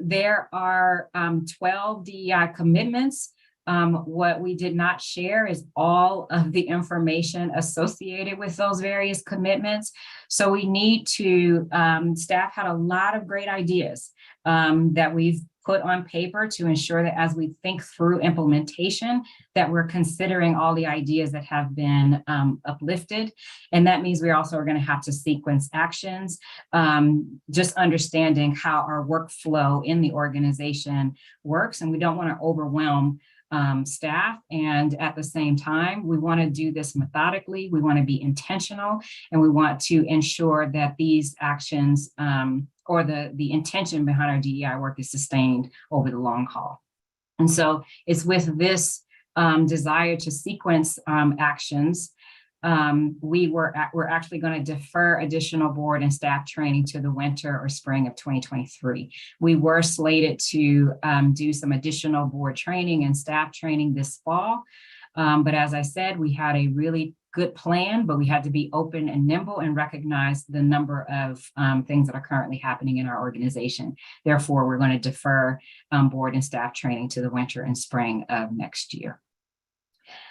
There are 12 DEI commitments. What we did not share is all of the information associated with those various commitments. So we need to, staff had a lot of great ideas that we've put on paper to ensure that as we think through implementation, that we're considering all the ideas that have been uplifted. And that means we also are going to have to sequence actions, just understanding how our workflow in the organization works. And we don't want to overwhelm staff. And at the same time, we want to do this methodically. We want to be intentional, and we want to ensure that these actions or the intention behind our DEI work is sustained over the long haul. And so it's with this desire to sequence actions, we're actually going to defer additional board and staff training to the winter or spring of 2023. We were slated to do some additional board training and staff training this fall. But as I said, we had a really good plan, but we had to be open and nimble and recognize the number of things that are currently happening in our organization. Therefore, we're going to defer board and staff training to the winter and spring of next year.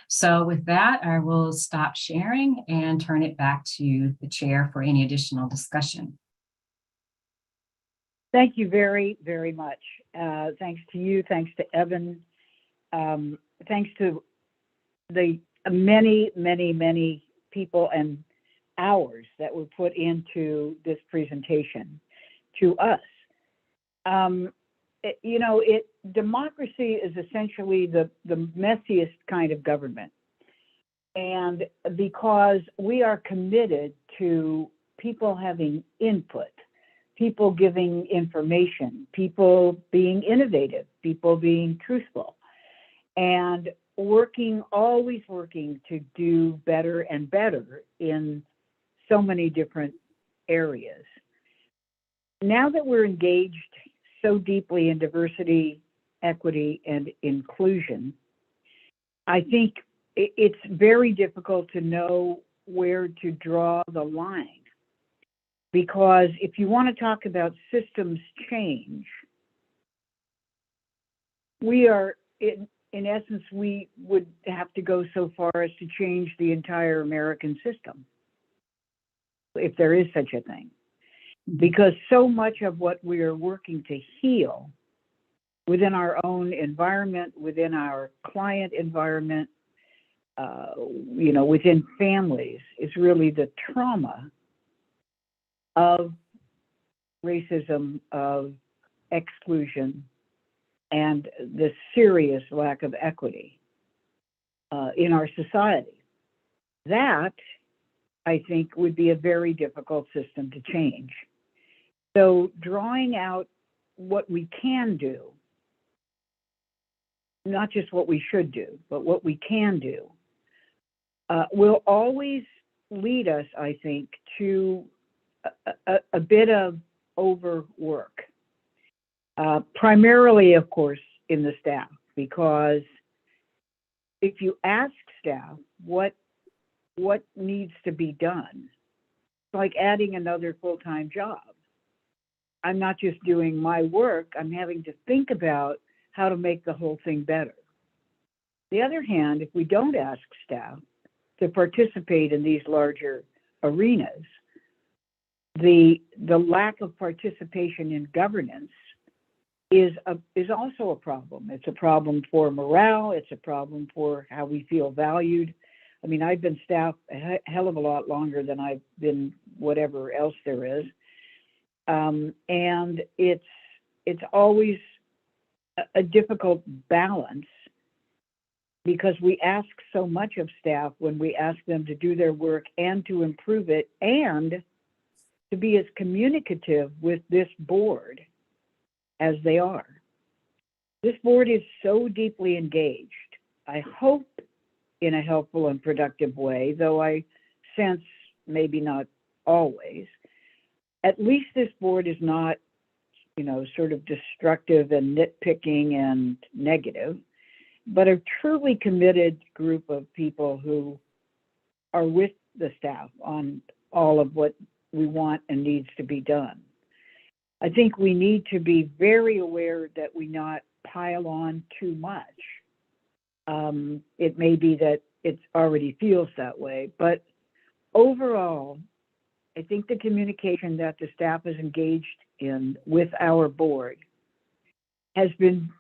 So with that, I will stop sharing and turn it back to the chair for any additional discussion. Thank you very, very much. Thanks to you. Thanks to Evan. Thanks to the many, many, many people and hours that were put into this presentation to us. Democracy is essentially the messiest kind of government. And because we are committed to people having input, people giving information, people being innovative, people being truthful, and always working to do better and better in so many different areas. Now that we're engaged so deeply in diversity, equity, and inclusion, I think it's very difficult to know where to draw the line. Because if you want to talk about systems change, in essence, we would have to go so far as to change the entire American system, if there is such a thing. Because so much of what we are working to heal within our own environment, within our client environment, within families, is really the trauma of racism, of exclusion, and the serious lack of equity in our society. That, I think, would be a very difficult system to change. So drawing out what we can do, not just what we should do, but what we can do, will always lead us, I think, to a bit of overwork. Primarily, of course, in the staff, because if you ask staff what needs to be done, it's like adding another full-time job. I'm not just doing my work, I'm having to think about how to make the whole thing better. On the other hand, if we don't ask staff to participate in these larger arenas, the lack of participation in governance is also a problem. It's a problem for morale. It's a problem for how we feel valued. I mean, I've been staff a hell of a lot longer than I've been whatever else there is. And it's always a difficult balance, because we ask so much of staff when we ask them to do their work and to improve it and to be as communicative with this board as they are. This board is so deeply engaged. I hope in a helpful and productive way, though I sense maybe not always. At least this board is not, sort of destructive and nitpicking and negative, but a truly committed group of people who are with the staff on all of what we want and needs to be done. I think we need to be very aware that we not pile on too much. It may be that it already feels that way, but overall, I think the communication that the staff is engaged in with our board has been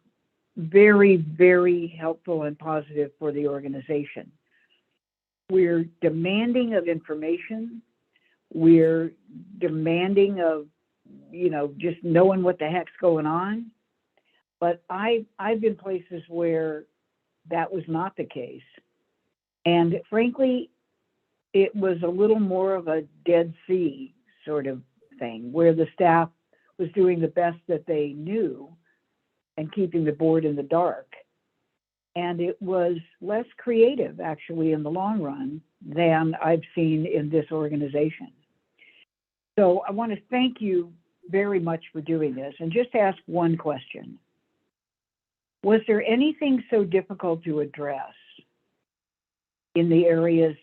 very, very helpful and positive for the organization. We're demanding of information. We're demanding of, just knowing what the heck's going on. But I've been places where that was not the case. And frankly, it was a little more of a Dead Sea sort of thing, where the staff was doing the best that they knew and keeping the board in the dark. And it was less creative, actually, in the long run than I've seen in this organization. So I want to thank you very much for doing this and just ask one question. Was there anything so difficult to address in the areas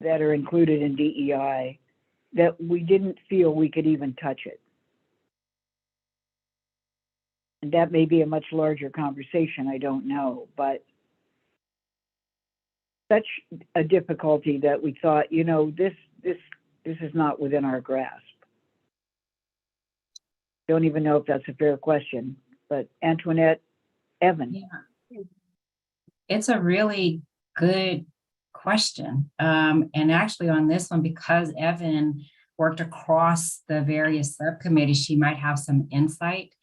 that are included in DEI that we didn't feel we could even touch it? And that may be a much larger conversation, I don't know, but such a difficulty that we thought, this is not within our grasp. Don't even know if that's a fair question, but Antoinette, Evan. Yeah. It's a really good question. And actually on this one, because Evan worked across the various subcommittees, she might have some insight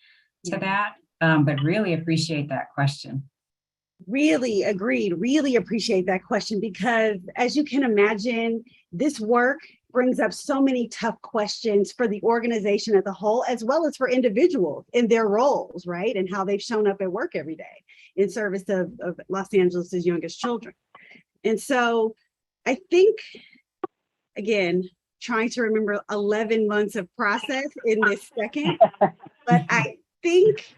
to that, but really appreciate that question. Really agreed. Really appreciate that question, because as you can imagine, this work brings up so many tough questions for the organization as a whole, as well as for individuals in their roles, right? And how they've shown up at work every day in service of Los Angeles's youngest children. And so I think, again, trying to remember 11 months of process in this second, but I think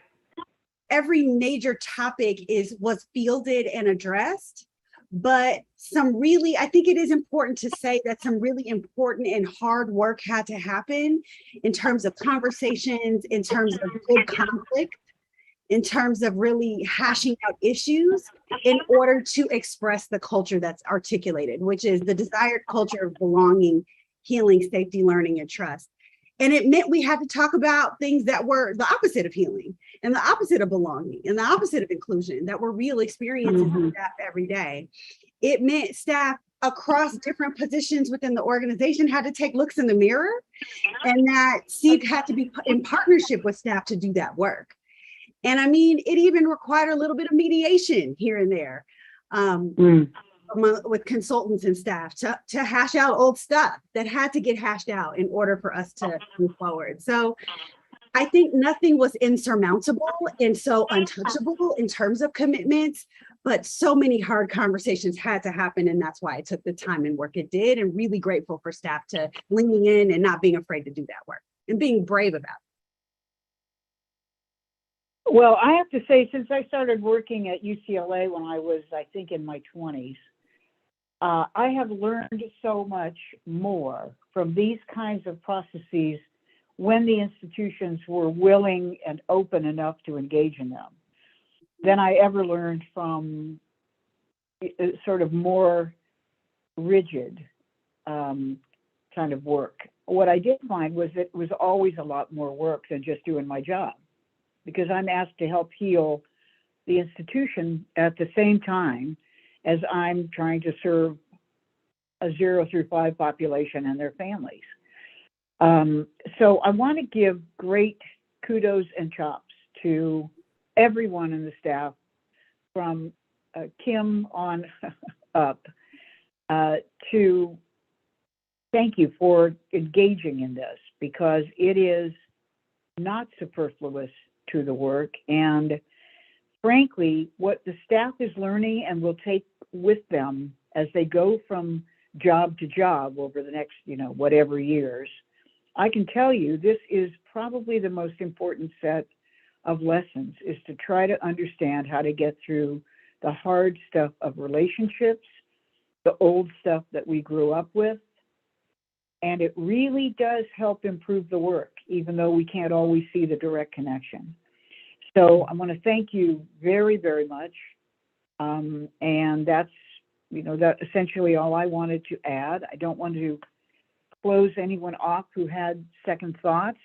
every major topic was fielded and addressed, but I think it is important to say that some really important and hard work had to happen in terms of conversations, in terms of good conflict, in terms of really hashing out issues in order to express the culture that's articulated, which is the desired culture of belonging, healing, safety, learning, and trust. And it meant we had to talk about things that were the opposite of healing and the opposite of belonging and the opposite of inclusion that were real experiences of staff every day. It meant staff across different positions within the organization had to take looks in the mirror, and that SEED had to be in partnership with staff to do that work. And I mean, it even required a little bit of mediation here and there. With consultants and staff to hash out old stuff that had to get hashed out in order for us to move forward. So I think nothing was insurmountable and so untouchable in terms of commitments, but so many hard conversations had to happen, and that's why it took the time and work it did, and really grateful for staff to leaning in and not being afraid to do that work and being brave about it. Well, I have to say, since I started working at UCLA when I was, I think, in my 20s, I have learned so much more from these kinds of processes when the institutions were willing and open enough to engage in them than I ever learned from sort of more rigid kind of work. What I did find was it was always a lot more work than just doing my job, because I'm asked to help heal the institution at the same time as I'm trying to serve a 0 through 5 population and their families. So I want to give great kudos and chops to everyone in the staff, from Kim on up, to thank you for engaging in this, because it is not superfluous to the work. And frankly, what the staff is learning and will take with them as they go from job to job over the next, whatever years, I can tell you this is probably the most important set of lessons, is to try to understand how to get through the hard stuff of relationships, the old stuff that we grew up with. And it really does help improve the work, even though we can't always see the direct connection. So I want to thank you very, very much. And that's, that's essentially all I wanted to add. I don't want to close anyone off who had second thoughts.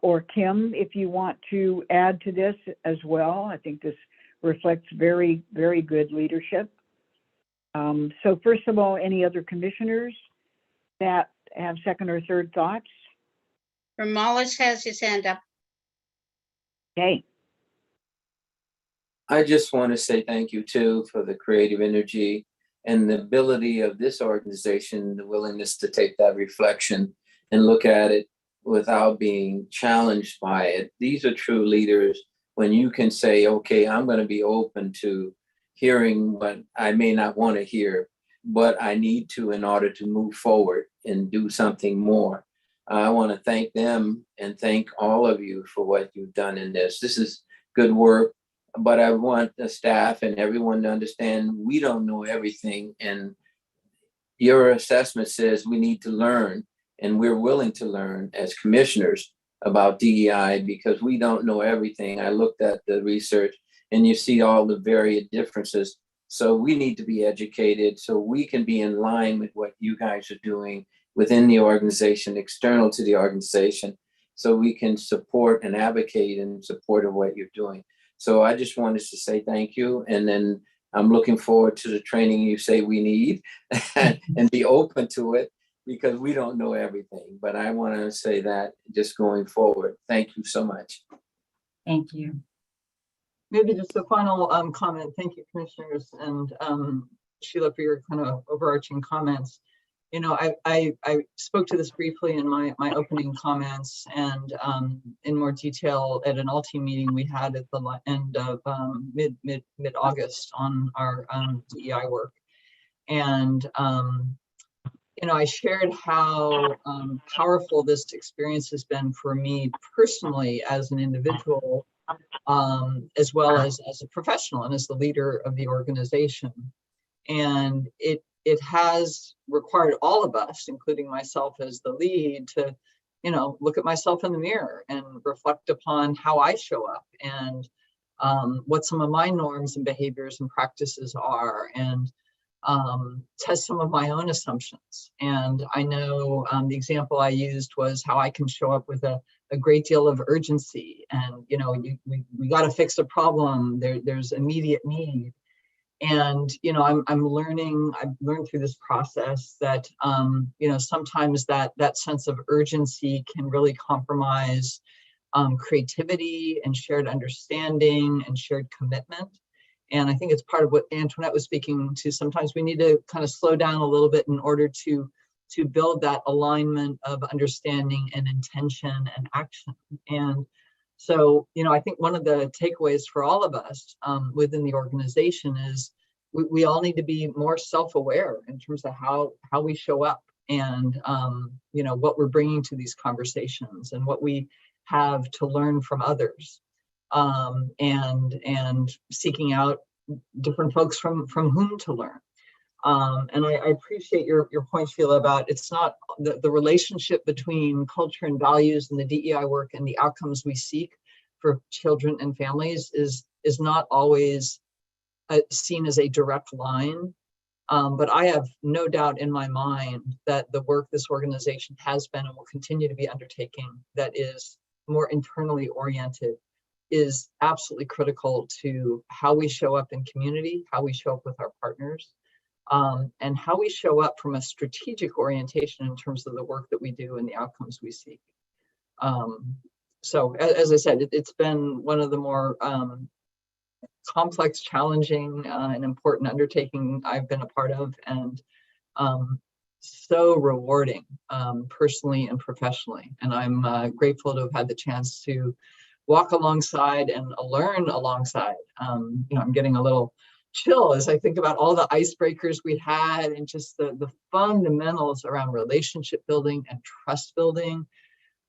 Or Kim, if you want to add to this as well. I think this reflects very, very good leadership. So first of all, any other commissioners that have second or third thoughts? Romulus has his hand up. Okay. I just want to say thank you too for the creative energy and the ability of this organization, the willingness to take that reflection and look at it without being challenged by it. These are true leaders when you can say, okay, I'm going to be open to hearing what I may not want to hear, but I need to in order to move forward and do something more. I want to thank them and thank all of you for what you've done in this. This is good work, but I want the staff and everyone to understand we don't know everything. And your assessment says we need to learn, and we're willing to learn as commissioners about DEI because we don't know everything. I looked at the research and you see all the varied differences. So we need to be educated so we can be in line with what you guys are doing within the organization, external to the organization, so we can support and advocate in support of what you're doing. So I just wanted to say thank you. And then I'm looking forward to the training you say we need and be open to it because we don't know everything. But I want to say that just going forward. Thank you so much. Thank you. Maybe just a final comment. Thank you, commissioners, and Sheila, for your kind of overarching comments. I spoke to this briefly in my opening comments and in more detail at an all-team meeting we had at the end of mid-August on our DEI work. And I shared how powerful this experience has been for me personally as an individual, as well as a professional and as the leader of the organization. And it has required all of us, including myself as the lead, to, look at myself in the mirror and reflect upon how I show up and what some of my norms and behaviors and practices are, and test some of my own assumptions. And I know the example I used was how I can show up with a great deal of urgency and, we got to fix a problem. There's immediate need. And, I've learned through this process that, sometimes that sense of urgency can really compromise creativity and shared understanding and shared commitment. And I think it's part of what Antoinette was speaking to. Sometimes we need to kind of slow down a little bit in order to build that alignment of understanding and intention and action. And so, I think one of the takeaways for all of us within the organization is we all need to be more self-aware in terms of how we show up and, what we're bringing to these conversations and what we have to learn from others, and seeking out different folks from whom to learn. And I appreciate your point, Sheila, about it's not the relationship between culture and values and the DEI work and the outcomes we seek for children and families is not always seen as a direct line. But I have no doubt in my mind that the work this organization has been and will continue to be undertaking that is more internally oriented is absolutely critical to how we show up in community, how we show up with our partners, and how we show up from a strategic orientation in terms of the work that we do and the outcomes we seek. So as I said, it's been one of the more complex, challenging, and important undertaking I've been a part of, and so rewarding personally and professionally. And I'm grateful to have had the chance to walk alongside and learn alongside. I'm getting a little chill as I think about all the icebreakers we had and just the fundamentals around relationship building and trust building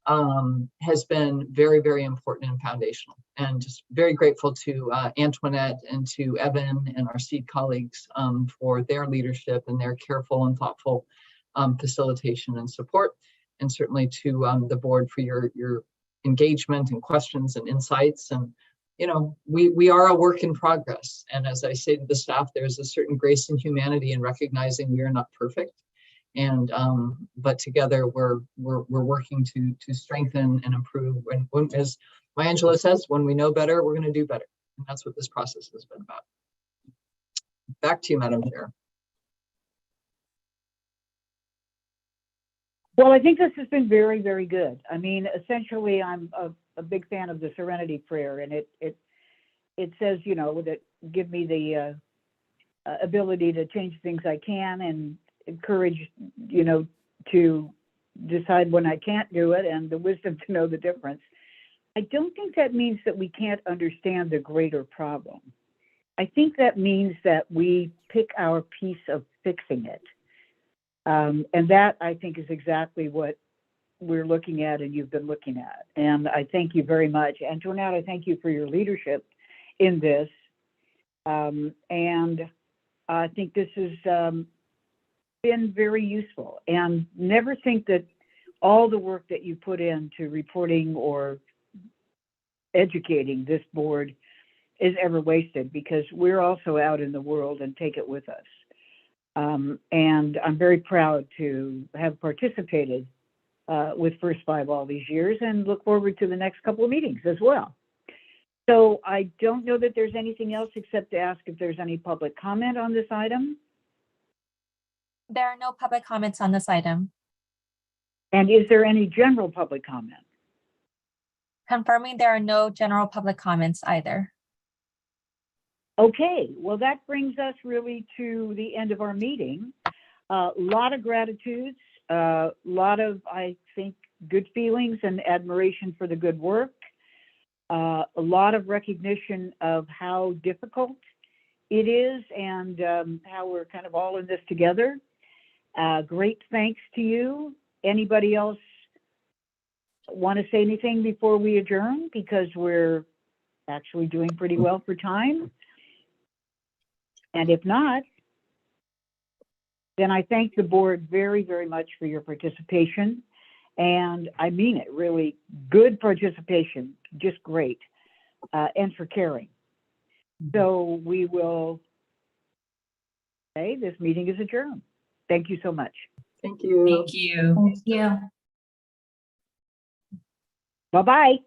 has been very, very important and foundational. And just very grateful to Antoinette and to Evan and our SEED colleagues for their leadership and their careful and thoughtful facilitation and support. And certainly to the board for your engagement and questions and insights. And we are a work in progress. And as I say to the staff, there's a certain grace and humanity in recognizing we are not perfect. And but together we're working to strengthen and improve. When, as Maya Angelou says, when we know better, we're going to do better. And that's what this process has been about. Back to you, Madam Chair. Well, I think this has been very, very good. I mean, essentially, I'm a big fan of the Serenity Prayer, and it says, that give me the ability to change things I can and encourage, to decide when I can't do it and the wisdom to know the difference. I don't think that means that we can't understand the greater problem. I think that means that we pick our piece of fixing it. And that, I think, is exactly what we're looking at and you've been looking at. And I thank you very much. Antoinette, I thank you for your leadership in this. And I think this has been very useful. And never think that all the work that you put into reporting or educating this board is ever wasted, because we're also out in the world and take it with us. And I'm very proud to have participated with First Five all these years and look forward to the next couple of meetings as well. So I don't know that there's anything else except to ask if there's any public comment on this item. There are no public comments on this item. And is there any general public comment? Confirming there are no general public comments either. Okay, well, that brings us really to the end of our meeting. A lot of gratitudes, a lot of, I think, good feelings and admiration for the good work. A lot of recognition of how difficult it is and how we're kind of all in this together. Great thanks to you. Anybody else want to say anything before we adjourn? Because we're actually doing pretty well for time. And if not, then I thank the board very, very much for your participation. And I mean it, really good participation, just great, and for caring. So we will say this meeting is adjourned. Thank you so much. Thank you. Thank you. Thank you. Bye-bye.